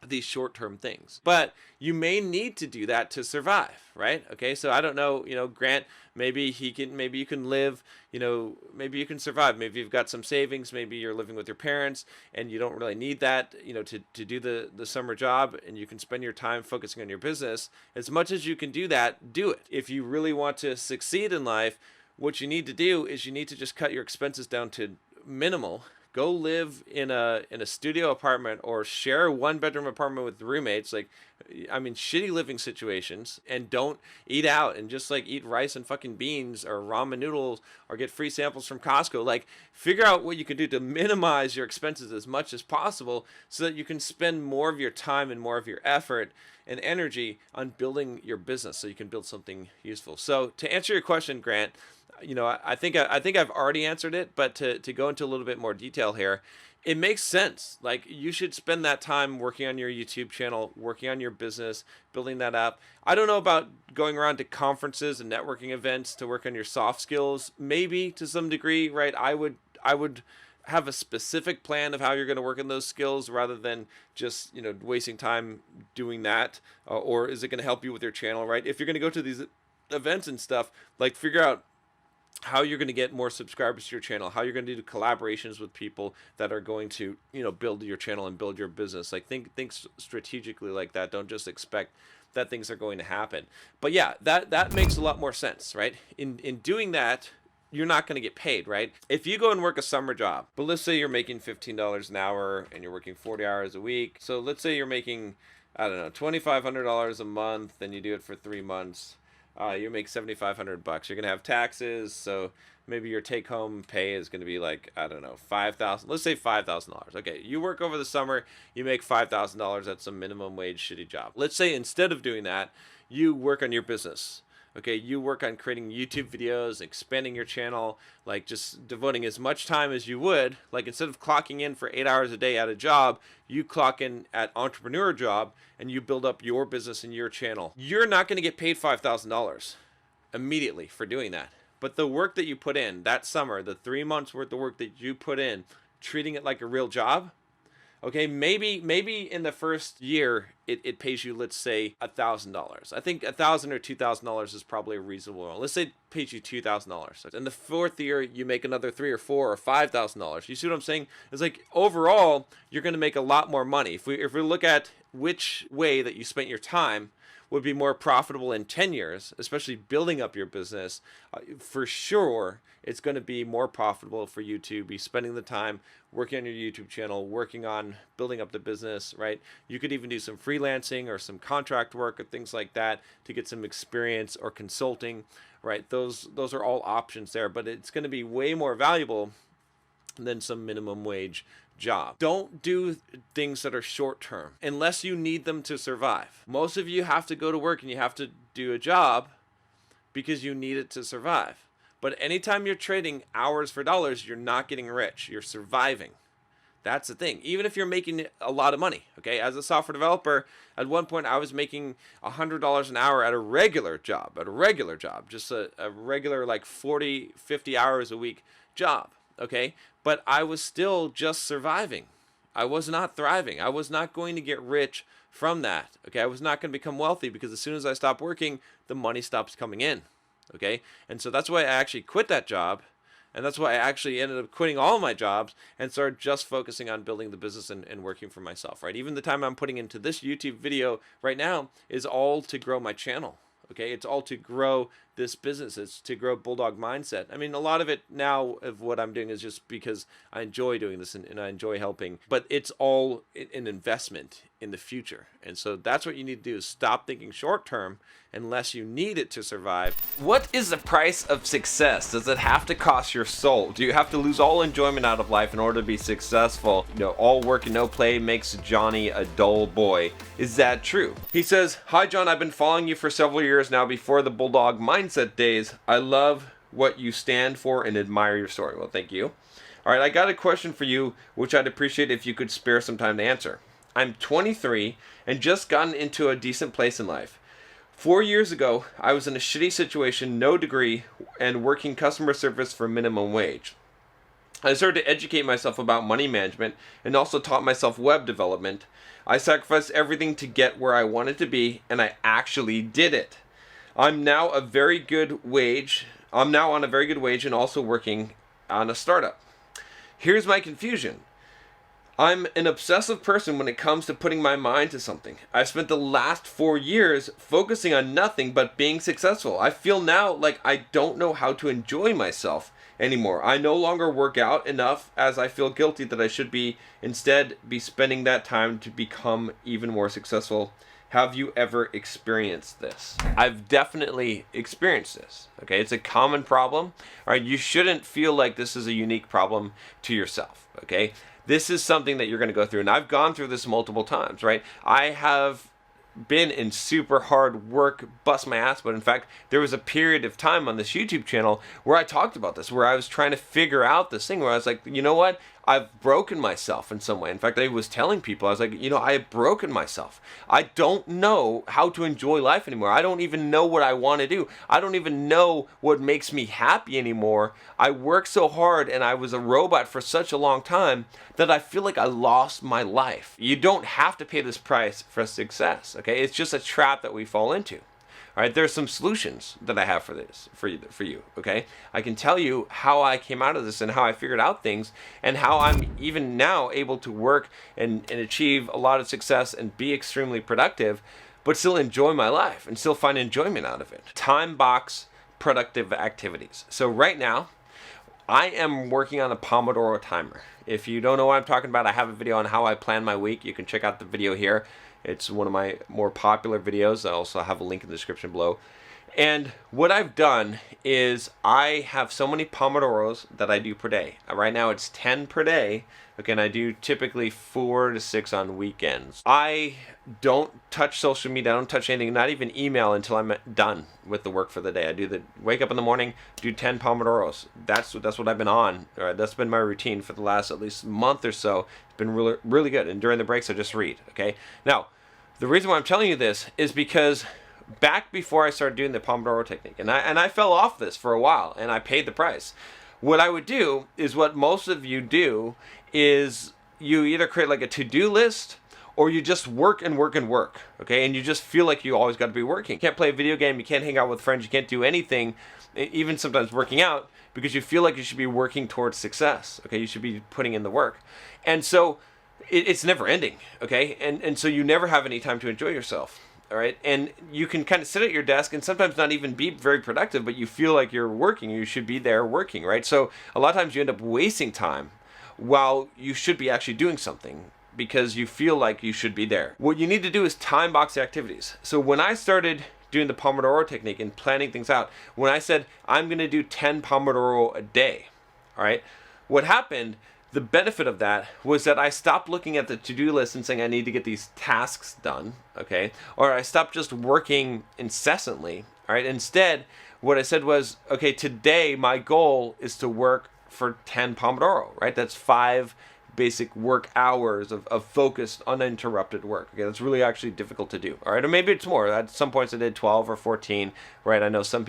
Speaker 3: these short-term things. But you may need to do that to survive, right? Okay, so I don't know, Grant, maybe you can live, maybe you can survive. Maybe you've got some savings, maybe you're living with your parents and you don't really need that, to do the summer job, and you can spend your time focusing on your business. As much as you can do that, do it. If you really want to succeed in life, what you need to do is you need to just cut your expenses down to minimal. Go live in a studio apartment, or share a 1-bedroom apartment with roommates, shitty living situations, and don't eat out and just eat rice and fucking beans or ramen noodles or get free samples from Costco. Figure out what you can do to minimize your expenses as much as possible so that you can spend more of your time and more of your effort and energy on building your business so you can build something useful. So to answer your question, Grant, I think I've already answered it, but to go into a little bit more detail here, it makes sense. You should spend that time working on your YouTube channel, working on your business, building that up. I don't know about going around to conferences and networking events to work on your soft skills. Maybe to some degree, right? I would have a specific plan of how you're going to work on those skills rather than just, wasting time doing that. Or is it going to help you with your channel, right? If you're going to go to these events and stuff, figure out how you're going to get more subscribers to your channel, how you're going to do collaborations with people that are going to, build your channel and build your business. Think strategically like that. Don't just expect that things are going to happen. But yeah, that makes a lot more sense, right? In doing that, you're not going to get paid, right? If you go and work a summer job, but let's say you're making $15 an hour and you're working 40 hours a week. So let's say you're making, I don't know, $2,500 a month, and you do it for 3 months. You make $7,500. You're going to have taxes. So maybe your take home pay is going to be like, I don't know, $5,000. Let's say $5,000. Okay. You work over the summer, you make $5,000 at some minimum wage shitty job. Let's say instead of doing that, you work on your business. Okay, you work on creating YouTube videos, expanding your channel, like just devoting as much time as you would. Like instead of clocking in for 8 hours a day at a job, you clock in at entrepreneur job and you build up your business and your channel. You're not going to get paid $5,000 immediately for doing that. But the work that you put in that summer, the 3 months worth of work that you put in, treating it like a real job, okay, maybe in the first year it pays you, let's say, $1,000. I think $1,000 or $2,000 is probably a reasonable one. Let's say it pays you $2,000. In the fourth year, you make another $3,000 or $4,000 or $5,000. You see what I'm saying? It's like overall, you're going to make a lot more money. If we look at which way that you spent your time would be more profitable in 10 years, especially building up your business, for sure it's going to be more profitable for you to be spending the time working on your YouTube channel, working on building up the business, right? You could even do some freelancing or some contract work or things like that to get some experience, or consulting, right? Those are all options there, but it's going to be way more valuable than some minimum wage job. Don't do things that are short term unless you need them to survive. Most of you have to go to work and you have to do a job because you need it to survive. But anytime you're trading hours for dollars, you're not getting rich. You're surviving. That's the thing. Even if you're making a lot of money, okay? As a software developer, at one point I was making $100 an hour at a regular job, just a regular like 40, 50 hours a week job, okay? But I was still just surviving. I was not thriving. I was not going to get rich from that, okay? I was not going to become wealthy because as soon as I stopped working, the money stops coming in, okay? And so that's why I actually quit that job. And that's why I actually ended up quitting all of my jobs and started just focusing on building the business and working for myself, right? Even the time I'm putting into this YouTube video right now is all to grow my channel, okay? It's all to grow this business. It's to grow Bulldog Mindset. I mean, a lot of it now of what I'm doing is just because I enjoy doing this and I enjoy helping, but it's all an investment in the future. And so that's what you need to do, is stop thinking short term unless you need it to survive.
Speaker 4: What is the price of success? Does it have to cost your soul? Do you have to lose all enjoyment out of life in order to be successful? You know, all work and no play makes Johnny a dull boy. Is that true?
Speaker 3: He says, "Hi John, I've been following you for several years now before the Bulldog Mindset days. I love what you stand for and admire your story." Well, thank you. All right, I got a question for you, which I'd appreciate if you could spare some time to answer. I'm 23 and just gotten into a decent place in life. 4 years ago, I was in a shitty situation, no degree, and working customer service for minimum wage. I started to educate myself about money management and also taught myself web development. I sacrificed everything to get where I wanted to be, and I actually did it. I'm now on a very good wage and also working on a startup. Here's my confusion. I'm an obsessive person when it comes to putting my mind to something. I've spent the last 4 years focusing on nothing but being successful. I feel now like I don't know how to enjoy myself anymore. I no longer work out enough, as I feel guilty that I should instead be spending that time to become even more successful. Have you ever experienced this?
Speaker 4: I've definitely experienced this. Okay, it's a common problem. All right, you shouldn't feel like this is a unique problem to yourself. Okay, this is something that you're going to go through, and I've gone through this multiple times. Right, I have been in super hard work, bust my ass, but in fact, there was a period of time on this YouTube channel where I talked about this, where I was trying to figure out this thing where I was like, you know what? I've broken myself in some way. In fact, I was telling people, I was like, you know, I have broken myself. I don't know how to enjoy life anymore. I don't even know what I want to do. I don't even know what makes me happy anymore. I worked so hard and I was a robot for such a long time that I feel like I lost my life. You don't have to pay this price for success, okay? It's just a trap that we fall into. All right, there's some solutions that I have for this, for you, okay? I can tell you how I came out of this and how I figured out things and how I'm even now able to work and achieve a lot of success and be extremely productive, but still enjoy my life and still find enjoyment out of it. Time box productive activities. So right now,
Speaker 3: I am working on a Pomodoro timer. If you don't know what I'm talking about, I have a video on how I plan my week. You can check out the video here. It's one of my more popular videos. I also have a link in the description below. And what I've done is I have so many Pomodoros that I do per day. Right now it's 10 per day. Again, I do typically 4 to 6 on weekends. I don't touch social media. I don't touch anything, not even email, until I'm done with the work for the day. I do wake up in the morning, do 10 Pomodoros. That's what I've been on. All right, that's been my routine for the last at least month or so. It's been really, really good. And during the breaks, I just read. Okay. Now, the reason why I'm telling you this is because back before I started doing the Pomodoro technique, and I fell off this for a while, and I paid the price. What I would do is what most of you do is you either create like a to-do list, or you just work and work and work, okay? And you just feel like you always got to be working. You can't play a video game, you can't hang out with friends, you can't do anything, even sometimes working out, because you feel like you should be working towards success, okay? You should be putting in the work. And so it's never ending, okay? And so you never have any time to enjoy yourself. All right, and you can kind of sit at your desk and sometimes not even be very productive, but you feel like you're working. You should be there working, right? So a lot of times you end up wasting time while you should be actually doing something because you feel like you should be there. What you need to do is time box the activities. So when I started doing the Pomodoro technique and planning things out, when I said I'm going to do 10 Pomodoro a day, all right, what happened, the benefit of that was that I stopped looking at the to-do list and saying I need to get these tasks done, okay? Or I stopped just working incessantly, all right? Instead, what I said was, okay, today my goal is to work for 10 Pomodoro, right? That's 5 basic work hours of focused, uninterrupted work. Okay, that's really actually difficult to do, all right? Or maybe it's more. At some points I did 12 or 14, right? I know some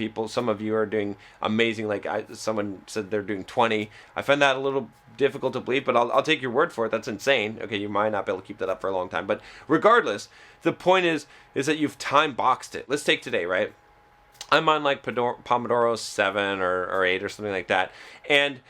Speaker 3: of you are doing amazing. Like someone said they're doing 20. I find that a little difficult to believe, but I'll take your word for it. That's insane. Okay, you might not be able to keep that up for a long time, but regardless, the point is that you've time boxed it. Let's take today, right? I'm on like Pomodoro 7 or 8 or something like that, and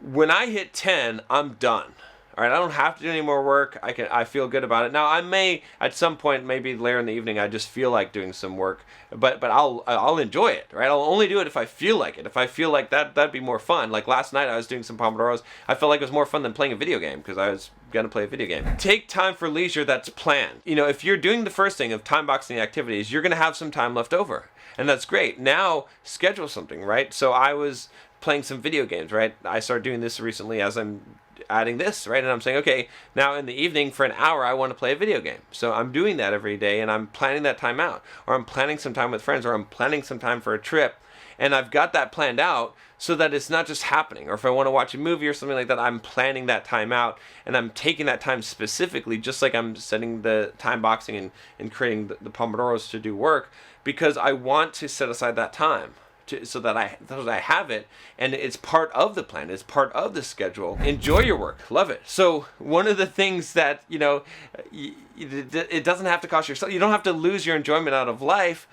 Speaker 3: when I hit 10, I'm done. All right, I don't have to do any more work. I feel good about it. Now, I may at some point, maybe later in the evening, I just feel like doing some work, but I'll enjoy it, right? I'll only do it if I feel like it. If I feel like that'd be more fun. Like last night, I was doing some Pomodoros. I felt like it was more fun than playing a video game because I was gonna play a video game. Take time for leisure that's planned. You know, if you're doing the first thing of time boxing the activities, you're gonna have some time left over, and that's great. Now, schedule something, right? So I was playing some video games, right? I started doing this recently as I'm adding this, right? And I'm saying, okay, now in the evening for an hour, I want to play a video game. So I'm doing that every day, and I'm planning that time out, or I'm planning some time with friends, or I'm planning some time for a trip, and I've got that planned out so that it's not just happening. Or if I want to watch a movie or something like that, I'm planning that time out, and I'm taking that time specifically, just like I'm setting the time boxing and creating the Pomodoros to do work, because I want to set aside that time. So that I have it, and it's part of the plan, it's part of the schedule. Enjoy your work, love it. So one of the things that, you know, it doesn't have to cost yourself, you don't have to lose your enjoyment out of life,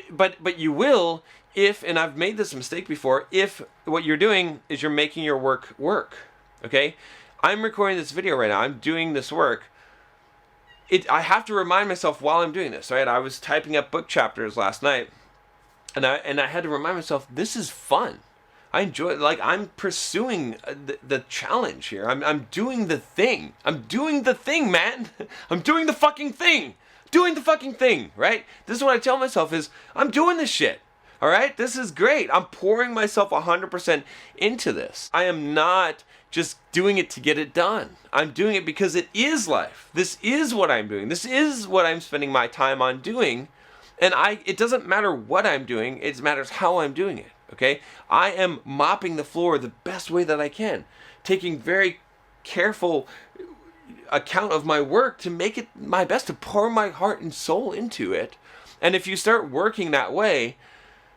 Speaker 3: but you will if, and I've made this mistake before, if what you're doing is you're making your work, okay? I'm recording this video right now, I'm doing this work. I have to remind myself while I'm doing this, right? I was typing up book chapters last night, and I had to remind myself, this is fun. I enjoy it. Like, I'm pursuing the challenge here. I'm doing the thing. I'm doing the thing, man. I'm doing the fucking thing. Doing the fucking thing, right? This is what I tell myself is, I'm doing this shit. All right? This is great. I'm pouring myself 100% into this. I am not just doing it to get it done. I'm doing it because it is life. This is what I'm doing. This is what I'm spending my time on doing. And it doesn't matter what I'm doing, it matters how I'm doing it, okay? I am mopping the floor the best way that I can, taking very careful account of my work to make it my best, to pour my heart and soul into it. And if you start working that way,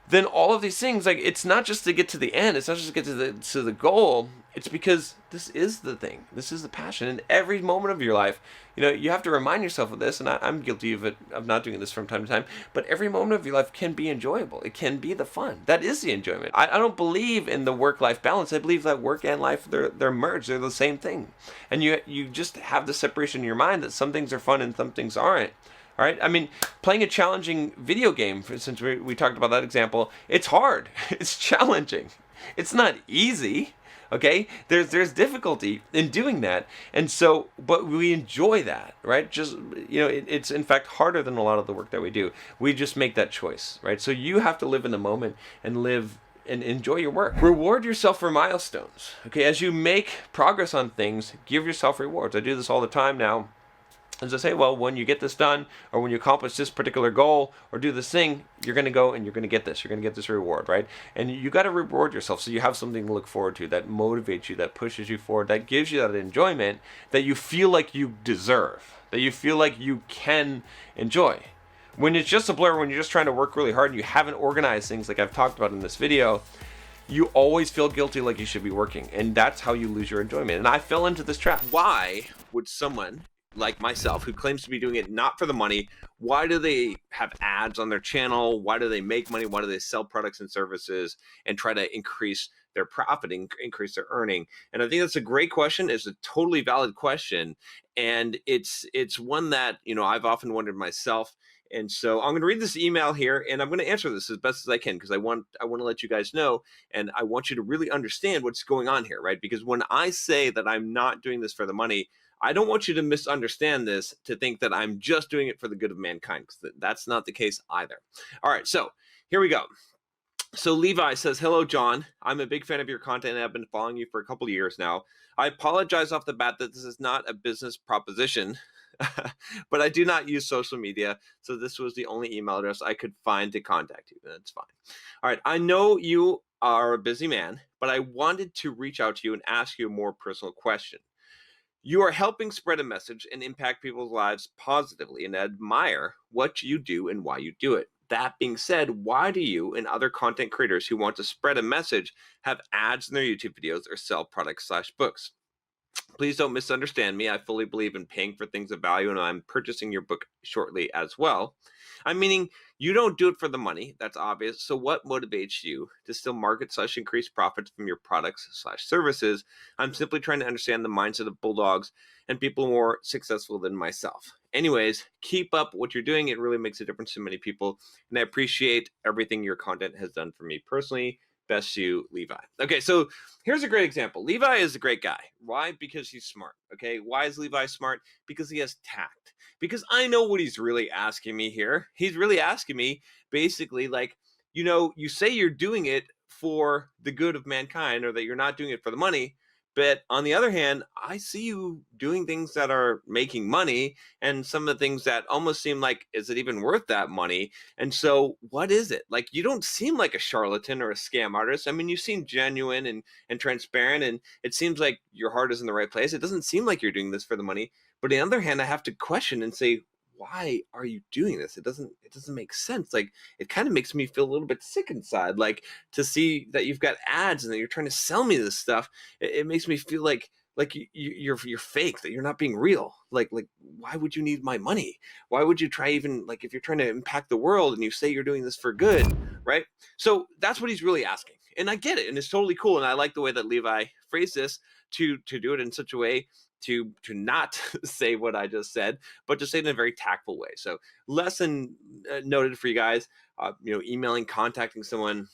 Speaker 3: then all of these things, like, it's not just to get to the end, it's not just to get to the goal, it's because this is the thing, this is the passion. In every moment of your life, you know, you have to remind yourself of this, and I'm guilty of it, of not doing this from time to time, but every moment of your life can be enjoyable. It can be the fun. That is the enjoyment. I don't believe in the work-life balance. I believe that work and life, they're merged, they're the same thing. And you just have the separation in your mind that some things are fun and some things aren't. All right. I mean, playing a challenging video game, since we talked about that example, it's hard. It's challenging. It's not easy. Okay, there's difficulty in doing that, and so, but we enjoy that, right? Just, it's in fact harder than a lot of the work that we do. We just make that choice, right? So you have to live in the moment and live and enjoy your work. Reward yourself for milestones. Okay, as you make progress on things, give yourself rewards. I do this all the time now. As I say, well, when you get this done, or when you accomplish this particular goal, or do this thing, you're going to go and you're going to get this. You're going to get this reward, right? And you got to reward yourself so you have something to look forward to that motivates you, that pushes you forward, that gives you that enjoyment that you feel like you deserve, that you feel like you can enjoy. When it's just a blur, when you're just trying to work really hard and you haven't organized things like I've talked about in this video, you always feel guilty like you should be working. And that's how you lose your enjoyment. And I fell into this trap. Why would someone like myself, who claims to be doing it not for the money, why do they have ads on their channel? Why do they make money? Why do they sell products and services and try to increase their profit, increase their earning? And I think that's a great question. It's a totally valid question. And it's one that, I've often wondered myself. And so I'm going to read this email here, and I'm going to answer this as best as I can, because I want to let you guys know, and I want you to really understand what's going on here, right? Because when I say that I'm not doing this for the money, I don't want you to misunderstand this to think that I'm just doing it for the good of mankind, because that's not the case either. All right, so here we go. So Levi says, hello, John. I'm a big fan of your content and I've been following you for a couple of years now. I apologize off the bat that this is not a business proposition, but I do not use social media, so this was the only email address I could find to contact you. That's fine. All right, I know you are a busy man, but I wanted to reach out to you and ask you a more personal question. You are helping spread a message and impact people's lives positively, and I admire what you do and why you do it. That being said, why do you and other content creators who want to spread a message have ads in their YouTube videos or sell products/books? Please don't misunderstand me. I fully believe in paying for things of value, and I'm purchasing your book shortly as well. I'm meaning you don't do it for the money. That's obvious. So what motivates you to still market/increase profits from your products/services? I'm simply trying to understand the mindset of bulldogs and people more successful than myself. Anyways, keep up what you're doing. It really makes a difference to many people, and I appreciate everything your content has done for me personally. Best you, Levi. Okay, so here's a great example. Levi is a great guy. Why? Because he's smart. Okay, why is Levi smart? Because he has tact. Because I know what he's really asking me here. He's really asking me basically like, you say you're doing it for the good of mankind, or that you're not doing it for the money. But on the other hand, I see you doing things that are making money, and some of the things that almost seem like, is it even worth that money? And so what is it? Like, you don't seem like a charlatan or a scam artist. I mean, you seem genuine and transparent, and it seems like your heart is in the right place. It doesn't seem like you're doing this for the money. But on the other hand, I have to question and say, why are you doing this? It doesn't make sense. Like, it kind of makes me feel a little bit sick inside, like, to see that you've got ads and that you're trying to sell me this stuff. It makes me feel like you're fake, that you're not being real. Like why would you need my money? Why would you try, even like, if you're trying to impact the world and you say you're doing this for good, right? So that's what he's really asking, and I get it, and it's totally cool. And I like the way that Levi phrased this, to do it in such a way to not say what I just said, but to say it in a very tactful way. So lesson noted for you guys. Emailing, contacting someone,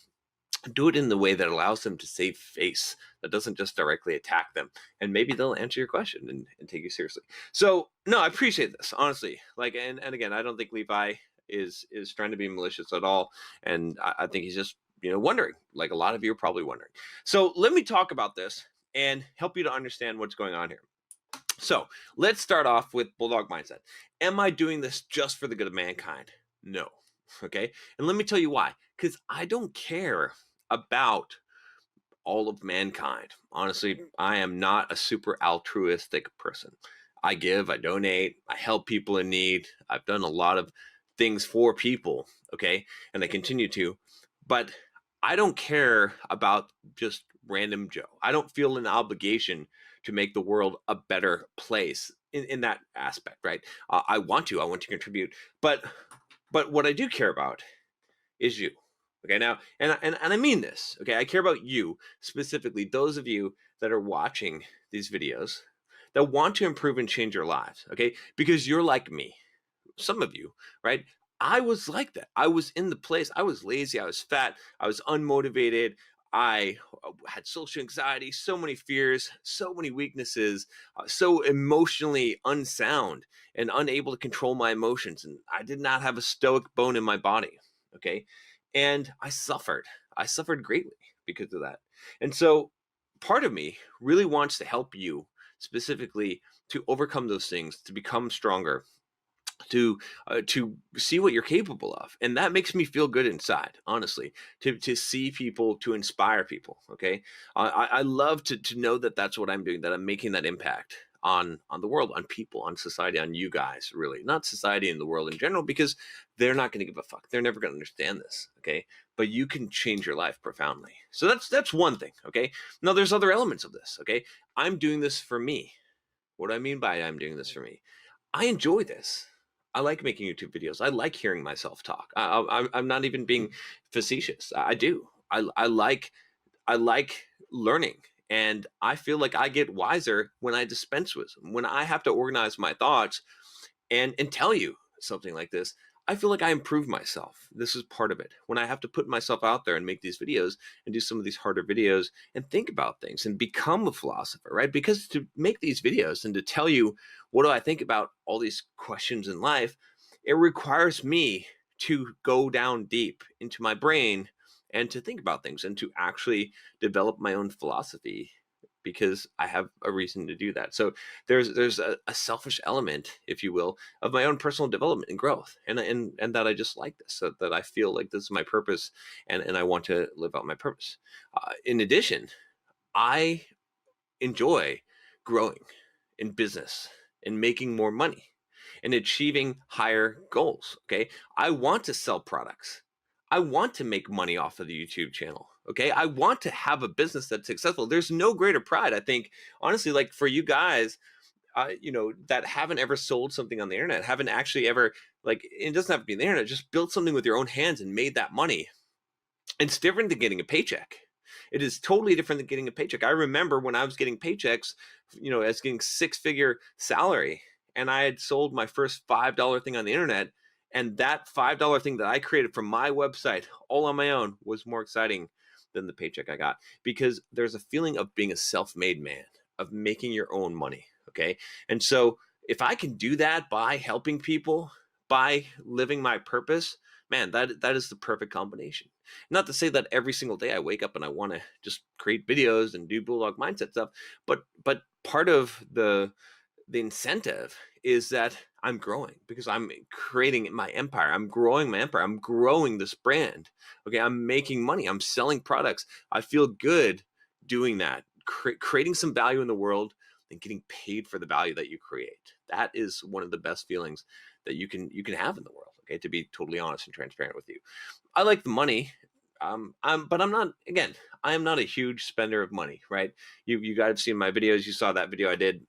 Speaker 3: do it in the way that allows them to save face, that doesn't just directly attack them, and maybe they'll answer your question and take you seriously. So no, I appreciate this, honestly. Like, and again, I don't think Levi is trying to be malicious at all, and I think he's just wondering, like a lot of you are probably wondering. So let me talk about this and help you to understand what's going on here. So let's start off with bulldog mindset. Am I doing this just for the good of mankind? No. Okay. And let me tell you why. Because I don't care about all of mankind. Honestly, I am not a super altruistic person. I give, I donate, I help people in need. I've done a lot of things for people. Okay. And I continue to. But I don't care about just random Joe. I don't feel an obligation to make the world a better place in that aspect, right? I want to contribute, but what I do care about is you. Okay, now, and I mean this. Okay, I care about you specifically, those of you that are watching these videos that want to improve and change your lives. Okay, because you're like me, some of you, right? I was like that. I was in the place. I was lazy. I was fat. I was unmotivated. I had social anxiety, so many fears, so many weaknesses, so emotionally unsound and unable to control my emotions. And I did not have a stoic bone in my body. Okay. And I suffered. I suffered greatly because of that. And so part of me really wants to help you specifically to overcome those things, to become stronger, to see what you're capable of, and that makes me feel good inside, honestly, to see people, to inspire people. Okay, I love to know that that's what I'm doing, that I'm making that impact on the world, on people, on society, on you guys, really, not society and the world in general, because they're not going to give a fuck, they're never going to understand this. Okay, but you can change your life profoundly. So that's one thing. Okay, now there's other elements of this. Okay, I'm doing this for me. What do I mean by I'm doing this for me? I enjoy this. I like making YouTube videos. I like hearing myself talk. I'm not even being facetious. I do. I like learning, and I feel like I get wiser when I dispense wisdom. When I have to organize my thoughts and tell you something like this, I feel like I improve myself. This is part of it. When I have to put myself out there and make these videos and do some of these harder videos and think about things and become a philosopher, right? Because to make these videos and to tell you what do I think about all these questions in life, it requires me to go down deep into my brain and to think about things and to actually develop my own philosophy, because I have a reason to do that. So there's a selfish element, if you will, of my own personal development and growth, and that I just like this, so that I feel like this is my purpose, and I want to live out my purpose. In addition, I enjoy growing in business and making more money and achieving higher goals. Okay, I want to sell products. I want to make money off of the YouTube channel. Okay, I want to have a business that's successful. There's no greater pride, I think, honestly, like for you guys, that haven't ever sold something on the internet, haven't actually ever, like, it doesn't have to be on the internet, just built something with your own hands and made that money. It's different than getting a paycheck. It is totally different than getting a paycheck. I remember when I was getting paychecks, I was getting six-figure salary, and I had sold my first $5 thing on the internet. And that $5 thing that I created from my website all on my own was more exciting than the paycheck I got, because there's a feeling of being a self-made man, of making your own money. Okay. And so if I can do that by helping people, by living my purpose, man, that is the perfect combination. Not to say that every single day I wake up and I want to just create videos and do Bulldog Mindset stuff, but part of the incentive is that I'm growing, because I'm creating my empire. I'm growing my empire. I'm growing this brand. Okay, I'm making money. I'm selling products. I feel good doing that, creating some value in the world and getting paid for the value that you create. That is one of the best feelings that you can have in the world. Okay, to be totally honest and transparent with you, I like the money. But I'm not. Again, I am not a huge spender of money. Right? You guys have seen my videos. You saw that video I did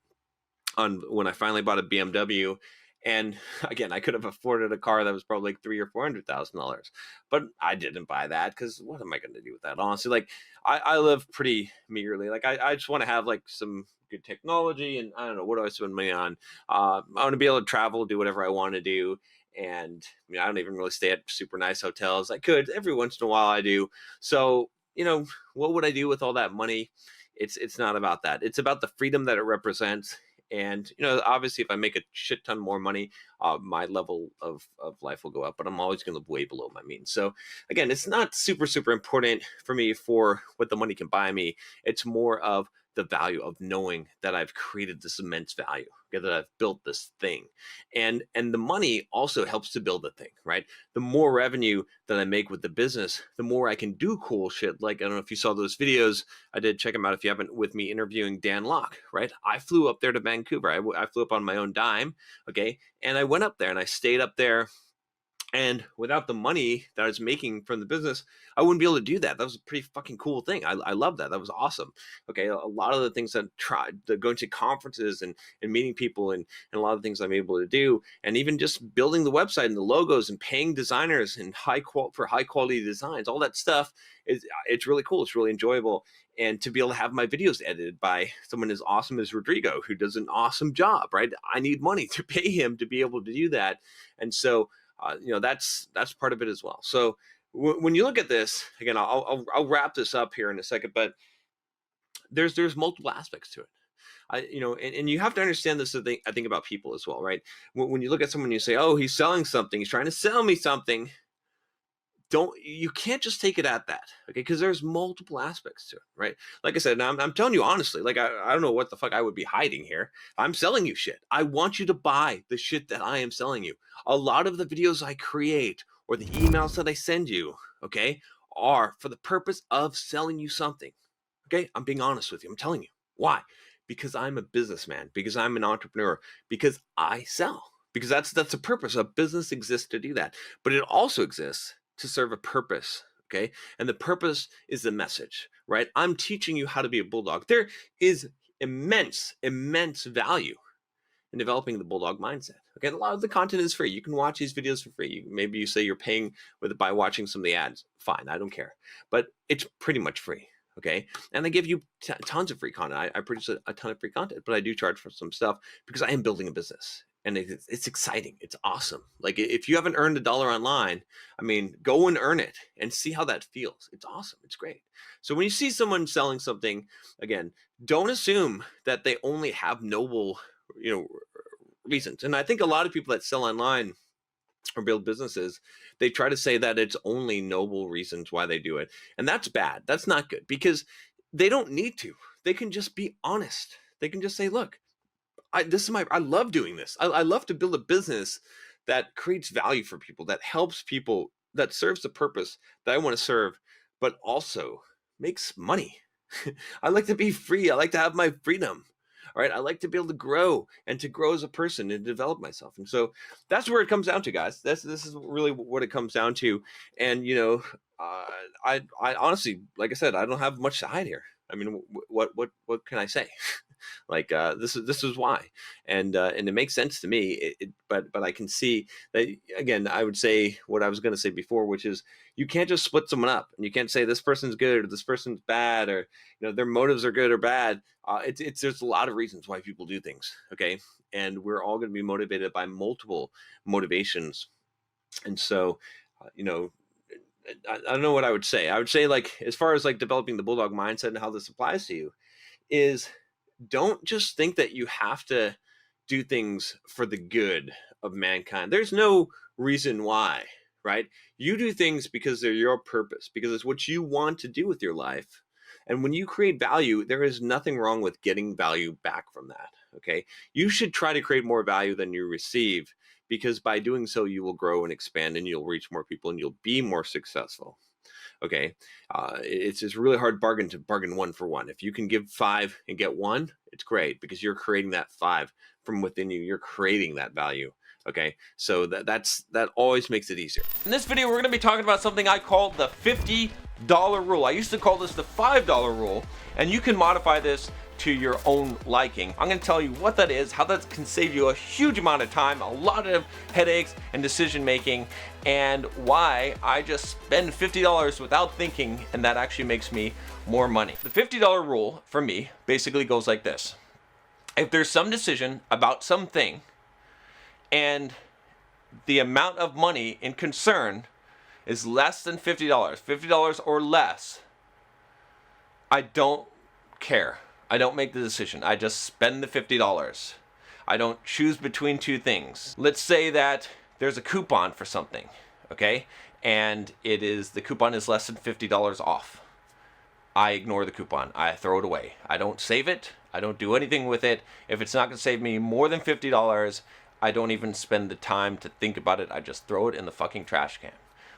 Speaker 3: on when I finally bought a BMW. And again, I could have afforded a car that was probably like $300,000 or $400,000, but I didn't buy that because what am I going to do with that? Honestly, like I live pretty meagerly. Like I just want to have like some good technology, and I don't know, what do I spend money on? I want to be able to travel, do whatever I want to do. And I don't even really stay at super nice hotels. I could every once in a while, I do. So, what would I do with all that money? It's not about that. It's about the freedom that it represents. And, obviously, if I make a shit ton more money, my level of life will go up, but I'm always going to live way below my means. So, again, it's not super, super important for me for what the money can buy me. It's more of the value of knowing that I've created this immense value, okay, that I've built this thing. And the money also helps to build the thing, right? The more revenue that I make with the business, the more I can do cool shit. Like, I don't know if you saw those videos I did, check them out if you haven't, with me interviewing Dan Locke, right? I flew up there to Vancouver. I flew up on my own dime, okay? And I went up there and I stayed up there. And without the money that I was making from the business, I wouldn't be able to do that. That was a pretty fucking cool thing. I love that. That was awesome. Okay. A lot of the things I tried, going to conferences and meeting people and a lot of things I'm able to do. And even just building the website and the logos and paying designers and for high quality designs, all that stuff it's really cool. It's really enjoyable. And to be able to have my videos edited by someone as awesome as Rodrigo, who does an awesome job, right? I need money to pay him to be able to do that. And so, that's part of it as well. So When you look at this, again, I'll wrap this up here in a second, but there's multiple aspects to it. And you have to understand this. I think about people as well, right? When you look at someone, you say, "Oh, he's selling something. He's trying to sell me something." You can't just take it at that, okay? Because there's multiple aspects to it, right? Like I said, I'm telling you honestly, like I don't know what the fuck I would be hiding here. I'm selling you shit. I want you to buy the shit that I am selling you. A lot of the videos I create or the emails that I send you, okay, are for the purpose of selling you something. Okay, I'm being honest with you. I'm telling you. Why? Because I'm a businessman, because I'm an entrepreneur, because I sell. Because that's the purpose. A business exists to do that. But it also exists to serve a purpose. Okay. And the purpose is the message, right? I'm teaching you how to be a bulldog. There is immense value in developing the bulldog mindset. Okay. A lot of the content is free. You can watch these videos for free. Maybe you say you're paying with it by watching some of the ads. Fine. I don't care. But it's pretty much free. Okay. And I give you tons of free content. I produce a ton of free content, but I do charge for some stuff because I am building a business. And it's exciting. It's awesome. Like if you haven't earned $1 online, I mean, go and earn it and see how that feels. It's awesome. It's great. So when you see someone selling something, again, don't assume that they only have noble, reasons. And I think a lot of people that sell online or build businesses, they try to say that it's only noble reasons why they do it. And that's bad. That's not good because they don't need to. They can just be honest. They can just say, look, I love doing this. I love to build a business that creates value for people, that helps people, that serves the purpose that I want to serve, but also makes money. I like to be free. I like to have my freedom. All right. I like to be able to grow and to grow as a person and develop myself. And so that's where it comes down to, guys. This is really what it comes down to. And, I honestly, like I said, I don't have much to hide here. I mean, what can I say? Like this is why, and it makes sense to me. But I can see that again. I would say what I was going to say before, which is you can't just split someone up, and you can't say this person's good or this person's bad, or their motives are good or bad. There's a lot of reasons why people do things. Okay, and we're all going to be motivated by multiple motivations, and so I don't know what I would say. I would say, like, as far as like developing the bulldog mindset and how this applies to you is don't just think that you have to do things for the good of mankind. There's no reason why, right? You do things because they're your purpose, because it's what you want to do with your life. And when you create value, there is nothing wrong with getting value back from that, okay? You should try to create more value than you receive, because by doing so, you will grow and expand and you'll reach more people and you'll be more successful. Okay. It's a really hard bargain to bargain 1 for 1. If you can give 5 and get 1, it's great because you're creating that 5 from within you. You're creating that value. Okay. So that always makes it easier.
Speaker 4: In this video, we're going to be talking about something I call the $50 rule. I used to call this the $5 rule, and you can modify this to your own liking. I'm going to tell you what that is, how that can save you a huge amount of time, a lot of headaches and decision making, and why I just spend $50 without thinking, and that actually makes me more money. The $50 rule for me basically goes like this. If there's some decision about something and the amount of money in concern is less than $50 or less, I don't care. I don't make the decision. I just spend the $50. I don't choose between two things. Let's say that there's a coupon for something, okay? And the coupon is less than $50 off. I ignore the coupon. I throw it away. I don't save it. I don't do anything with it. If it's not going to save me more than $50, I don't even spend the time to think about it. I just throw it in the fucking trash can.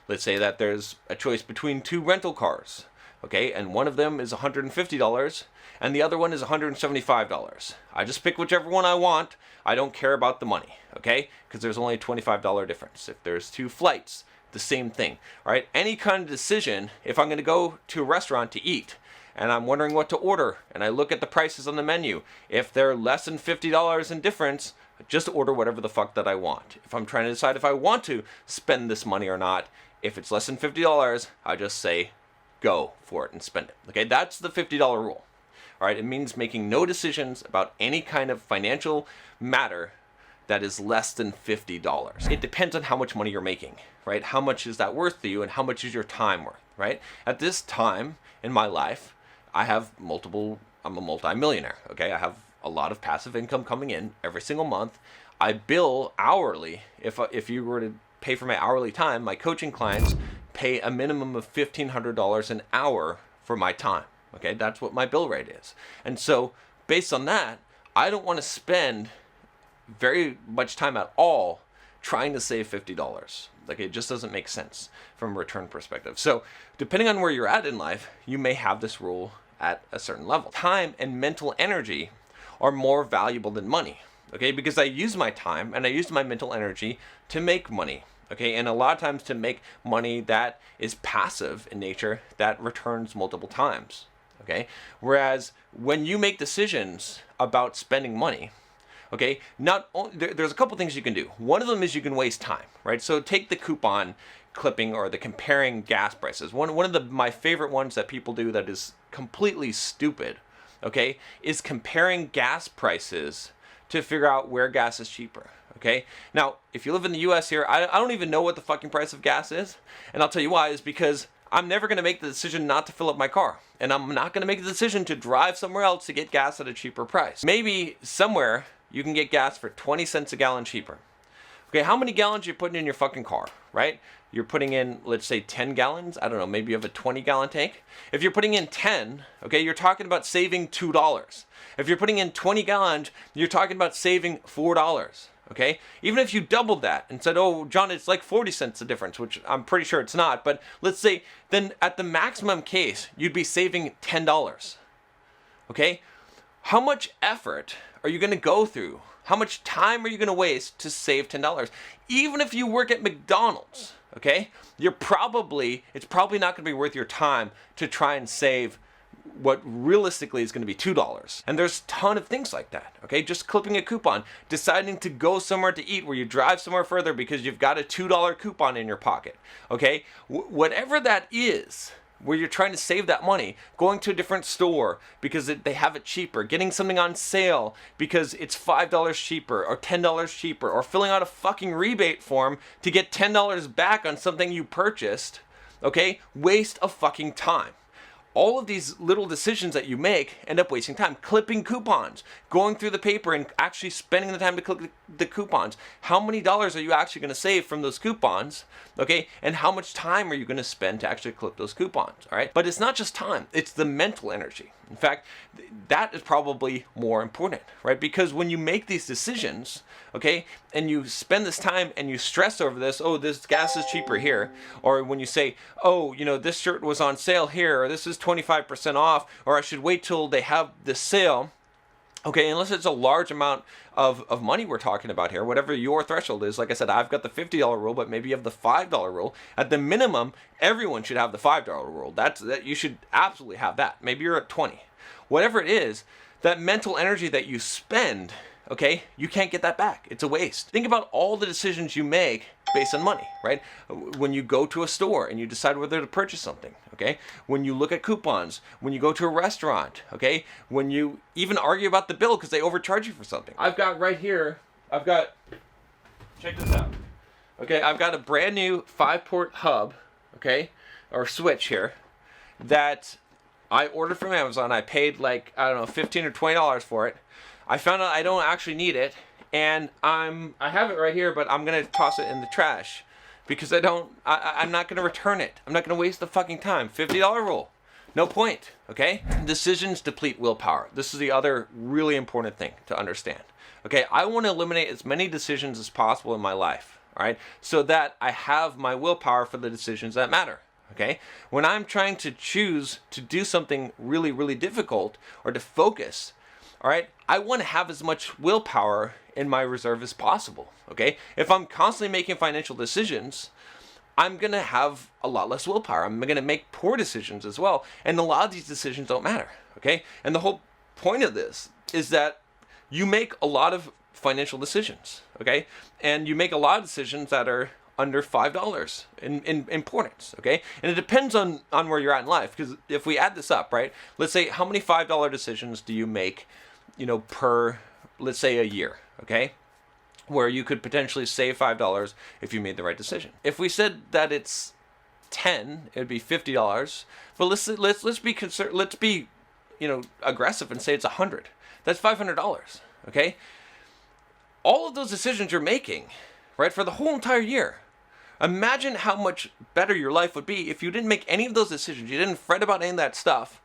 Speaker 4: Let's say that there's a choice between 2 rental cars, okay? And one of them is $150 and the other one is $175. I just pick whichever one I want. I don't care about the money, okay? Because there's only a $25 difference. If there's 2 flights, the same thing, all right? Any kind of decision, if I'm going to go to a restaurant to eat and I'm wondering what to order and I look at the prices on the menu, if they're less than $50 in difference, just order whatever the fuck that I want. If I'm trying to decide if I want to spend this money or not, if it's less than $50, I just say go for it and spend it. Okay, that's the $50 rule. All right, it means making no decisions about any kind of financial matter
Speaker 3: that is less than $50. It depends on how much money you're making, right? How much is that worth to you, and how much is your time worth, right? At this time in my life, I'm a multi-millionaire, okay? I have a lot of passive income coming in every single month. I bill hourly. If you were to pay for my hourly time, my coaching clients pay a minimum of $1,500 an hour for my time, okay? That's what my bill rate is. And so based on that, I don't want to spend very much time at all trying to save $50. Like, it just doesn't make sense from a return perspective. So depending on where you're at in life, you may have this rule at a certain level. Time and mental energy are more valuable than money, okay? Because I use my time and I use my mental energy to make money, okay? And a lot of times to make money that is passive in nature, that returns multiple times, okay? Whereas when you make decisions about spending money, okay, there's a couple things you can do. One of them is you can waste time, right? So take the coupon clipping or the comparing gas prices. One of my favorite ones that people do that is completely stupid, okay, is comparing gas prices to figure out where gas is cheaper, okay? Now, if you live in the US here, I don't even know what the fucking price of gas is, and I'll tell you why, is because I'm never going to make the decision not to fill up my car, and I'm not going to make the decision to drive somewhere else to get gas at a cheaper price. Maybe somewhere you can get gas for 20 cents a gallon cheaper. Okay, how many gallons are you putting in your fucking car, right? You're putting in, let's say, 10 gallons. I don't know, maybe you have a 20-gallon tank. If you're putting in 10, okay, you're talking about saving $2. If you're putting in 20 gallons, you're talking about saving $4, okay? Even if you doubled that and said, oh, John, it's like 40 cents a difference, which I'm pretty sure it's not, but let's say, then at the maximum case, you'd be saving $10, okay? How much effort are you going to go through? How much time are you going to waste to save $10? Even if you work at McDonald's, okay, it's probably not going to be worth your time to try and save what realistically is going to be $2. And there's a ton of things like that, okay? Just clipping a coupon, deciding to go somewhere to eat where you drive somewhere further because you've got a $2 coupon in your pocket, okay? Whatever that is, where you're trying to save that money, going to a different store because they have it cheaper, getting something on sale because it's $5 cheaper or $10 cheaper, or filling out a fucking rebate form to get $10 back on something you purchased, okay? Waste of fucking time. All of these little decisions that you make end up wasting time. Clipping coupons, going through the paper and actually spending the time to clip the coupons. How many dollars are you actually going to save from those coupons, okay? And how much time are you going to spend to actually clip those coupons, all right? But it's not just time, it's the mental energy. In fact, that is probably more important, right? Because when you make these decisions, okay, and you spend this time and you stress over this, oh, this gas is cheaper here, or when you say, oh, you know, this shirt was on sale here, or this is 25% off, or I should wait till they have this sale, okay, unless it's a large amount of money we're talking about here, whatever your threshold is. Like I said, I've got the $50 rule, but maybe you have the $5 rule. At the minimum, everyone should have the $5 rule. That you should absolutely have that. Maybe you're at 20. Whatever it is, that mental energy that you spend, okay, you can't get that back. It's a waste. Think about all the decisions you make based on money, right? When you go to a store and you decide whether to purchase something, okay? When you look at coupons, when you go to a restaurant, okay? When you even argue about the bill because they overcharge you for something. I've got right here, check this out. Okay, I've got a brand new 5-port hub, okay, or switch here that I ordered from Amazon. I paid like, I don't know, $15 or $20 for it. I found out I don't actually need it, and I have it right here, but I'm gonna toss it in the trash because I'm not gonna return it. I'm not gonna waste the fucking time. $50 rule, no point, okay? Decisions deplete willpower. This is the other really important thing to understand. Okay, I wanna eliminate as many decisions as possible in my life, all right? So that I have my willpower for the decisions that matter. Okay, when I'm trying to choose to do something really, really difficult or to focus, all right, I want to have as much willpower in my reserve as possible. Okay, if I'm constantly making financial decisions, I'm going to have a lot less willpower. I'm going to make poor decisions as well. And a lot of these decisions don't matter. Okay, and the whole point of this is that you make a lot of financial decisions. Okay, and you make a lot of decisions that are under $5 in importance, okay? And it depends on where you're at in life, because if we add this up, right? Let's say, how many $5 decisions do you make, you know, per, let's say, a year, okay? where you could potentially save $5 if you made the right decision. If we said that it's 10, it would be $50. But let's be aggressive and say it's 100. That's $500. Okay. All of those decisions you're making, right, for the whole entire year. Imagine how much better your life would be if you didn't make any of those decisions. You didn't fret about any of that stuff.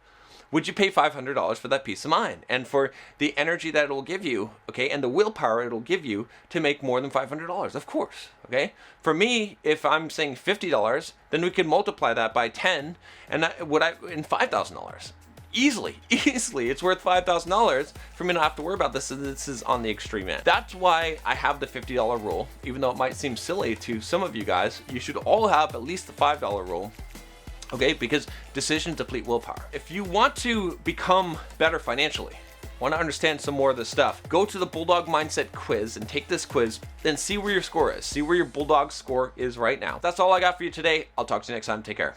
Speaker 3: Would you pay $500 for that peace of mind and for the energy that it will give you, okay, and the willpower it will give you to make more than $500? Of course, okay? For me, if I'm saying $50, then we can multiply that by 10 and $5,000. Easily, it's worth $5,000 for me not have to worry about this. And this is on the extreme end. That's why I have the $50 rule. Even though it might seem silly to some of you guys, you should all have at least the $5 rule. Okay, because decisions deplete willpower. If you want to become better financially, want to understand some more of this stuff, go to the Bulldog Mindset quiz and take this quiz, then see where your score is. See where your Bulldog score is right now. That's all I got for you today. I'll talk to you next time. Take care.